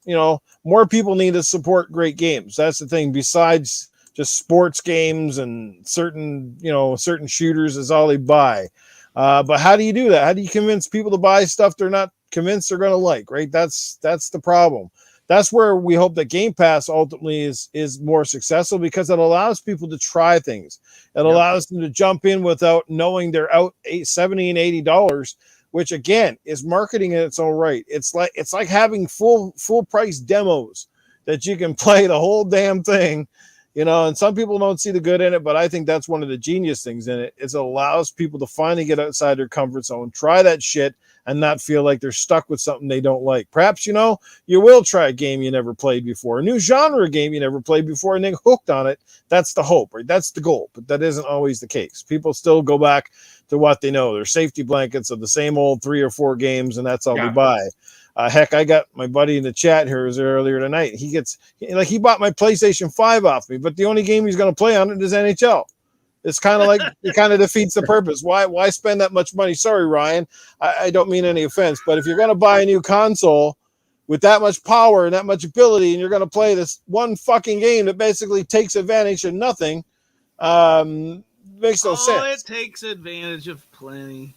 [SPEAKER 1] more people need to support great games. That's the thing. Besides just sports games and certain shooters is all they buy. But how do you do that? How do you convince people to buy stuff they're not convinced they're going to like, right? That's the problem. That's where we hope that Game Pass ultimately is more successful, because it allows people to try things. It allows them to jump in without knowing they're out $70 and $80, which again is marketing in its own right. It's like having full price demos that you can play the whole damn thing, and some people don't see the good in it, but I think that's one of the genius things in it. It allows people to finally get outside their comfort zone, try that shit, and not feel like they're stuck with something they don't like. Perhaps, you will try a game you never played before, a new genre game you never played before, and then hooked on it. That's the hope, right? That's the goal, but that isn't always the case. People still go back to what they know. Their safety blankets of the same old 3 or 4 games, and that's all they buy. Heck, I got my buddy in the chat here was earlier tonight. He bought my PlayStation 5 off me, but the only game he's going to play on it is NHL. It's kind of like it kind of defeats the purpose. Why spend that much money? Sorry, Ryan. I don't mean any offense, but if you're going to buy a new console with that much power and that much ability, and you're going to play this one fucking game that basically takes advantage of nothing, makes no sense.
[SPEAKER 2] It takes advantage of plenty.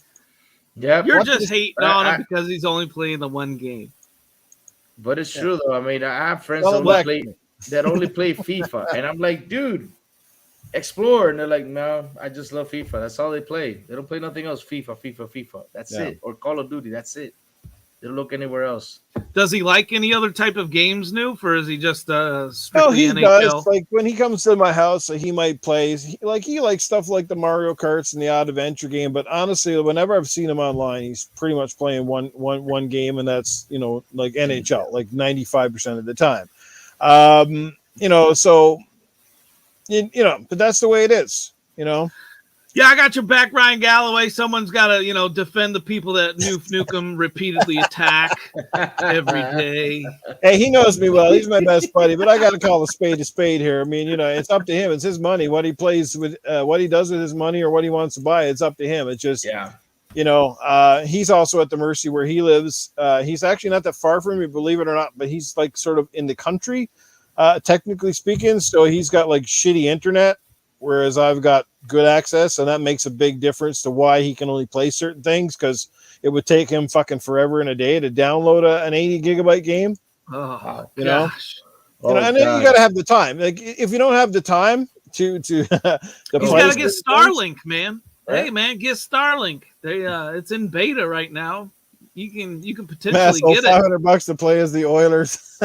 [SPEAKER 3] Yeah,
[SPEAKER 2] you're just hating on him because he's only playing the one game.
[SPEAKER 3] But it's true though. I mean, I have friends that only play FIFA, and I'm like, dude, explore, and they're like, no, I just love FIFA. That's all they play. They don't play nothing else. FIFA. That's it. Or Call of Duty. That's it. They don't look anywhere else.
[SPEAKER 2] Does he like any other type of games, Noof, or is he just strictly
[SPEAKER 1] No, he
[SPEAKER 2] NHL?
[SPEAKER 1] does. Like when he comes to my house, he might play. He likes stuff like the Mario Karts and the odd adventure game. But honestly, whenever I've seen him online, he's pretty much playing one game, and that's like NHL, like 95% of the time. So but that's the way it is.
[SPEAKER 2] Yeah, I got your back, Ryan Galloway. Someone's got to, defend the people that Noof Nukem repeatedly attack every day.
[SPEAKER 1] Hey, he knows me well. He's my best buddy, but I got to call a spade here. I mean, it's up to him. It's his money. What he plays with, what he does with his money, or what he wants to buy, it's up to him. It's just, he's also at the mercy where he lives. He's actually not that far from me, believe it or not, but he's like sort of in the country, technically speaking. So he's got like shitty internet, whereas I've got good access, and that makes a big difference to why he can only play certain things, because it would take him fucking forever in a day to download an 80 gigabyte game.
[SPEAKER 2] Oh,
[SPEAKER 1] gosh. And then you got to have the time. Like if you don't have the time to
[SPEAKER 2] he's got to get Starlink, man. Right? Hey, man, get Starlink. It's in beta right now. You can potentially get it.
[SPEAKER 1] $500 to play as the Oilers.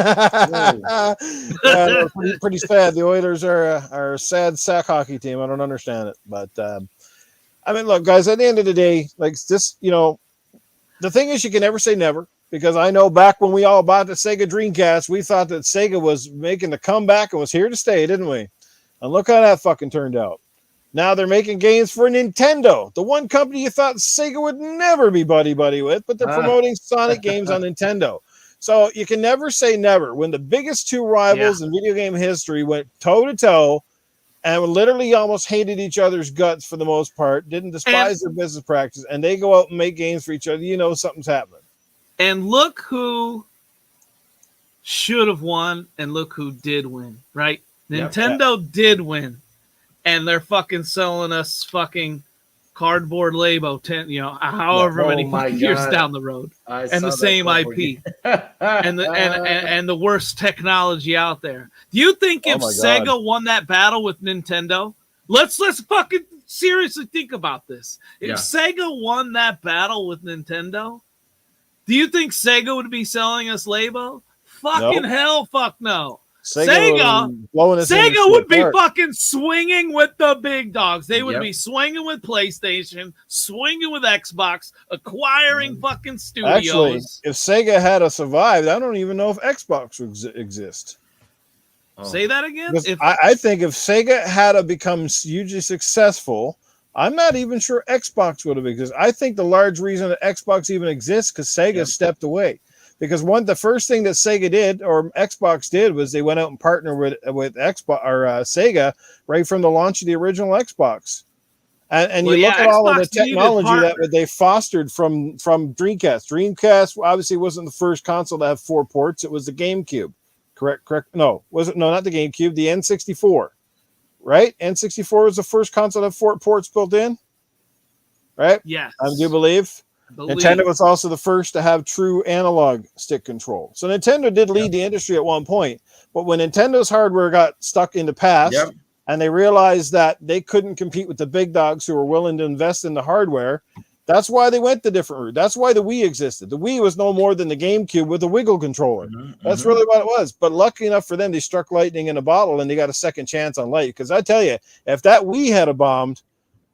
[SPEAKER 1] Pretty sad. The Oilers are a sad sack hockey team. I don't understand it, but I mean, look, guys. At the end of the day, like this, the thing is, you can never say never, because I know back when we all bought the Sega Dreamcast, we thought that Sega was making the comeback and was here to stay, didn't we? And look how that fucking turned out. Now they're making games for Nintendo, the one company you thought Sega would never be buddy-buddy with, but they're promoting Sonic games on Nintendo. So you can never say never. When the biggest two rivals in video game history went toe-to-toe and literally almost hated each other's guts for the most part, didn't despise their business practices, and they go out and make games for each other, something's happening.
[SPEAKER 2] And look who should have won, and look who did win, right? Nintendo did win. And they're fucking selling us fucking cardboard Labo, however many years down the road, and the same IP, and the worst technology out there. Do you think if Sega won that battle with Nintendo, let's fucking seriously think about this. If Sega won that battle with Nintendo, do you think Sega would be selling us Labo? Fucking hell, fuck no. Sega would be fucking swinging with the big dogs. They would be swinging with PlayStation, swinging with Xbox, acquiring fucking studios.
[SPEAKER 1] Actually, if Sega had survived, I don't even know if Xbox would exist.
[SPEAKER 2] Say that again?
[SPEAKER 1] I think if Sega had become hugely successful, I'm not even sure Xbox would have existed. I think the large reason that Xbox even exists because Sega stepped away. Because the first thing that Sega did, or Xbox did, was they went out and partnered with Xbox or Sega right from the launch of the original Xbox. And you look at all of the technology that they fostered from Dreamcast. Dreamcast obviously wasn't the first console to have 4 ports. It was the GameCube. Correct? No, not the GameCube, the N64. Right? N64 was the first console to have 4 ports built in. right?
[SPEAKER 2] Yes.
[SPEAKER 1] I do believe. Nintendo was also the first to have true analog stick control. So Nintendo did lead the industry at one point, but when Nintendo's hardware got stuck in the past and they realized that they couldn't compete with the big dogs who were willing to invest in the hardware, that's why they went the different route. That's why the Wii existed. The Wii was no more than the GameCube with a wiggle controller. That's really what it was. But lucky enough for them, they struck lightning in a bottle and they got a second chance on life. Because I tell you, if that Wii had bombed,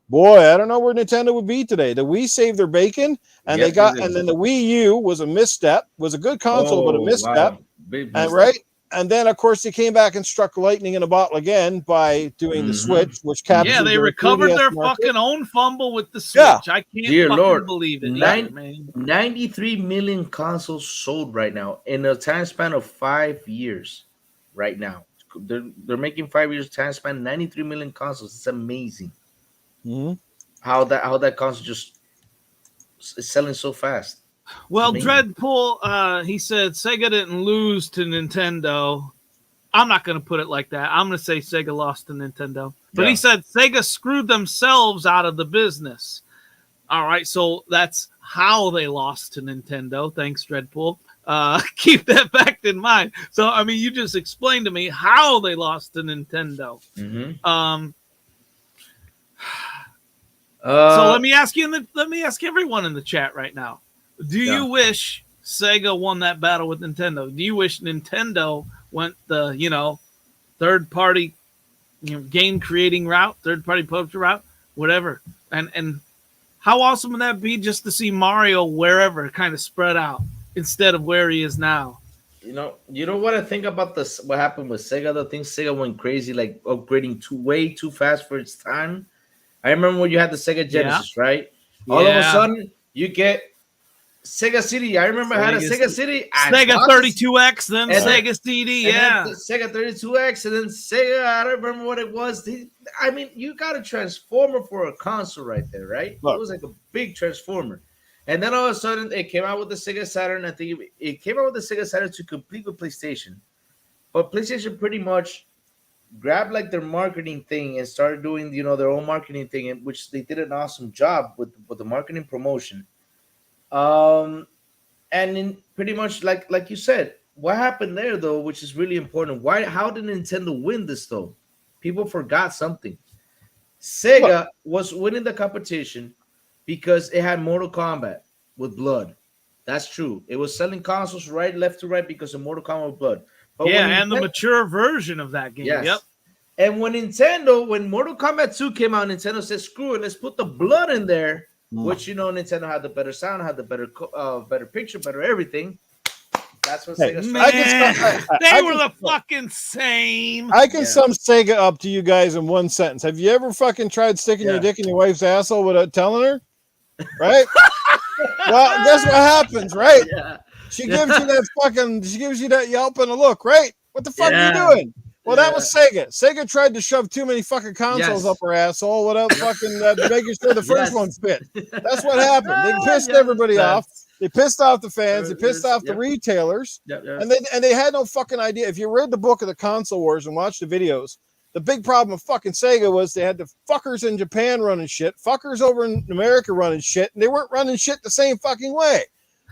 [SPEAKER 1] boy, I don't know where Nintendo would be today. The Wii saved their bacon, and and then the Wii U was a misstep. Was a good console, but a misstep.
[SPEAKER 3] Wow. Big
[SPEAKER 1] And
[SPEAKER 3] misstep.
[SPEAKER 1] and then of course they came back and struck lightning in a bottle again by doing the Switch, which captured.
[SPEAKER 2] They
[SPEAKER 1] their
[SPEAKER 2] recovered
[SPEAKER 1] 3DS
[SPEAKER 2] their
[SPEAKER 1] market.
[SPEAKER 2] fucking own fumble with the Switch.
[SPEAKER 1] Yeah.
[SPEAKER 2] I can't
[SPEAKER 3] Dear
[SPEAKER 2] fucking
[SPEAKER 3] Lord.
[SPEAKER 2] believe it.
[SPEAKER 3] 93 million consoles sold right now in a time span of 5 years. Right now, they're making 5 years time span. 93 million consoles. It's amazing. How that console just is selling so fast.
[SPEAKER 2] Well, Dreadpool, he said Sega didn't lose to Nintendo. I'm not going to put it like that. I'm going to say Sega lost to Nintendo. But he said Sega screwed themselves out of the business. All right, so that's how they lost to Nintendo. Thanks, Dreadpool. Keep that fact in mind. So, I mean, you just explained to me how they lost to Nintendo. So let me ask everyone in the chat right now. Do you wish Sega won that battle with Nintendo? Do you wish Nintendo went the, third party, game creating route, third party publisher route, whatever? And how awesome would that be just to see Mario wherever kind of spread out instead of where he is now?
[SPEAKER 3] You know what I think about this? What happened with Sega? I think Sega went crazy, like upgrading way too fast for its time. I remember when you had the Sega Genesis, right? All of a sudden, you get Sega CD. I remember I had a Sega CD.
[SPEAKER 2] Sega 32X, then Sega CD,
[SPEAKER 3] Sega 32X, and then Sega, I don't remember what it was. I mean, you got a transformer for a console right there, right? It was like a big transformer. And then all of a sudden, it came out with the Sega Saturn. I think it came out with the Sega Saturn to compete with PlayStation. But PlayStation pretty much grabbed like their marketing thing and started doing, their own marketing thing, which they did an awesome job with the marketing promotion. And in pretty much like you said, what happened there though, which is really important. How did Nintendo win this though? People forgot something. Sega was winning the competition because it had Mortal Kombat with blood. That's true. It was selling consoles left to right because of Mortal Kombat with blood. But
[SPEAKER 2] and the mature version of that game.
[SPEAKER 3] Yes.
[SPEAKER 2] Yep.
[SPEAKER 3] And when Mortal Kombat 2 came out, Nintendo said, screw it, let's put the blood in there. Which, Nintendo had the better sound, had the better picture, better everything. That's what Sega started.
[SPEAKER 2] They were the fucking same.
[SPEAKER 1] I can sum Sega up to you guys in one sentence. Have you ever fucking tried sticking your dick in your wife's asshole without telling her? Right? Well, guess what happens, right?
[SPEAKER 3] Yeah.
[SPEAKER 1] She gives you that yelp and a look, right? What the fuck are you doing? Well, that was Sega. Sega tried to shove too many fucking consoles up her asshole without fucking making sure the first one fit. That's what happened. They pissed everybody off. They pissed off the fans. They pissed off the retailers. And they had no fucking idea. If you read the book of the Console Wars and watched the videos, the big problem with fucking Sega was they had the fuckers in Japan running shit, fuckers over in America running shit, and they weren't running shit the same fucking way.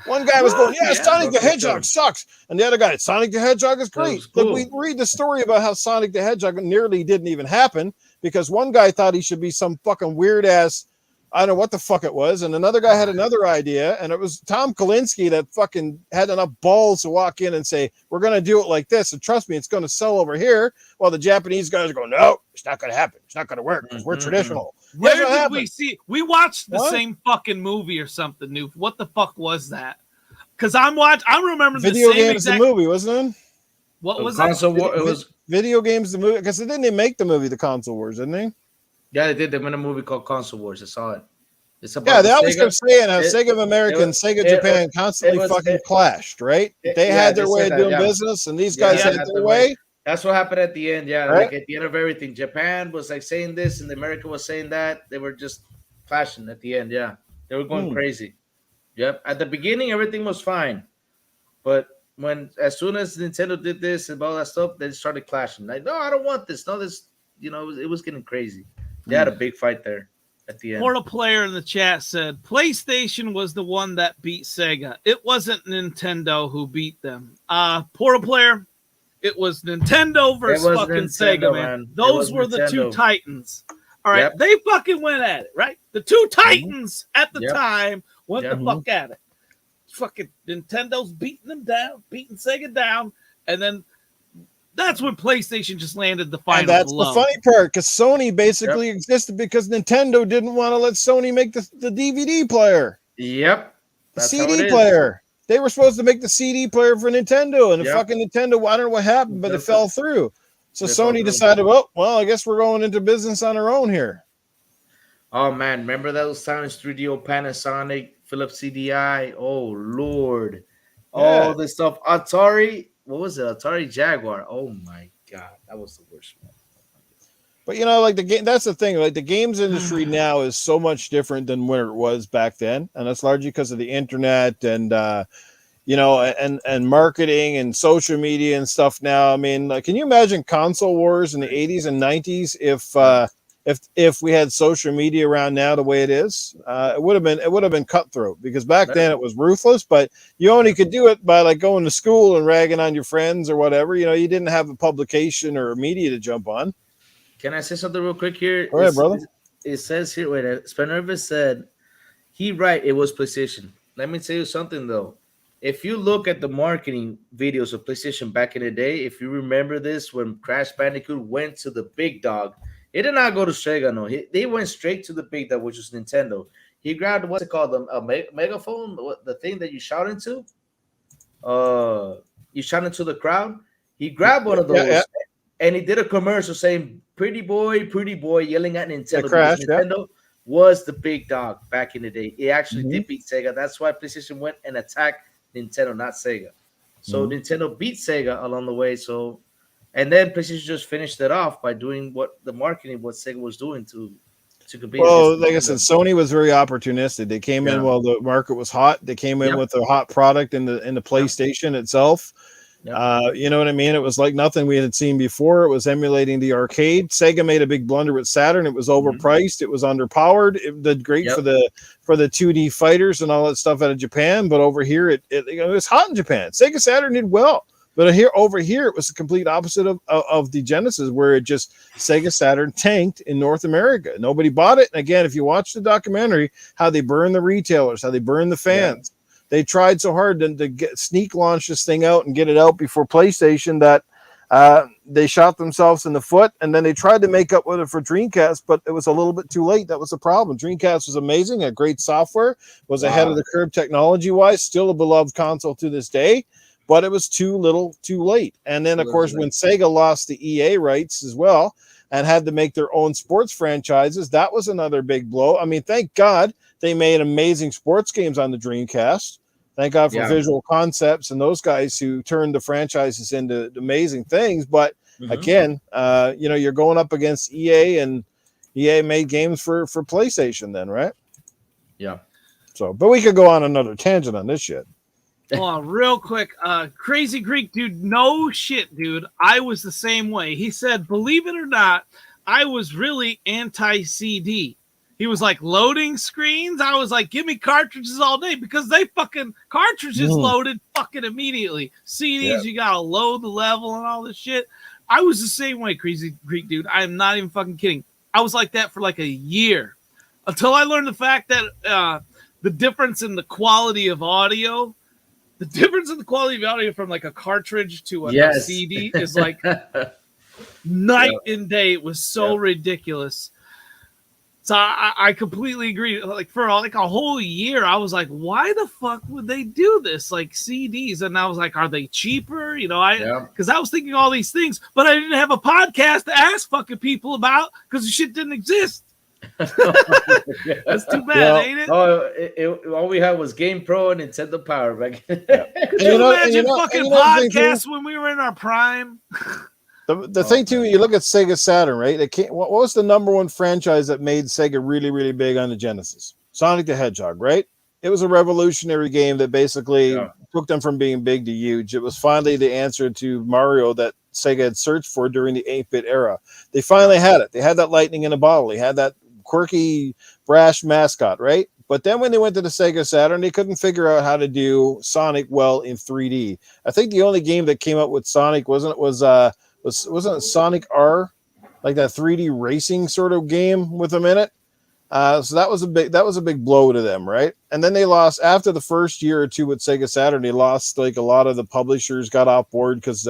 [SPEAKER 1] One guy was going, Sonic the Hedgehog sucks. And the other guy, Sonic the Hedgehog is great.
[SPEAKER 3] Cool.
[SPEAKER 1] Look, we read the story about how Sonic the Hedgehog nearly didn't even happen because one guy thought he should be some fucking weird ass, I don't know what the fuck it was. And another guy had another idea. And it was Tom Kalinske that fucking had enough balls to walk in and say, we're going to do it like this. And trust me, it's going to sell over here. While the Japanese guys are going, no, it's not going to happen. It's not going to work because we're traditional.
[SPEAKER 2] Where did we see? We watched the same fucking movie or something new. What the fuck was that? Because I remember
[SPEAKER 1] Video
[SPEAKER 2] the same
[SPEAKER 1] Games
[SPEAKER 2] exact
[SPEAKER 1] the movie, wasn't it?
[SPEAKER 2] What was
[SPEAKER 3] Console
[SPEAKER 2] that?
[SPEAKER 3] War, it was
[SPEAKER 1] Video Games the movie because didn't they make the movie The Console Wars, didn't they?
[SPEAKER 3] Yeah, they did. They made a movie called Console Wars. I saw it. It's about
[SPEAKER 1] they always kept saying how Sega of America and Sega Japan constantly fucking clashed, right? They had their way of doing business, and these guys had their way.
[SPEAKER 3] That's what happened at the end. Yeah,
[SPEAKER 1] right?
[SPEAKER 3] Like at the end of everything, Japan was like saying this, and America was saying that. They were just clashing at the end. Yeah, they were going crazy. Yep. At the beginning, everything was fine, but as soon as Nintendo did this and all that stuff, they started clashing. Like, no, I don't want this. No, this. It was getting crazy. They had a big fight there. at the end.
[SPEAKER 2] Portal Player in the chat said PlayStation was the one that beat Sega. It wasn't Nintendo who beat them. Portal Player, it was Nintendo versus fucking Nintendo, Sega, man. Those were the two titans. All right, they fucking went at it, right? The two titans at the time went the fuck at it. Fucking Nintendo's beating them down, beating Sega down, and then that's when PlayStation just landed the final blow. And that's
[SPEAKER 1] the funny part, because Sony basically existed because Nintendo didn't want to let Sony make the DVD player.
[SPEAKER 3] Yep.
[SPEAKER 1] The CD player. They were supposed to make the CD player for Nintendo, and the fucking Nintendo, I don't know what happened, but it fell through. So Sony decided, well, I guess we're going into business on our own here.
[SPEAKER 3] Oh, man. Remember those times? 3DO, Panasonic, Philips CDI. Oh, Lord. All this stuff. Atari. What was it? Atari Jaguar. Oh, my God. That was the worst one.
[SPEAKER 1] But, like the game, that's the thing. Like the games industry now is so much different than where it was back then. And that's largely because of the internet and, and marketing and social media and stuff now. I mean, can you imagine console wars in the 80s and 90s if we had social media around now the way it is? It would have been cutthroat, because back then it was ruthless, but you only could do it by like going to school and ragging on your friends or whatever. You didn't have a publication or a media to jump on.
[SPEAKER 3] Can I say something real quick here?
[SPEAKER 1] Go ahead, brother.
[SPEAKER 3] It says here, wait, Spennervis said, it was PlayStation. Let me tell you something, though. If you look at the marketing videos of PlayStation back in the day, if you remember this, when Crash Bandicoot went to the big dog, he did not go to Sega, no. They went straight to the big dog, which was Nintendo. He grabbed, what's it called, a megaphone, the thing that you shout into? You shout into the crowd. He grabbed one of those, and he did a commercial saying, pretty boy, yelling at Nintendo.
[SPEAKER 1] Crash,
[SPEAKER 3] Nintendo was the big dog back in the day. It actually did beat Sega. That's why PlayStation went and attacked Nintendo, not Sega. So Nintendo beat Sega along the way. So, and then PlayStation just finished it off by doing what Sega was doing to compete.
[SPEAKER 1] Well, like I said, Sony was very opportunistic. They came in while the market was hot. They came in with a hot product in the PlayStation itself. You know what I mean? It was like nothing we had seen before. It was emulating the arcade. Sega made a big blunder with Saturn. It was overpriced. It was underpowered. It did great for the 2D fighters and all that stuff out of Japan, but over here it was hot in Japan. Sega Saturn did well, but over here it was the complete opposite of the Genesis, where it just Sega Saturn tanked in North America. Nobody bought it. And again, if you watch the documentary, how they burn the retailers, how they burn the fans. They tried so hard to sneak launch this thing out and get it out before PlayStation that they shot themselves in the foot, and then they tried to make up with it for Dreamcast, but it was a little bit too late. That was the problem. Dreamcast was amazing, had great software, was ahead of the curve technology-wise, still a beloved console to this day, but it was too little, too late. And then, of course, when Sega lost the EA rights as well and had to make their own sports franchises, that was another big blow. I mean, thank God they made amazing sports games on the Dreamcast. Thank God for Visual Concepts and those guys who turned the franchises into amazing things. But again, you're going up against EA, and EA made games for PlayStation then, right?
[SPEAKER 3] Yeah.
[SPEAKER 1] So, but we could go on another tangent on this shit.
[SPEAKER 2] Oh, real quick, Crazy Greek dude, no shit, dude. I was the same way. He said, believe it or not, I was really anti-CD. He was like, loading screens. I was like, give me cartridges all day, because they fucking cartridges loaded fucking immediately. CDs, you gotta load the level and all this shit. I was the same way, Crazy Greek dude. I am not even fucking kidding. I was like that for like a year until I learned the fact that the difference in the quality of audio, from like a cartridge to a CD is like night and day. It was so ridiculous. So I completely agree. Like for like a whole year, I was like, why the fuck would they do this? Like CDs. And I was like, are they cheaper? Because I was thinking all these things, but I didn't have a podcast to ask fucking people about because the shit didn't exist. That's too bad, ain't it?
[SPEAKER 3] All we had was Game Pro and Nintendo Power back.
[SPEAKER 2] Could you imagine fucking podcasts when we were in our prime?
[SPEAKER 1] The thing too, you look at Sega Saturn, right? What was the number one franchise that made Sega really, really big on the Genesis? Sonic the Hedgehog, right? It was a revolutionary game that basically took them from being big to huge. It was finally the answer to Mario that Sega had searched for during the 8-bit era. They finally had it. They had that lightning in a bottle. They had that quirky, brash mascot, right? But then when they went to the Sega Saturn, they couldn't figure out how to do Sonic well in 3D. I think the only game that came up with Sonic wasn't it Sonic R, like that 3D racing sort of game with him in it. So that was a big blow to them, right? And then they lost after the first year or two with Sega Saturn. They lost like a lot of the publishers got off board because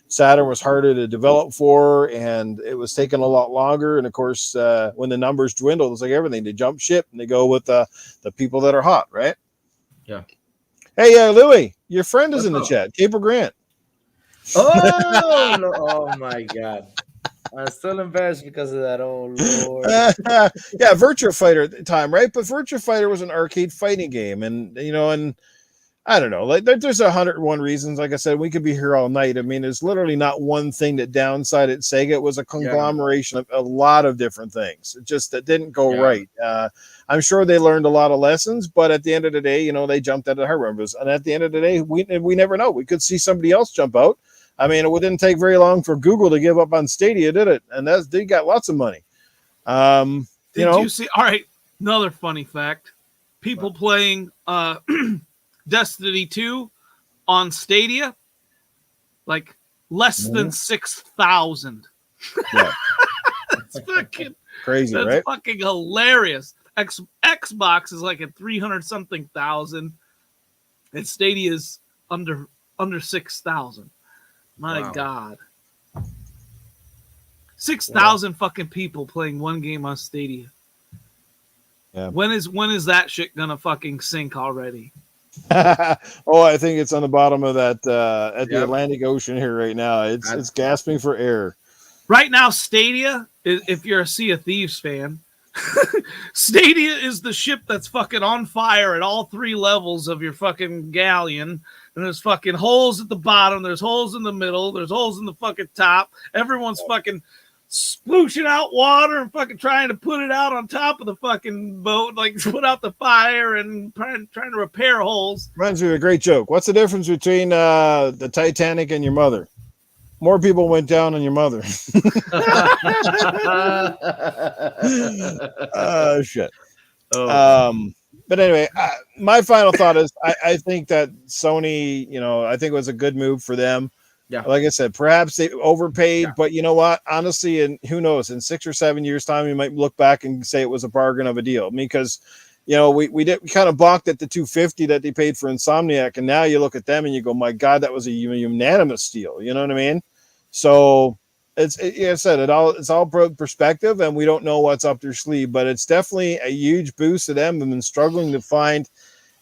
[SPEAKER 1] Saturn was harder to develop for, and it was taking a lot longer. And of course, when the numbers dwindled, it's like everything. They jump ship and they go with the people that are hot, right?
[SPEAKER 3] Yeah.
[SPEAKER 1] Hey, Louis, your friend is in the chat. Caper Grant.
[SPEAKER 3] Oh, no. Oh my God. I'm still embarrassed because of that. Oh Lord.
[SPEAKER 1] Yeah, Virtua Fighter at the time, right? But Virtua Fighter was an arcade fighting game, and I don't know, like there's 101 reasons. Like I said, we could be here all night. I mean, there's literally not one thing that downside Sega. It was a conglomeration of a lot of different things. It just that didn't go right. I'm sure they learned a lot of lessons, but at the end of the day, they jumped out of hardware. And at the end of the day, we never know. We could see somebody else jump out. I mean, it didn't take very long for Google to give up on Stadia, did it? And they got lots of money.
[SPEAKER 2] Did you see? All right, another funny fact: people playing Destiny 2 on Stadia, like less than 6,000.
[SPEAKER 1] Yeah.
[SPEAKER 2] That's fucking
[SPEAKER 1] crazy,
[SPEAKER 2] that's
[SPEAKER 1] right?
[SPEAKER 2] fucking hilarious. Xbox is like at 300 something thousand, and Stadia is under 6,000. My God. 6,000 fucking people playing one game on Stadia.
[SPEAKER 1] Yeah.
[SPEAKER 2] When is that shit gonna fucking sink already?
[SPEAKER 1] I think it's on the bottom of that at the Atlantic Ocean here right now. It's gasping for air.
[SPEAKER 2] Right now, Stadia, if you're a Sea of Thieves fan, Stadia is the ship that's fucking on fire at all 3 levels of your fucking galleon. And there's fucking holes at the bottom. There's holes in the middle. There's holes in the fucking top. Everyone's fucking splooshing out water and fucking trying to put it out on top of the fucking boat, like put out the fire and trying to repair holes.
[SPEAKER 1] Reminds me of a great joke. What's the difference between the Titanic and your mother? More people went down than your mother. Shit. But anyway, my final thought is I think that Sony, I think it was a good move for them. Yeah. Like I said, perhaps they overpaid, but you know what? Honestly, and who knows, in 6 or 7 years' time, you might look back and say it was a bargain of a deal. I mean, because we kind of balked at the $250 that they paid for Insomniac, and now you look at them and you go, my God, that was a unanimous steal. You know what I mean? So like I said, it's all perspective, and we don't know what's up their sleeve, but it's definitely a huge boost to them. They've been struggling to find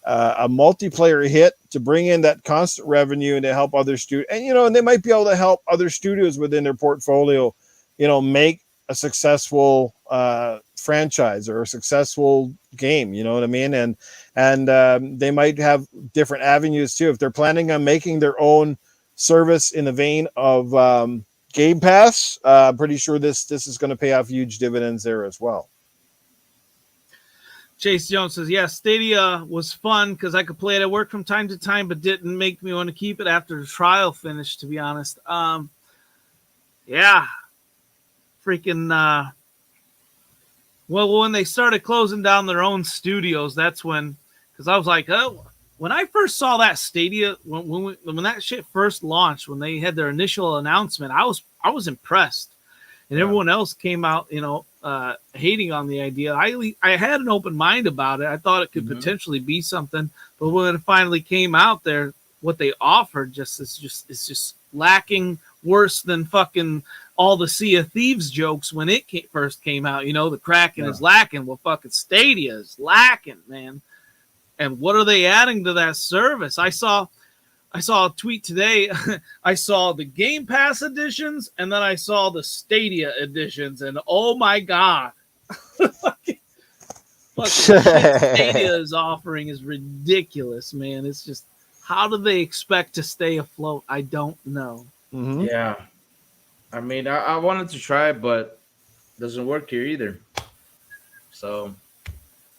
[SPEAKER 1] a multiplayer hit to bring in that constant revenue and to help other studios. And they might be able to help other studios within their portfolio, make a successful franchise or a successful game. You know what I mean? And they might have different avenues too. If they're planning on making their own service in the vein of Game Pass, pretty sure this is going to pay off huge dividends there as well.
[SPEAKER 2] Chase Jones says, yeah, Stadia was fun because I could play it at work from time to time, but didn't make me want to keep it after the trial finished, to be honest. Yeah. Freaking, well, when they started closing down their own studios, that's when, because I was like, oh, when I first saw that Stadia, when that shit first launched, when they had their initial announcement, I was impressed. And everyone else came out, hating on the idea. I had an open mind about it. I thought it could potentially be something, but when it finally came out there, what they offered is just lacking, worse than fucking all the Sea of Thieves jokes when it first came out. The Kraken is lacking. Well, fucking Stadia is lacking, man. And what are they adding to that service? I saw a tweet today. I saw the Game Pass editions, and then I saw the Stadia editions, and oh my God. fucking Stadia is offering is ridiculous, man. It's just, how do they expect to stay afloat? I don't know.
[SPEAKER 1] Mm-hmm.
[SPEAKER 3] Yeah. I mean, I wanted to try it, but it doesn't work here either. So,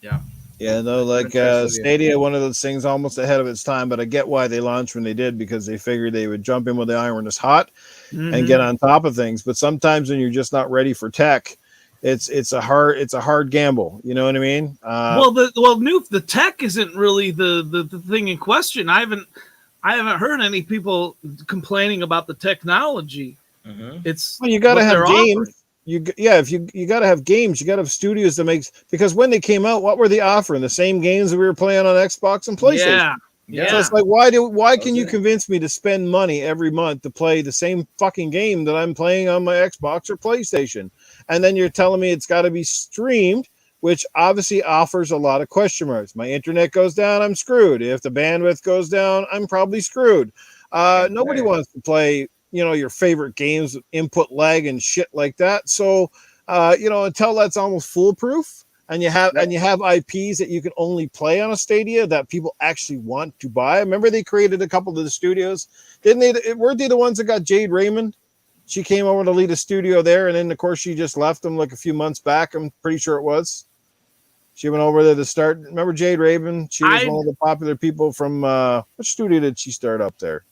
[SPEAKER 3] yeah.
[SPEAKER 1] Yeah, no, like Stadia, one of those things almost ahead of its time, but I get why they launched when they did, because they figured they would jump in with the iron is hot and get on top of things. But sometimes when you're just not ready for tech, it's a hard gamble. You know what I mean?
[SPEAKER 2] Noof, the tech isn't really the thing in question. I haven't heard any people complaining about the technology.
[SPEAKER 3] Mm-hmm.
[SPEAKER 2] It's
[SPEAKER 1] you got to have games.
[SPEAKER 2] Offering.
[SPEAKER 1] You got to have games. You got to have studios that makes, because when they came out, what were they offering? The same games that we were playing on Xbox and PlayStation.
[SPEAKER 2] Yeah.
[SPEAKER 1] So it's like, why can you convince me to spend money every month to play the same fucking game that I'm playing on my Xbox or PlayStation? And then you're telling me it's got to be streamed, which obviously offers a lot of question marks. My internet goes down, I'm screwed. If the bandwidth goes down, I'm probably screwed. Nobody wants to play, your favorite games with input lag and shit like that. So, until that's almost foolproof, and you have IPs that you can only play on a Stadia that people actually want to buy. Remember, they created a couple of the studios, didn't they? Weren't they the ones that got Jade Raymond? She came over to lead a studio there, and then of course she just left them like a few months back. I'm pretty sure it was. She went over there to start. Remember Jade Raymond? She was one of the popular people from which studio did she start up there?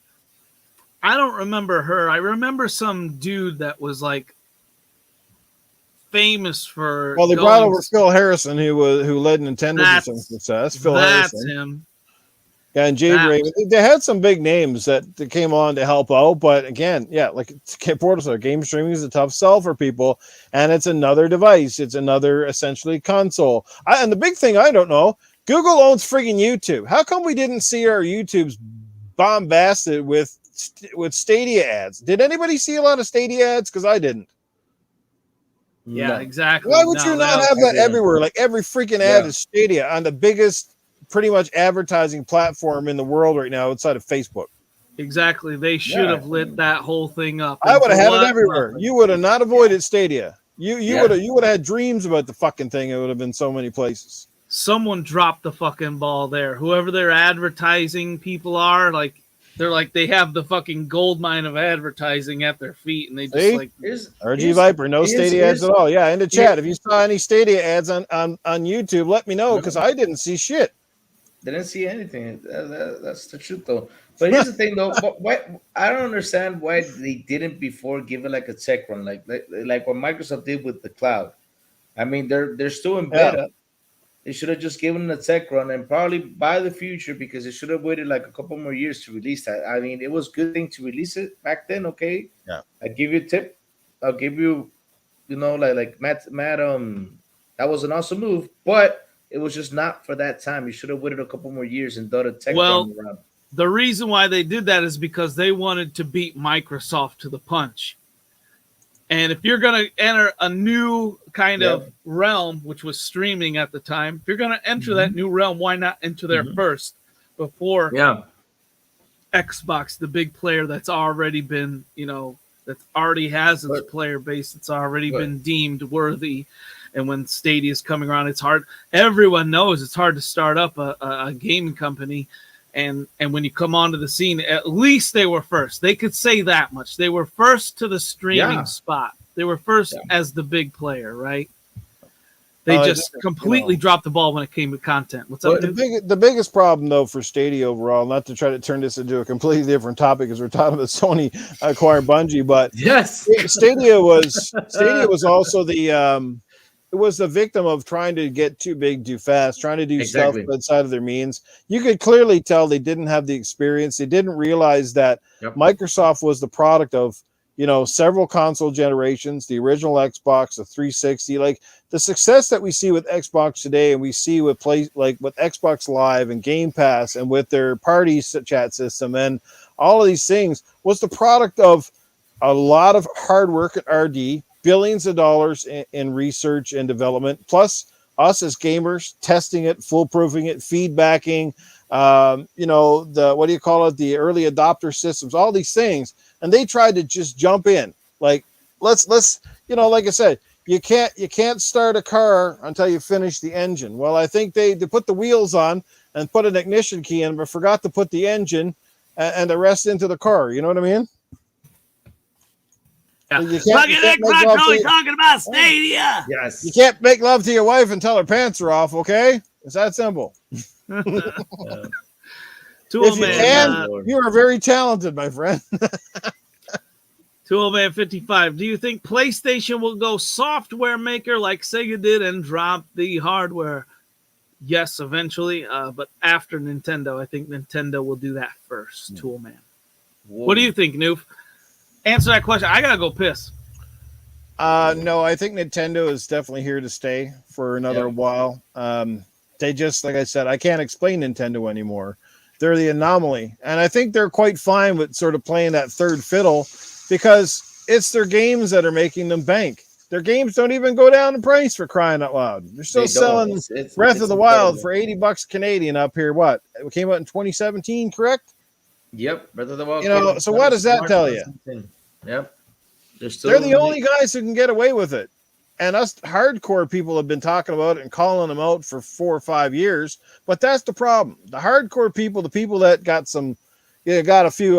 [SPEAKER 2] I don't remember her. I remember some dude that was like famous for.
[SPEAKER 1] Well, they brought over Phil Harrison, who led Nintendo to some success. Phil Harrison.
[SPEAKER 2] That's him.
[SPEAKER 1] Yeah, and Jade Raymond. They had some big names that came on to help out, but again, like Portal, game streaming is a tough sell for people, and it's another device. It's another essentially console. And the big thing I don't know, Google owns friggin' YouTube. How come we didn't see our YouTubes bombasted with Stadia ads? Did anybody see a lot of Stadia ads? Because I didn't.
[SPEAKER 2] Yeah,
[SPEAKER 3] No.
[SPEAKER 2] exactly.
[SPEAKER 1] Why would you not have that everywhere? Like every freaking ad is Stadia on the biggest, pretty much advertising platform in the world right now outside of Facebook.
[SPEAKER 2] Exactly. They should have lit that whole thing up.
[SPEAKER 1] I would have had it everywhere. You would have not avoided Stadia. You would have had dreams about the fucking thing. It would have been so many places.
[SPEAKER 2] Someone dropped the fucking ball there. Whoever their advertising people are, like they have the fucking gold mine of advertising at their feet, and they just
[SPEAKER 1] RG Viper, no Stadia ads at all. Yeah, in the chat, if you saw any Stadia ads on YouTube, let me know, because I didn't see shit.
[SPEAKER 3] They didn't see anything. That's the truth, though. But here's the thing, though. Why I don't understand why they didn't before give it like a tech run, like what Microsoft did with the cloud. I mean, they're still in beta. They should have just given it a tech run, and probably by the future, because they should have waited like a couple more years to release that. I mean, it was a good thing to release it back then. Okay,
[SPEAKER 1] yeah.
[SPEAKER 3] I give you a tip. I'll give you, like Matt. That was an awesome move, but it was just not for that time. You should have waited a couple more years and done a tech run around.
[SPEAKER 2] The reason why they did that is because they wanted to beat Microsoft to the punch. And if you're going to enter a new kind of realm, which was streaming at the time, if you're going to enter that new realm, why not enter there first before Xbox, the big player that's already been, that already has its player base, it's already been deemed worthy. And when Stadia is coming around, it's hard. Everyone knows it's hard to start up a gaming company. And when you come onto the scene, at least they were first. They could say that much. They were first to the streaming spot. They were first as the big player, right? They just completely dropped the ball when it came to content. What's up?
[SPEAKER 1] The biggest problem, though, for Stadia overall, not to try to turn this into a completely different topic, because we're talking about Sony acquired Bungie, but Stadia was also the it was the victim of trying to get too big too fast, trying to do stuff outside of their means. You could clearly tell they didn't have the experience. They didn't realize that Microsoft was the product of, several console generations, the original Xbox, the 360, like the success that we see with Xbox today, and we see with with Xbox Live and Game Pass and with their party chat system and all of these things was the product of a lot of hard work at RD, billions of dollars in research and development, plus us as gamers testing it, foolproofing it, feedbacking, the early adopter systems, all these things. And they tried to just jump in. Like, let's like I said, you can't start a car until you finish the engine. Well, I think they put the wheels on and put an ignition key in, but forgot to put the engine and the rest into the car. You know what I mean?
[SPEAKER 2] Talking about Stadia.
[SPEAKER 3] Yes.
[SPEAKER 1] You can't make love to your wife until her pants are off, okay? It's that simple. If you can, you are very talented, my friend.
[SPEAKER 2] 209-55. Do you think PlayStation will go software maker like Sega did and drop the hardware? Yes, eventually, but after Nintendo. I think Nintendo will do that first. Tool Man.
[SPEAKER 3] Whoa.
[SPEAKER 2] What do you think, Noof? Answer that question. I gotta go piss.
[SPEAKER 1] No, I think Nintendo is definitely here to stay for another while. They just, like I said, I can't explain Nintendo anymore. They're the anomaly. And I think they're quite fine with sort of playing that third fiddle because it's their games that are making them bank. Their games don't even go down in price, for crying out loud. They're still selling Breath of the Wild for $80 Canadian up here. What? It came out in 2017, correct?
[SPEAKER 3] Yep. Breath of the Wild.
[SPEAKER 1] You know, so what does that tell you?
[SPEAKER 3] Yep.
[SPEAKER 1] They're the only guys who can get away with it. And us hardcore people have been talking about it and calling them out for 4 or 5 years. But that's the problem. The hardcore people, the people that got got a few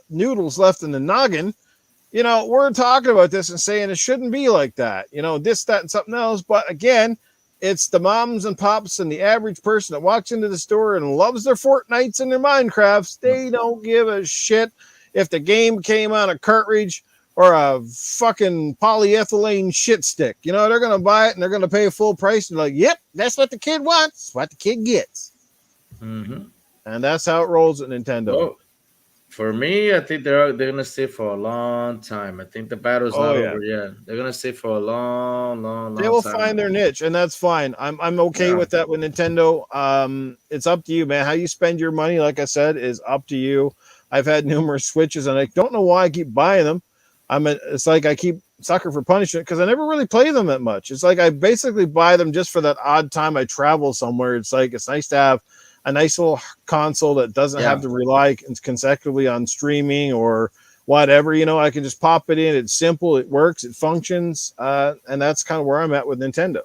[SPEAKER 1] noodles left in the noggin, you know, we're talking about this and saying it shouldn't be like that. You know, this, that, and something else. But again, it's the moms and pops and the average person that walks into the store and loves their Fortnites and their Minecrafts. They don't give a shit if the game came on a cartridge or a fucking polyethylene shit stick. You know, they're going to buy it and they're going to pay a full price. And like, yep, that's what the kid wants. That's what the kid gets.
[SPEAKER 3] Mm-hmm.
[SPEAKER 1] And that's how it rolls at Nintendo.
[SPEAKER 3] Well, for me, I think they're going to stay for a long time. I think the battle's not over yet. They're going to stay for a long time.
[SPEAKER 1] They will find their niche, and that's fine. I'm okay with that with Nintendo. It's up to you, man. How you spend your money, like I said, is up to you. I've had numerous Switches, and I don't know why I keep buying them. It's like I keep sucker for punishment because I never really play them that much. It's like I basically buy them just for that odd time I travel somewhere. It's like it's nice to have a nice little console that doesn't have to rely consecutively on streaming or whatever. You know, I can just pop it in. It's simple. It works. It functions. And that's kind of where I'm at with Nintendo.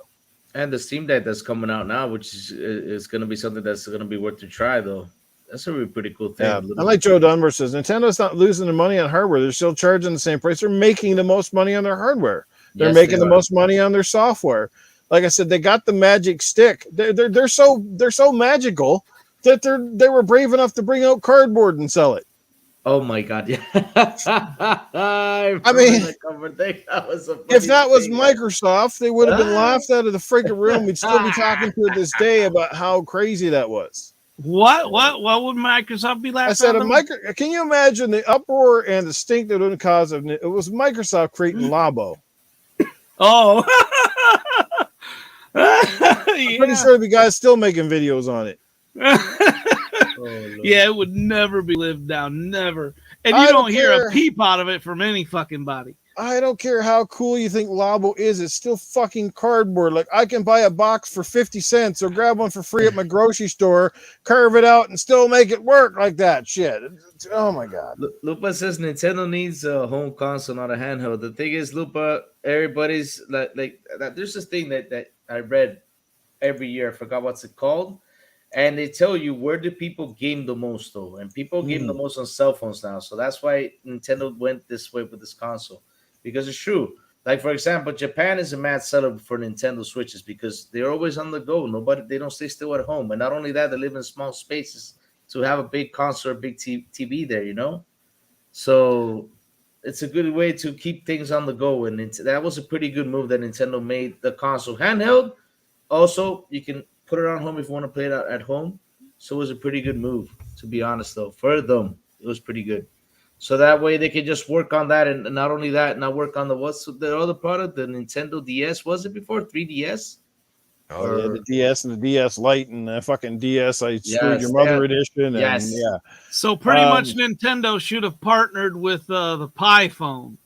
[SPEAKER 3] And the Steam Deck that's coming out now, which is going to be something that's going to be worth to try, though. That's a really pretty cool thing.
[SPEAKER 1] Yeah. And like Joe Dunbar says, Nintendo's not losing their money on hardware. They're still charging the same price. They're making the most money on their hardware. They're making the most money on their software. Like I said, they got the magic stick. They're so magical that they were brave enough to bring out cardboard and sell it.
[SPEAKER 3] Oh my God! Yeah,
[SPEAKER 1] I mean, if that was Microsoft, they would have been laughed out of the freaking room. We'd still be talking to this day about how crazy that was.
[SPEAKER 2] What would Microsoft be laughing?
[SPEAKER 1] I said, can you imagine the uproar and the stink that would cause of it? It was Microsoft creating Labo.
[SPEAKER 2] Oh.
[SPEAKER 1] I'm pretty sure the guy's still making videos on it.
[SPEAKER 2] Yeah, it would never be lived down, never. And you don't hear a peep out of it from any fucking body.
[SPEAKER 1] I don't care how cool you think Labo is. It's still fucking cardboard. Like, I can buy a box for 50 cents or grab one for free at my grocery store, carve it out, and still make it work like that. Shit. Oh, my God.
[SPEAKER 3] Lupa says Nintendo needs a home console, not a handheld. The thing is, Lupa, everybody's like that. There's this thing that I read every year. I forgot what's it called. And they tell you where do people game the most, though. And people game the most on cell phones now. So that's why Nintendo went this way with this console. Because it's true. Like, for example, Japan is a mad seller for Nintendo Switches because they're always on the go. They don't stay still at home. And not only that, they live in small spaces to have a big console or big TV there, you know? So it's a good way to keep things on the go. And that was a pretty good move that Nintendo made the console handheld. Also, you can put it on home if you want to play it at home. So it was a pretty good move, to be honest, though. For them, it was pretty good. So that way they could just work on that, and not only that, now work on what's the other product, the Nintendo DS. Was it before 3DS?
[SPEAKER 1] Oh, yeah, the DS and the DS Lite and the fucking DS. I screwed your mother edition. And,
[SPEAKER 2] So pretty much Nintendo should have partnered with the Pi phone.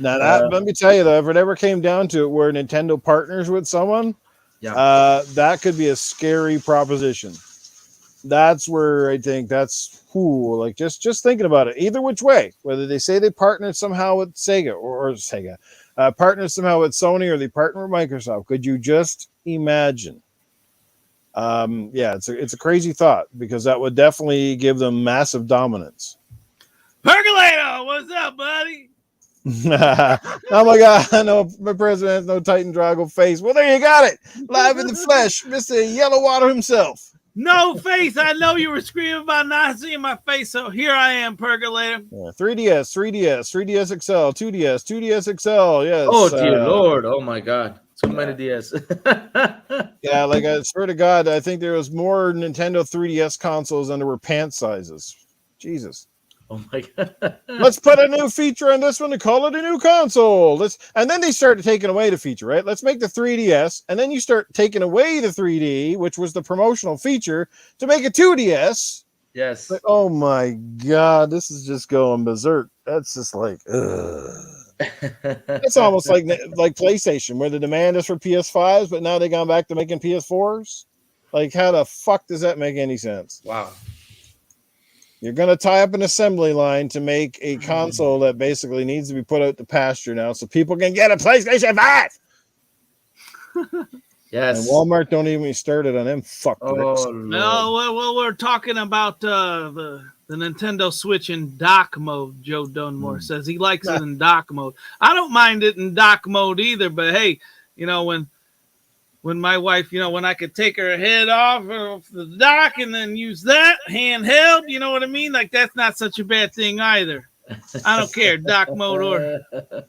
[SPEAKER 1] Now, let me tell you though, if it ever came down to it, where Nintendo partners with someone, that could be a scary proposition. That's where I think that's cool. Like just thinking about it, either which way, whether they say they partnered somehow with Sega or Sega, partnered somehow with Sony, or they partner with Microsoft. Could you just imagine? It's a crazy thought because that would definitely give them massive dominance.
[SPEAKER 2] Percolator, what's up, buddy?
[SPEAKER 1] Oh my God, I know my president has no Titan Drago face. Well, there you got it, live in the flesh, Mr. Yellow Water himself.
[SPEAKER 2] No face. I know you were screaming about not seeing my face, so here I am, percolator.
[SPEAKER 1] Yeah, 3DS, 3DS XL, 2DS, 2DS XL. Yes.
[SPEAKER 3] Oh dear Lord! Oh my God! Too many DS.
[SPEAKER 1] Yeah, like I swear to God, I think there was more Nintendo 3DS consoles than there were pant sizes. Jesus.
[SPEAKER 3] Oh my God!
[SPEAKER 1] Let's put a new feature on this one and call it a new console. And then they started taking away the feature, right? Let's make the 3DS, and then you start taking away the 3D, which was the promotional feature, to make a 2DS.
[SPEAKER 3] Yes.
[SPEAKER 1] Like, oh my God, this is just going berserk. That's just like, ugh. It's almost like PlayStation, where the demand is for PS5s, but now they gone back to making PS4s. Like, how the fuck does that make any sense?
[SPEAKER 3] Wow.
[SPEAKER 1] You're going to tie up an assembly line to make a console that basically needs to be put out to pasture now so people can get a PlayStation 5.
[SPEAKER 3] Yes.
[SPEAKER 1] And Walmart don't even start it on them fuck.
[SPEAKER 3] Oh,
[SPEAKER 2] No, well, we're talking about the Nintendo Switch in dock mode. Joe Dunmore says he likes it in dock mode. I don't mind it in dock mode either, but hey, you know, when my wife, you know, when I could take her head off the dock and then use that handheld, you know what I mean? Like, that's not such a bad thing either. I don't care, dock mode or I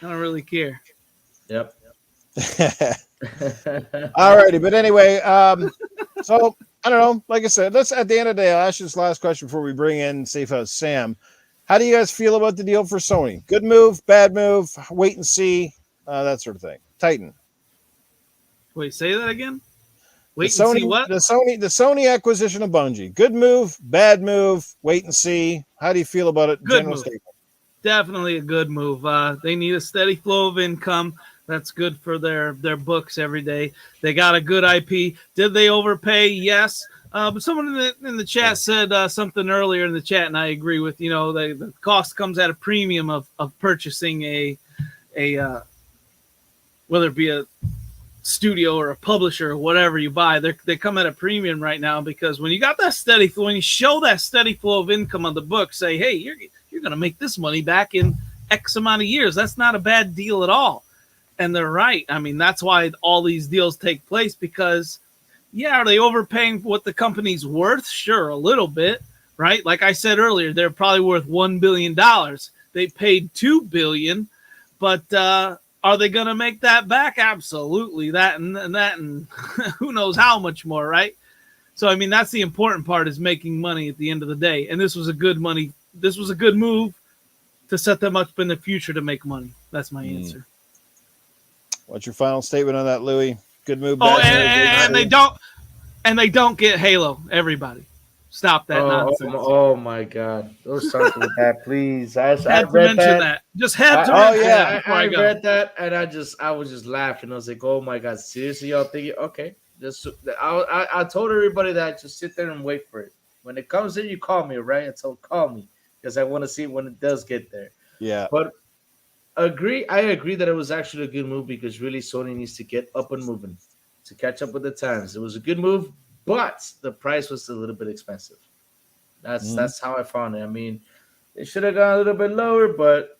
[SPEAKER 2] don't really care.
[SPEAKER 3] Yep.
[SPEAKER 1] Alrighty, but anyway, so I don't know. Like I said, let's at the end of the day, I'll ask you this last question before we bring in Safe House Sam. How do you guys feel about the deal for Sony? Good move, bad move, wait and see, that sort of thing. Titan.
[SPEAKER 2] Wait, say that again? Wait
[SPEAKER 1] the Sony,
[SPEAKER 2] and see what?
[SPEAKER 1] The Sony acquisition of Bungie. Good move, bad move, wait and see. How do you feel about it?
[SPEAKER 2] Good move. Definitely a good move. They need a steady flow of income. That's good for their books every day. They got a good IP. Did they overpay? Yes. But someone in the chat said something earlier in the chat, and I agree with, you know, the cost comes at a premium of purchasing a whether it be a studio or a publisher or whatever you buy, they come at a premium right now, because when you got that steady flow, when you show that steady flow of income on the book, say, hey, you're going to make this money back in X amount of years. That's not a bad deal at all. And they're right. I mean, that's why all these deals take place, because, yeah, are they overpaying for what the company's worth? Sure, a little bit, right? Like I said earlier, they're probably worth $1 billion. They paid $2 billion, but are they going to make that back? Absolutely. That and who knows how much more, right? So, I mean, that's the important part, is making money at the end of the day. And this was a good move to set them up in the future to make money. That's my answer.
[SPEAKER 1] What's your final statement on that, Louis? Good move.
[SPEAKER 2] Oh, and they don't get Halo. Everybody, stop that nonsense.
[SPEAKER 3] Oh my God! Don't start with that, please. I
[SPEAKER 2] had
[SPEAKER 3] read
[SPEAKER 2] to mention that. Just had to.
[SPEAKER 3] I read that, and I was just laughing. I was like, oh my God, seriously, y'all thinking? Okay, I told everybody that just sit there and wait for it. When it comes in, you call me, right? I told call me, because I want to see when it does get there.
[SPEAKER 1] Yeah,
[SPEAKER 3] but. I agree that it was actually a good move, because really Sony needs to get up and moving to catch up with the times. It was a good move, but the price was a little bit expensive. That's how I found it. I mean, it should have gone a little bit lower, but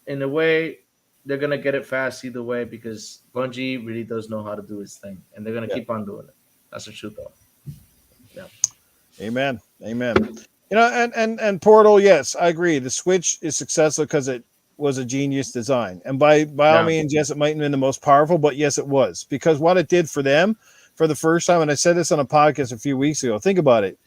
[SPEAKER 3] in a way, they're gonna get it fast either way, because Bungie really does know how to do its thing, and they're gonna keep on doing it. That's the truth, though. Yeah.
[SPEAKER 1] Amen. You know, and Portal, yes, I agree. The Switch is successful because it was a genius design, and by all means, yes, it mightn't have been the most powerful, but yes, it was, because what it did for them for the first time, and I said this on a podcast a few weeks ago. Think about it.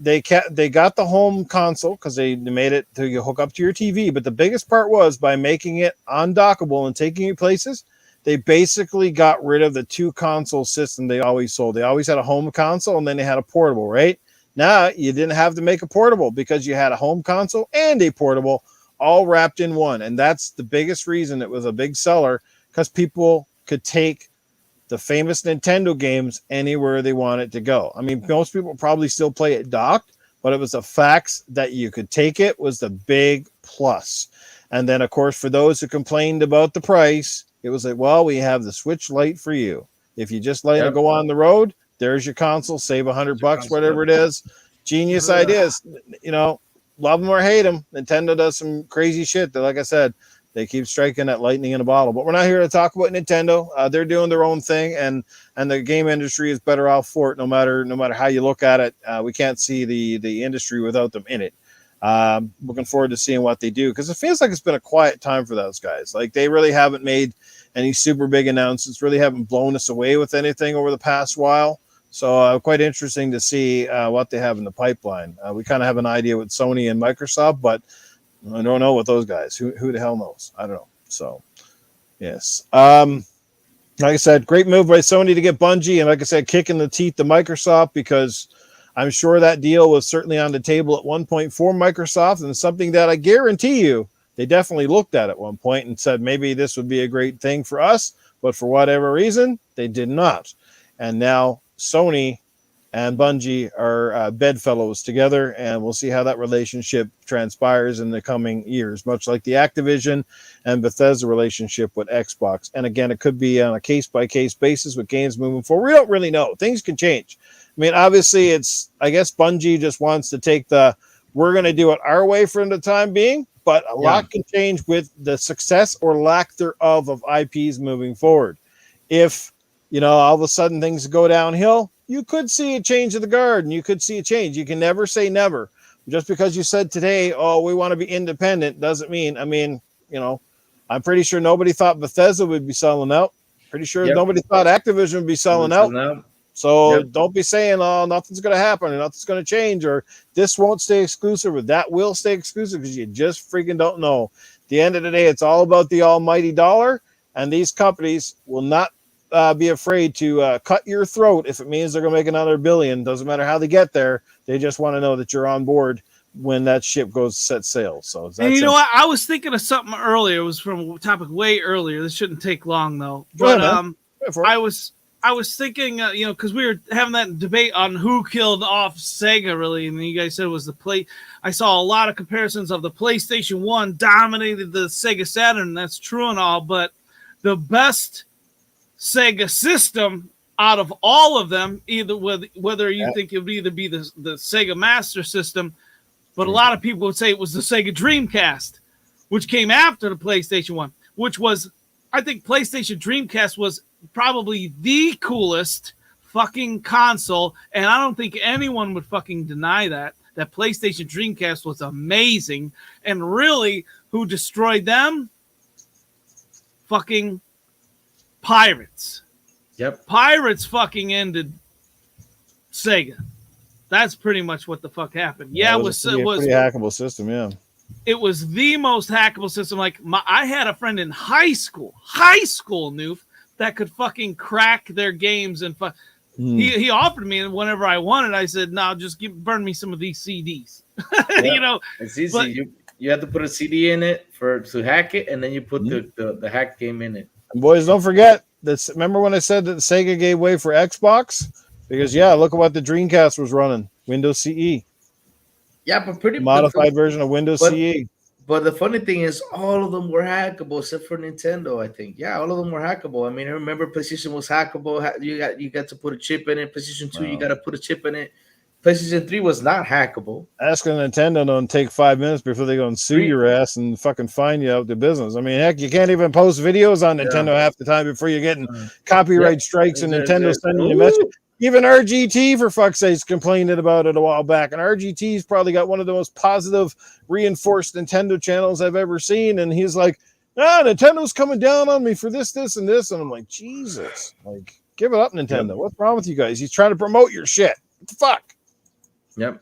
[SPEAKER 1] They got the home console because they made it to you hook up to your TV, but the biggest part was by making it undockable and taking it places. They basically got rid of the two console system they always sold. They always had a home console and then they had a portable, right? Now you didn't have to make a portable, because you had a home console and a portable all wrapped in one. And that's the biggest reason it was a big seller, because people could take the famous Nintendo games anywhere they wanted to go. I mean, most people probably still play it docked, but it was the facts that you could take it was the big plus. And then, of course, for those who complained about the price, it was like, well, we have the Switch Lite for you. If you just let it go on the road, there's your console, save $100, whatever it is. Genius ideas, you know. Love them or hate them, Nintendo does some crazy shit that, like I said, They keep striking that lightning in a bottle. But we're not here to talk about Nintendo. They're doing their own thing, and the game industry is better off for it. No matter how you look at it, we can't see the industry without them in it. Looking forward to seeing what they do, because it feels like it's been a quiet time for those guys. Like, they really haven't made any super big announcements, really haven't blown us away with anything over the past while. So quite interesting to see what they have in the pipeline. We kind of have an idea with Sony and Microsoft, but I don't know with those guys. Who the hell knows? I don't know. So, yes. Like I said, great move by Sony to get Bungie, and like I said, kicking the teeth to Microsoft, because I'm sure that deal was certainly on the table at one point for Microsoft, and something that I guarantee you they definitely looked at one point and said maybe this would be a great thing for us, but for whatever reason, they did not. And now Sony and Bungie are bedfellows together, and we'll see how that relationship transpires in the coming years, much like the Activision and Bethesda relationship with Xbox. And again, it could be on a case-by-case basis with games moving forward. We don't really know. Things can change. I mean, obviously, I guess Bungie just wants to take we're going to do it our way for the time being, but a lot can change with the success or lack thereof of IPs moving forward. If, all of a sudden things go downhill, you could see a change of the guard, and you could see a change. You can never say never. Just because you said today, oh, we want to be independent, doesn't mean, I'm pretty sure nobody thought Bethesda would be selling out. Pretty sure nobody thought Activision would be selling out. So don't be saying, oh, nothing's going to happen, or nothing's going to change, or this won't stay exclusive, or that will stay exclusive, because you just freaking don't know. At the end of the day, it's all about the almighty dollar, and these companies will not be afraid to cut your throat if it means they're going to make another billion. Doesn't matter how they get there. They just want to know that you're on board when that ship goes to set sail. So,
[SPEAKER 2] and you know what? I was thinking of something earlier. It was from a topic way earlier. This shouldn't take long though. But I was thinking, because we were having that debate on who killed off Sega, really, and you guys said it was the play. I saw a lot of comparisons of the PlayStation 1 dominated the Sega Saturn. That's true and all, but the best Sega system out of all of them, whether you think it would either be the Sega Master System, but a lot of people would say it was the Sega Dreamcast, which came after the PlayStation 1, which was, I think PlayStation Dreamcast was probably the coolest fucking console, and I don't think anyone would fucking deny that PlayStation Dreamcast was amazing. And really, who destroyed them? Fucking Pirates.
[SPEAKER 3] Yep.
[SPEAKER 2] Pirates fucking ended Sega. That's pretty much what the fuck happened. Yeah, it was
[SPEAKER 1] pretty hackable system, yeah.
[SPEAKER 2] It was the most hackable system. Like, I had a friend in high school, Noof, that could fucking crack their games, and he offered me, and whenever I wanted, I said, "No, just burn me some of these CDs."
[SPEAKER 3] It's easy. But you have to put a CD in it to hack it, and then you put the hack game in it.
[SPEAKER 1] And boys, don't forget this. Remember when I said that Sega gave way for Xbox? Because look at what the Dreamcast was running, Windows CE.
[SPEAKER 3] Yeah, but pretty
[SPEAKER 1] modified version of Windows CE.
[SPEAKER 3] But the funny thing is, all of them were hackable except for Nintendo, I think. Yeah, all of them were hackable. I mean, I remember PlayStation was hackable. You got to put a chip in it. PlayStation 2, you got to put a chip in it. PlayStation 3 was not hackable.
[SPEAKER 1] Asking Nintendo don't take 5 minutes before they go and sue your ass and fucking find you out the business. I mean, heck, you can't even post videos on Nintendo half the time before you're getting copyright strikes and Nintendo sending you a message. Even RGT, for fuck's sakes, complained about it a while back. And RGT's probably got one of the most positive, reinforced Nintendo channels I've ever seen. And he's like, Nintendo's coming down on me for this, and this. And I'm like, Jesus. Like, give it up, Nintendo. Yep. What's wrong with you guys? He's trying to promote your shit. What the fuck?
[SPEAKER 3] Yep.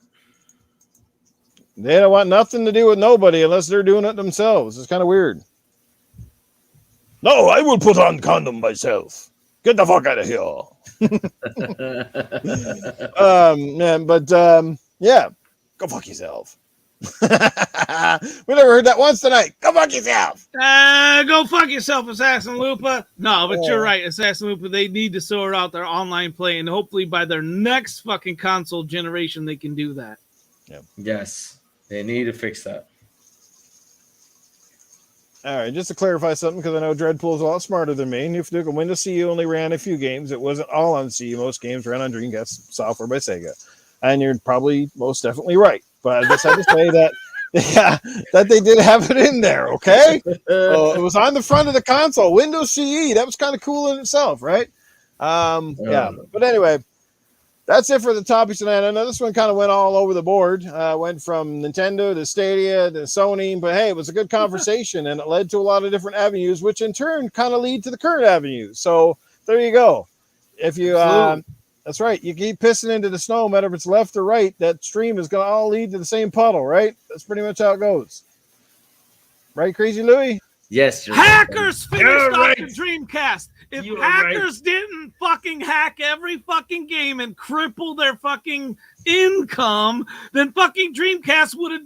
[SPEAKER 1] They don't want nothing to do with nobody unless they're doing it themselves. It's kind of weird. No, I will put on condom myself. Get the fuck out of here. Go fuck yourself. We never heard that once tonight. Go fuck yourself.
[SPEAKER 2] Go fuck yourself, Assassin Lupa. No, but you're right, Assassin Lupa. They need to sort out their online play, and hopefully by their next fucking console generation, they can do that.
[SPEAKER 1] Yeah.
[SPEAKER 3] Yes, they need to fix that.
[SPEAKER 1] All right, just to clarify something, because I know Dreadpool's a lot smarter than me. And if you look at Windows CE only ran a few games, it wasn't all on CE. Most games ran on Dreamcast software by Sega. And you're probably most definitely right. But I just had to say that Yeah, that they did have it in there. Okay, it was on the front of the console, Windows CE. That was kind of cool in itself, right? Yeah. But anyway, that's it for the topics tonight. I know this one kind of went all over the board. Went from Nintendo to Stadia to Sony, but hey, it was a good conversation, and it led to a lot of different avenues, which in turn kind of lead to the current avenues. So there you go. If you, that's right, you keep pissing into the snow, no matter if it's left or right, that stream is going to all lead to the same puddle, right? That's pretty much how it goes. Right, Crazy Louie?
[SPEAKER 3] Yes.
[SPEAKER 2] Hackers finished off
[SPEAKER 3] right.
[SPEAKER 2] the Dreamcast. If
[SPEAKER 3] You are
[SPEAKER 2] hackers didn't fucking hack every fucking game and cripple their fucking income, then fucking Dreamcast would have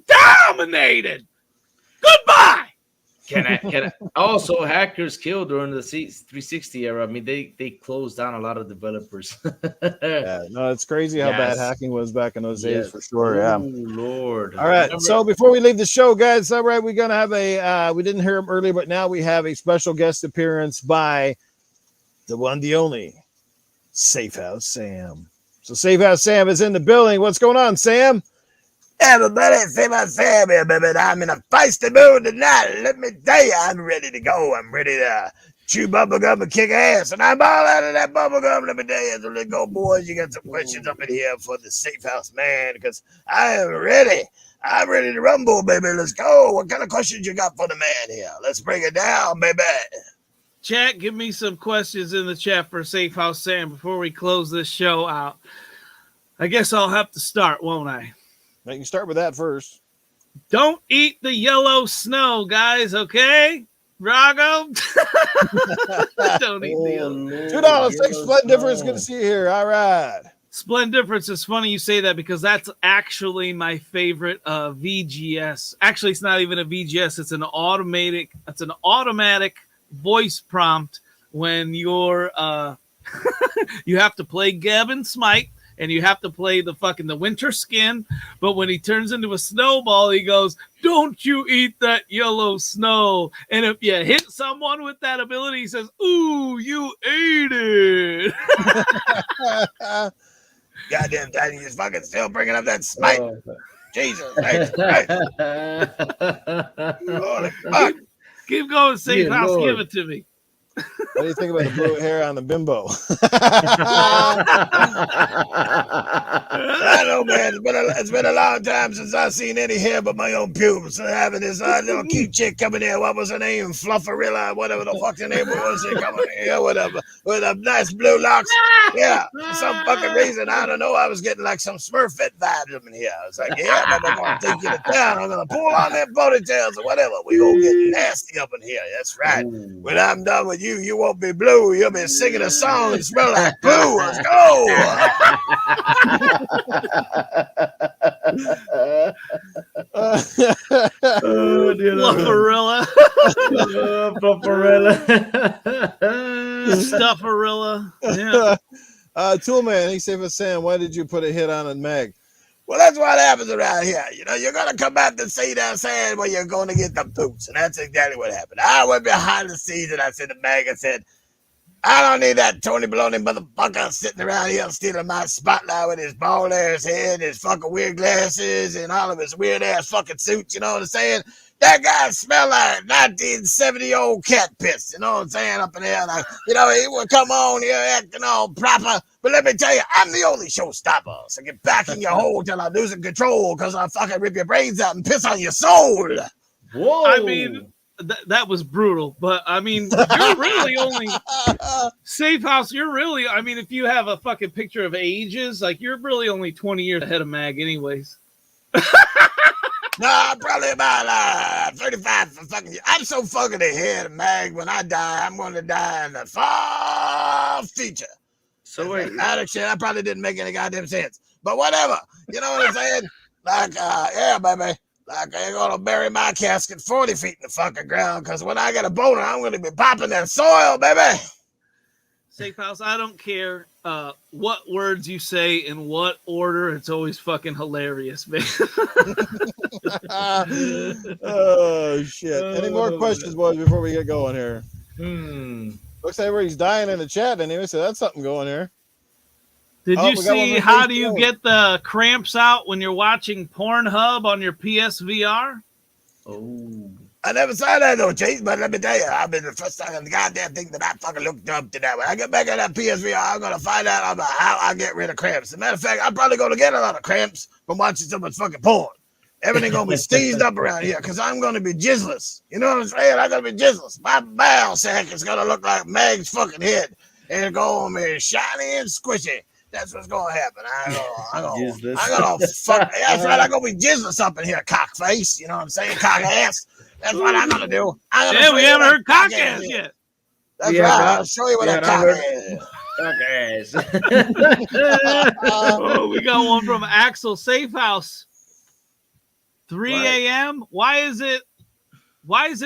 [SPEAKER 2] dominated. Goodbye.
[SPEAKER 3] Can I also hackers killed during the 360 era? I mean, they closed down a lot of developers.
[SPEAKER 1] Yeah, no, it's crazy how bad hacking was back in those days for sure. Yeah.
[SPEAKER 3] Oh Lord.
[SPEAKER 1] All right. So before we leave the show, guys, all right, we're gonna have a we didn't hear him earlier, but now we have a special guest appearance by the one, the only Safe House Sam. So Safe House Sam is in the building. What's going on, Sam?
[SPEAKER 5] Everybody, Safe House Sam here, baby. I'm in a feisty mood tonight. Let me tell you, I'm ready to go. I'm ready to chew bubblegum and kick ass. And I'm all out of that bubblegum. Let me tell you, so let's go, boys. You got some questions up in here for the Safe House man, because I am ready. I'm ready to rumble, baby. Let's go. What kind of questions you got for the man here? Let's break it down, baby.
[SPEAKER 2] Chat, give me some questions in the chat for Safe House Sam before we close this show out. I guess I'll have to start, won't I?
[SPEAKER 1] You can start with that first.
[SPEAKER 2] Don't eat the yellow snow, guys, okay? Drago? Don't eat the yellow.
[SPEAKER 1] $2. Thanks, Splendiferous. Good to see you here. All right.
[SPEAKER 2] Splendiferous, it's funny you say that because that's actually my favorite VGS. Actually, it's not even a VGS. It's an automatic voice prompt when you're you have to play Gavin Smite. And you have to play the winter skin. But when he turns into a snowball, he goes, "Don't you eat that yellow snow." And if you hit someone with that ability, he says, "Ooh, you ate it."
[SPEAKER 5] Goddamn, Titan, you're fucking still bringing up that smite. Jesus Christ. Holy fuck.
[SPEAKER 2] Keep going, Safe House.
[SPEAKER 3] Lord.
[SPEAKER 2] Give it to me.
[SPEAKER 1] What do you think about the blue hair on the bimbo?
[SPEAKER 5] I know, man. It's been a long time since I've seen any hair but my own pubes. So having this little cute chick coming in, what was her name? Flufferilla, whatever the fuck her name was. She coming in here with a nice blue locks. Yeah, for some fucking reason, I don't know. I was getting like some Smurfette vibes up in here. I was like, yeah, I'm gonna take you to town. I'm gonna pull on them ponytails or whatever. We gonna get nasty up in here. That's right. When I'm done with you, you won't be blue. You'll be singing a song and smell like poo. Let's go.
[SPEAKER 2] Flufferilla.
[SPEAKER 3] Flufferilla.
[SPEAKER 2] Stufferilla. Yeah.
[SPEAKER 1] Toolman, he said, Sam, why did you put a hit on a Meg?
[SPEAKER 5] Well, that's what happens around here. You know, you're going to come out to see that sand where you're going to get the boots. And that's exactly what happened. I went behind the scenes and I said to Meg, I said, I don't need that Tony Baloney motherfucker sitting around here stealing my spotlight with his bald ass head, his fucking weird glasses, and all of his weird ass fucking suits. You know what I'm saying? That guy smelled like 1970-year-old cat piss. You know what I'm saying? Up in there, like, you know, he would come on here acting all proper. But let me tell you, I'm the only showstopper. So get back in your hole till I'm losing control, because I fucking rip your brains out and piss on your soul.
[SPEAKER 3] Whoa.
[SPEAKER 2] I mean, that was brutal. But, I mean, you're really only... Safe House, you're really... I mean, if you have a fucking picture of ages, like, you're really only 20 years ahead of Mag anyways.
[SPEAKER 5] No, I'm probably about 35 for fucking years. I'm so fucking ahead of Mag. When I die, I'm going to die in the far future.
[SPEAKER 3] So wait.
[SPEAKER 5] I probably didn't make any goddamn sense. But whatever. You know what I'm saying? Like, yeah, baby. Like, they're going to bury my casket 40 feet in the fucking ground, because when I get a boner, I'm going to be popping that soil, baby.
[SPEAKER 2] Safe House, I don't care what words you say in what order. It's always fucking hilarious, man.
[SPEAKER 1] Oh, shit. Any more questions, boys, before we get going here? Looks like everybody's dying in the chat anyway, so that's something going here.
[SPEAKER 2] Did
[SPEAKER 1] Oh,
[SPEAKER 2] you
[SPEAKER 1] we got one
[SPEAKER 2] see
[SPEAKER 1] from
[SPEAKER 2] how do you
[SPEAKER 1] Facebook.
[SPEAKER 2] get the cramps out when you're watching Pornhub on your PSVR?
[SPEAKER 3] Oh.
[SPEAKER 5] I never saw that though, Chase, but let me tell you, I've been the first time the goddamn thing that I fucking looked up to that. When I get back on that PSVR, I'm gonna find out about how I get rid of cramps. As a matter of fact, I'm probably gonna get a lot of cramps from watching so much fucking porn. Everything gonna be seized up around here because I'm gonna be jizzless. You know what I'm saying? I'm gonna be jizzless. My bowel sack is gonna look like Meg's fucking head. And it's gonna be shiny and squishy. That's what's gonna happen. I'm gonna fuck. That's right. I'm gonna be jizzless up in here, cock face. You know what I'm saying? Cock ass. That's what I'm gonna do. I'm gonna
[SPEAKER 2] Yeah,
[SPEAKER 5] show
[SPEAKER 2] we
[SPEAKER 5] you
[SPEAKER 2] haven't
[SPEAKER 5] what
[SPEAKER 2] heard
[SPEAKER 5] that cock
[SPEAKER 2] cock ass
[SPEAKER 5] is.
[SPEAKER 2] yet.
[SPEAKER 5] That's
[SPEAKER 3] Yeah,
[SPEAKER 5] right.
[SPEAKER 3] but-
[SPEAKER 5] I'll show you what
[SPEAKER 3] yeah,
[SPEAKER 5] that
[SPEAKER 3] and I
[SPEAKER 5] cock
[SPEAKER 3] heard-
[SPEAKER 5] is.
[SPEAKER 2] Oh, we got one from Axel Safehouse. 3
[SPEAKER 3] What?
[SPEAKER 2] a.m. Why is it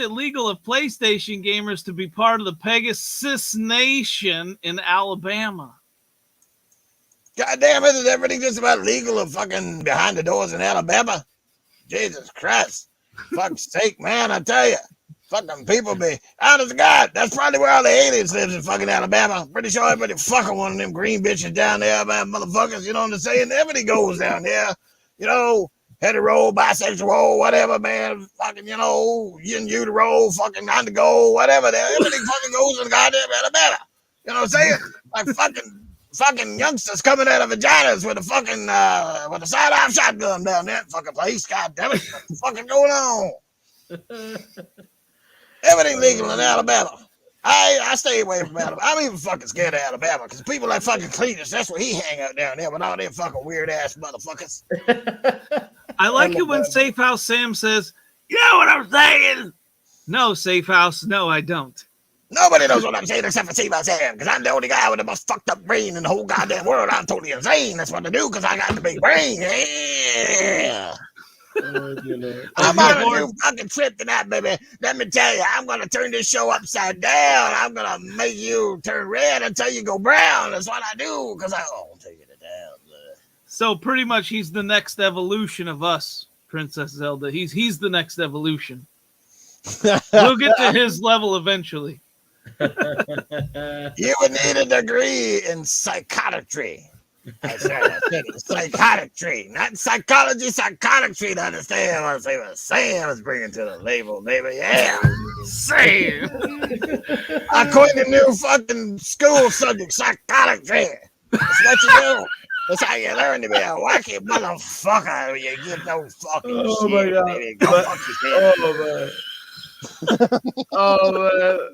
[SPEAKER 2] legal of PlayStation gamers to be part of the Pegasus Nation in Alabama?
[SPEAKER 5] God damn it, is everything just about legal or fucking behind the doors in Alabama? Jesus Christ. Fuck's sake, man, I tell you. Fucking people be honest to God. That's probably where all the aliens lives in fucking Alabama. Pretty sure everybody fucking one of them green bitches down there, man, motherfuckers. You know what I'm saying? Everything goes down there. You know, hetero, bisexual, whatever, man. Fucking, you know, yin utero, fucking undergo, whatever. Everything fucking goes in goddamn Alabama. You know what I'm saying? Like fucking youngsters coming out of vaginas with a fucking with a side-arm shotgun down that fucking place. God damn it. What's fucking going on? Everything legal in Alabama. I stay away from Alabama. I'm even fucking scared of Alabama because people like fucking Cletus, that's where he hang out down there with all them fucking weird ass motherfuckers.
[SPEAKER 2] I like it when Safe House Sam says, "You know what I'm saying?" No, Safe House. No, I don't.
[SPEAKER 5] Nobody knows what I'm saying except for Steve Sam, because I'm the only guy with the most fucked up brain in the whole goddamn world. I'm totally insane. That's what I do because I got the big brain. Yeah. I'm on a new fucking trip tonight, baby. Let me tell you, I'm gonna turn this show upside down. I'm gonna make you turn red until you go brown. That's what I do, because I won't take it down.
[SPEAKER 2] So pretty much, he's the next evolution of us, Princess Zelda. He's the next evolution. We'll get to his level eventually.
[SPEAKER 5] You would need a degree in psychiatry. That's right, I said it. Psychiatry, not psychology, psychiatry to understand what Sam is bringing to the label, baby. Yeah.
[SPEAKER 2] Sam.
[SPEAKER 5] I coined a new fucking school subject, psychiatry. That's what you do. That's how you learn to be a wacky motherfucker when you get no fucking shit, baby. Go fuck yourself.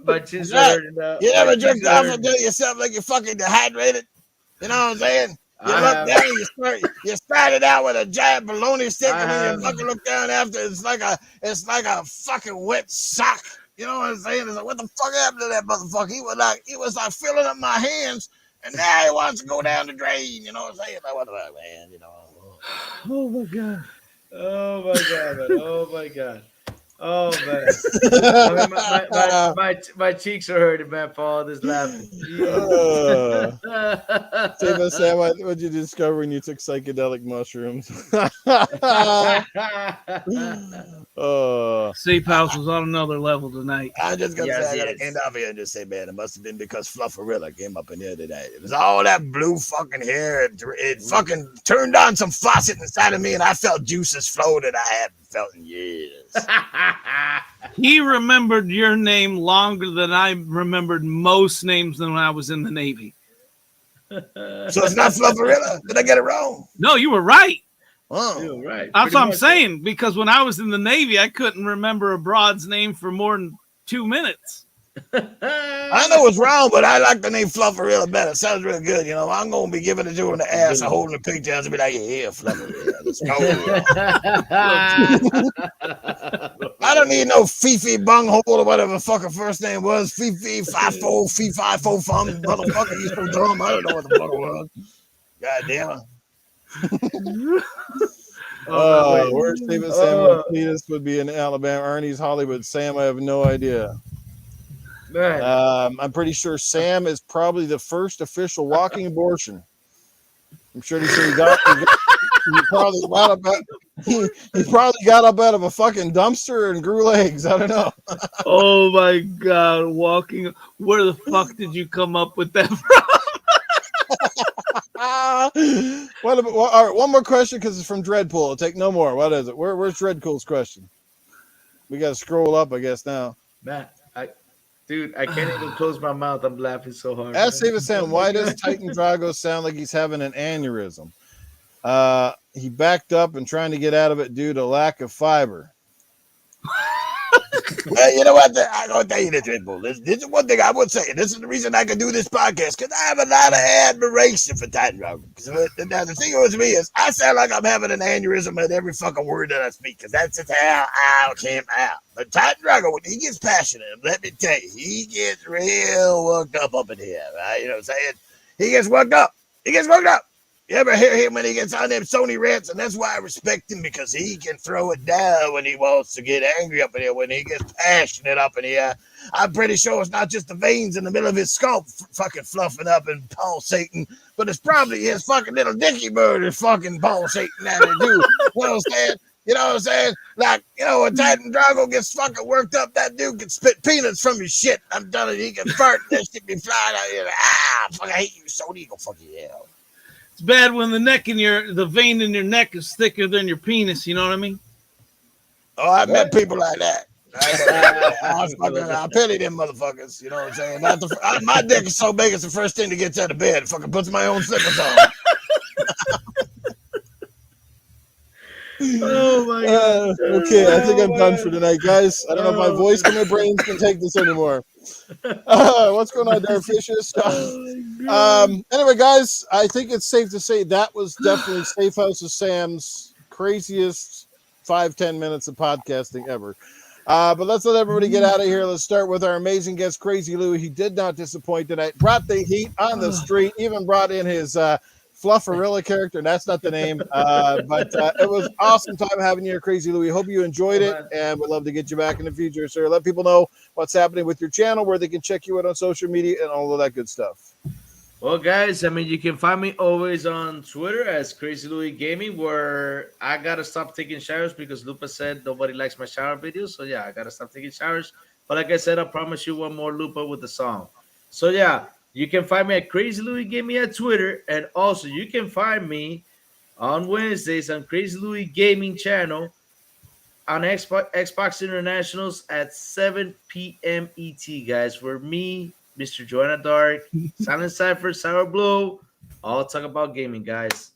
[SPEAKER 3] My chins are hurting now.
[SPEAKER 5] You never
[SPEAKER 3] My
[SPEAKER 5] jerked
[SPEAKER 3] chins are
[SPEAKER 5] off
[SPEAKER 3] hurting.
[SPEAKER 5] until yourself like you're fucking dehydrated? You know what I'm saying? You look down, you started out with a giant bologna stick, and then you fucking look down after it's like a fucking wet sock. You know what I'm saying? It's like, what the fuck happened to that motherfucker? He was like filling up my hands, and now he wants to go down the drain. You know what I'm saying? Like, what the fuck, man? You know.
[SPEAKER 2] Oh my god.
[SPEAKER 3] Oh my god, man. Oh my god. Oh man. I mean, my cheeks are hurting, man, for all this laughing.
[SPEAKER 1] Save Sam, what'd you discover when you took psychedelic mushrooms?
[SPEAKER 2] Safe House was on another level tonight.
[SPEAKER 5] I'm just gonna say I gotta end off here and just say, man, it must have been because Flufferilla came up in here today. It was all that blue fucking hair. It fucking turned on some faucet inside of me, and I felt juices flow that I haven't felt in years.
[SPEAKER 2] He remembered your name longer than I remembered most names than when I was in the Navy.
[SPEAKER 5] So it's not Flufferilla? Did I get it wrong?
[SPEAKER 2] No, you were right.
[SPEAKER 5] Oh,
[SPEAKER 3] right.
[SPEAKER 2] That's what I'm saying, because when I was in the Navy, I couldn't remember a broad's name for more than 2 minutes.
[SPEAKER 5] I know it's wrong, but I like the name Flufferilla better. It sounds real good. You know, I'm gonna be giving it to her in the ass and holding the pigtails and be like, yeah, Flufferilla. Let's go. I don't need no Fifi Bunghole or whatever the fuck her first name was. Fifi 54 Fee 54 Fum motherfucker. He's so dumb. I don't know what the fuck it was. God damn it.
[SPEAKER 1] Where Stephen Sam Cletus would be in Alabama. Ernie's Hollywood. Sam, I have no idea. I'm pretty sure Sam is probably the first official walking abortion. I'm sure he probably got up out of a fucking dumpster and grew legs. I don't know.
[SPEAKER 2] Oh my god, walking. Where the fuck did you come up with that from?
[SPEAKER 1] All right, one more question because it's from Dreadpool. I'll take no more. What is it? Where's Dreadpool's question? We got to scroll up, I guess, now.
[SPEAKER 3] Matt, dude, I can't even close my mouth. I'm laughing so hard.
[SPEAKER 1] Ask
[SPEAKER 3] man.
[SPEAKER 1] David Sam, why does Titan Drago sound like he's having an aneurysm? He backed up and trying to get out of it due to lack of fiber.
[SPEAKER 5] Well, you know what? I'm going to tell you this, Red Bull. This is one thing I would say. This is the reason I can do this podcast, because I have a lot of admiration for Titan Drago. Now, the thing with me is, I sound like I'm having an aneurysm at every fucking word that I speak, because that's just how I came out. But Titan Drago, when he gets passionate, let me tell you, he gets real worked up in here, right? You know what I'm saying? He gets worked up. You ever hear him when he gets on them Sony rants? And that's why I respect him, because he can throw it down when he wants to get angry up in here, when he gets passionate up in here. I'm pretty sure it's not just the veins in the middle of his skull fucking fluffing up and pulsating, but it's probably his fucking little dicky bird is fucking pulsating at it too. You know what I'm saying? You know what I'm saying? Like, you know, when Titan Drago gets fucking worked up, that dude can spit peanuts from his shit. I'm telling you, he can fart and that shit be flying out here. Fuck, I hate you, Sony. Go fuck you, hell.
[SPEAKER 2] It's bad when the vein in your neck is thicker than your penis. You know what I mean?
[SPEAKER 5] Oh, I met people like that. I pity them motherfuckers. You know what I'm saying? My dick is so big, it's the first thing that gets out of bed. Fucking puts my own slippers on.
[SPEAKER 3] Oh my god.
[SPEAKER 1] Okay, I think I'm done for tonight, guys. I don't know if my voice and my brains can take this anymore. What's going on there, Fishes? Anyway, guys, I think it's safe to say that was definitely Safe House of Sam's craziest 5-10 minutes of podcasting ever. But let's let everybody get out of here. Let's start with our amazing guest, Crazy Lui. He did not disappoint tonight. Brought the heat on the street, even brought in his Flufferilla character, and that's not the name. But it was awesome time having you here, Crazy Lui. Hope you enjoyed it, and we'd love to get you back in the future, sir. Let people know what's happening with your channel, where they can check you out on social media, and all of that good stuff.
[SPEAKER 3] Well, guys, I mean, you can find me always on Twitter as Crazy Lui Gaming, where I gotta stop taking showers because Lupa said nobody likes my shower videos. So yeah, I gotta stop taking showers. But like I said, I promise you one more Lupa with the song. So yeah. You can find me at Crazy Lui Gaming at Twitter, and also you can find me on Wednesdays on Crazy Lui Gaming channel on Xbox Internationals at 7 p.m. ET, guys. Where me, Mr. Joanna Dark, Silent Cypher, Sour Blow, all talk about gaming, guys.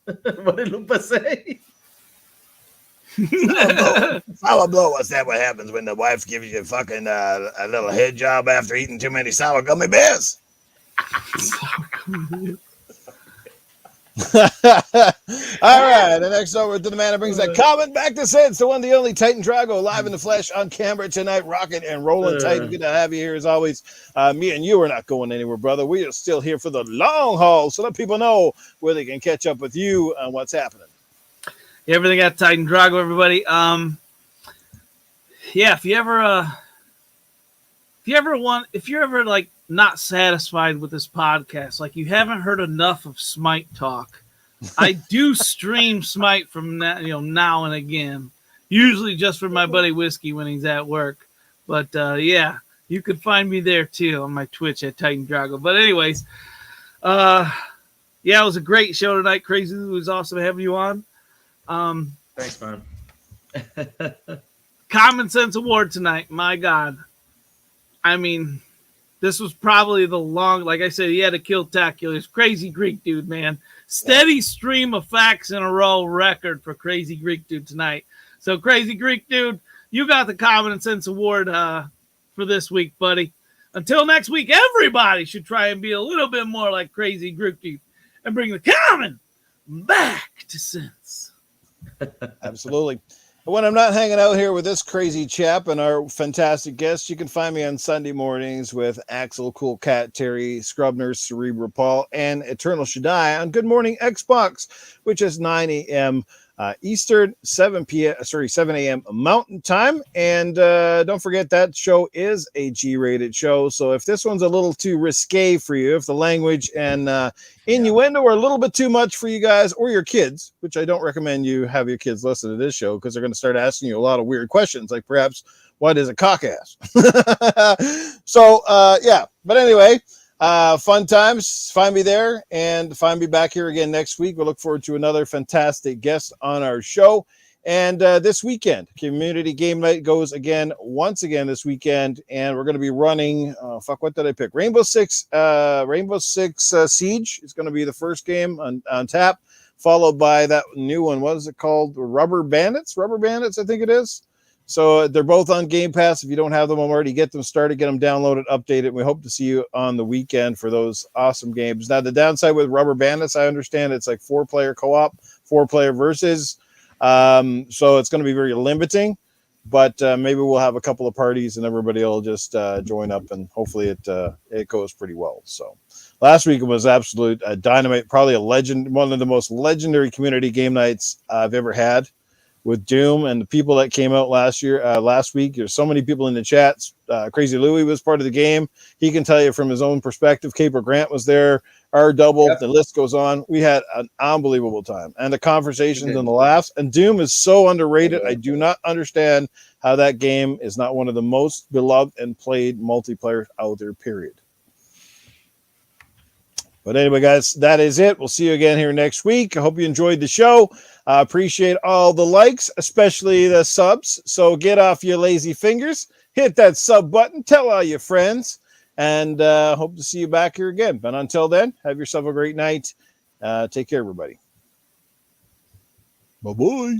[SPEAKER 3] What did Lupa say?
[SPEAKER 5] Sour blow. What's that? What happens when the wife gives you fucking a little head job after eating too many sour gummy bears?
[SPEAKER 1] All right, and next over to the man that brings that comment back to sense, the one, the only Titan Drago, live in the flesh on camera tonight, rocking and rolling. Titan, good to have you here as always. Me and you are not going anywhere, brother. We are still here for the long haul, so let people know where they can catch up with you and what's happening.
[SPEAKER 2] Everything at Titan Drago, everybody. Yeah, if you're ever like not satisfied with this podcast, like you haven't heard enough of Smite talk, I do stream Smite from now and again, usually just for my buddy Whiskey when he's at work. But yeah, you can find me there too on my Twitch at Titan Drago. But anyways, yeah, it was a great show tonight. Crazy, it was awesome having you on.
[SPEAKER 3] Thanks, man.
[SPEAKER 2] Common Sense Award tonight. My God. I mean, this was probably like I said, he had a kill-tacular. Crazy Greek dude, man. Steady stream of facts in a row record for Crazy Greek dude tonight. So Crazy Greek dude, you got the Common Sense Award for this week, buddy. Until next week, everybody should try and be a little bit more like Crazy Greek dude and bring the common back to sense.
[SPEAKER 1] Absolutely. When I'm not hanging out here with this crazy chap and our fantastic guests, you can find me on Sunday mornings with Axel, Cool Cat, Terry, Scrubner, Cerebral Paul, and Eternal Shaddai on Good Morning Xbox, which is 9 a.m. Eastern, 7 a.m. Mountain Time. And don't forget that show is a G-rated show. So if this one's a little too risque for you, if the language and innuendo are a little bit too much for you guys or your kids, which I don't recommend you have your kids listen to this show because they're going to start asking you a lot of weird questions, like perhaps, what is a cock ass? So, yeah. But anyway, Fun times. Find me there and find me back here again next week. We'll look forward to another fantastic guest on our show. And this weekend, Community Game Night goes once again this weekend, and we're going to be running. What did I pick? Rainbow Six Siege is going to be the first game on tap, followed by that new one. What is it called? Rubber Bandits, I think it is. So they're both on Game Pass. If you don't have them already, get them started, get them downloaded, updated. We hope to see you on the weekend for those awesome games. Now, the downside with Rubber Bandits, I understand it's like 4-player co-op, 4-player versus. So it's going to be very limiting, but maybe we'll have a couple of parties and everybody will just join up, and hopefully it goes pretty well. So last week it was absolute dynamite, probably one of the most legendary community game nights I've ever had with Doom and the people that came out last week. There's so many people in the chats. Crazy Lui was part of the game. He can tell you from his own perspective. Caper Grant was there. The list goes on. We had an unbelievable time, and the conversations and the laughs. And Doom is so underrated. I do not understand how that game is not one of the most beloved and played multiplayer out there, period. But anyway, guys, that is it. We'll see you again here next week. I hope you enjoyed the show. I appreciate all the likes, especially the subs. So get off your lazy fingers. Hit that sub button. Tell all your friends. And hope to see you back here again. But until then, have yourself a great night. Take care, everybody. Bye-bye.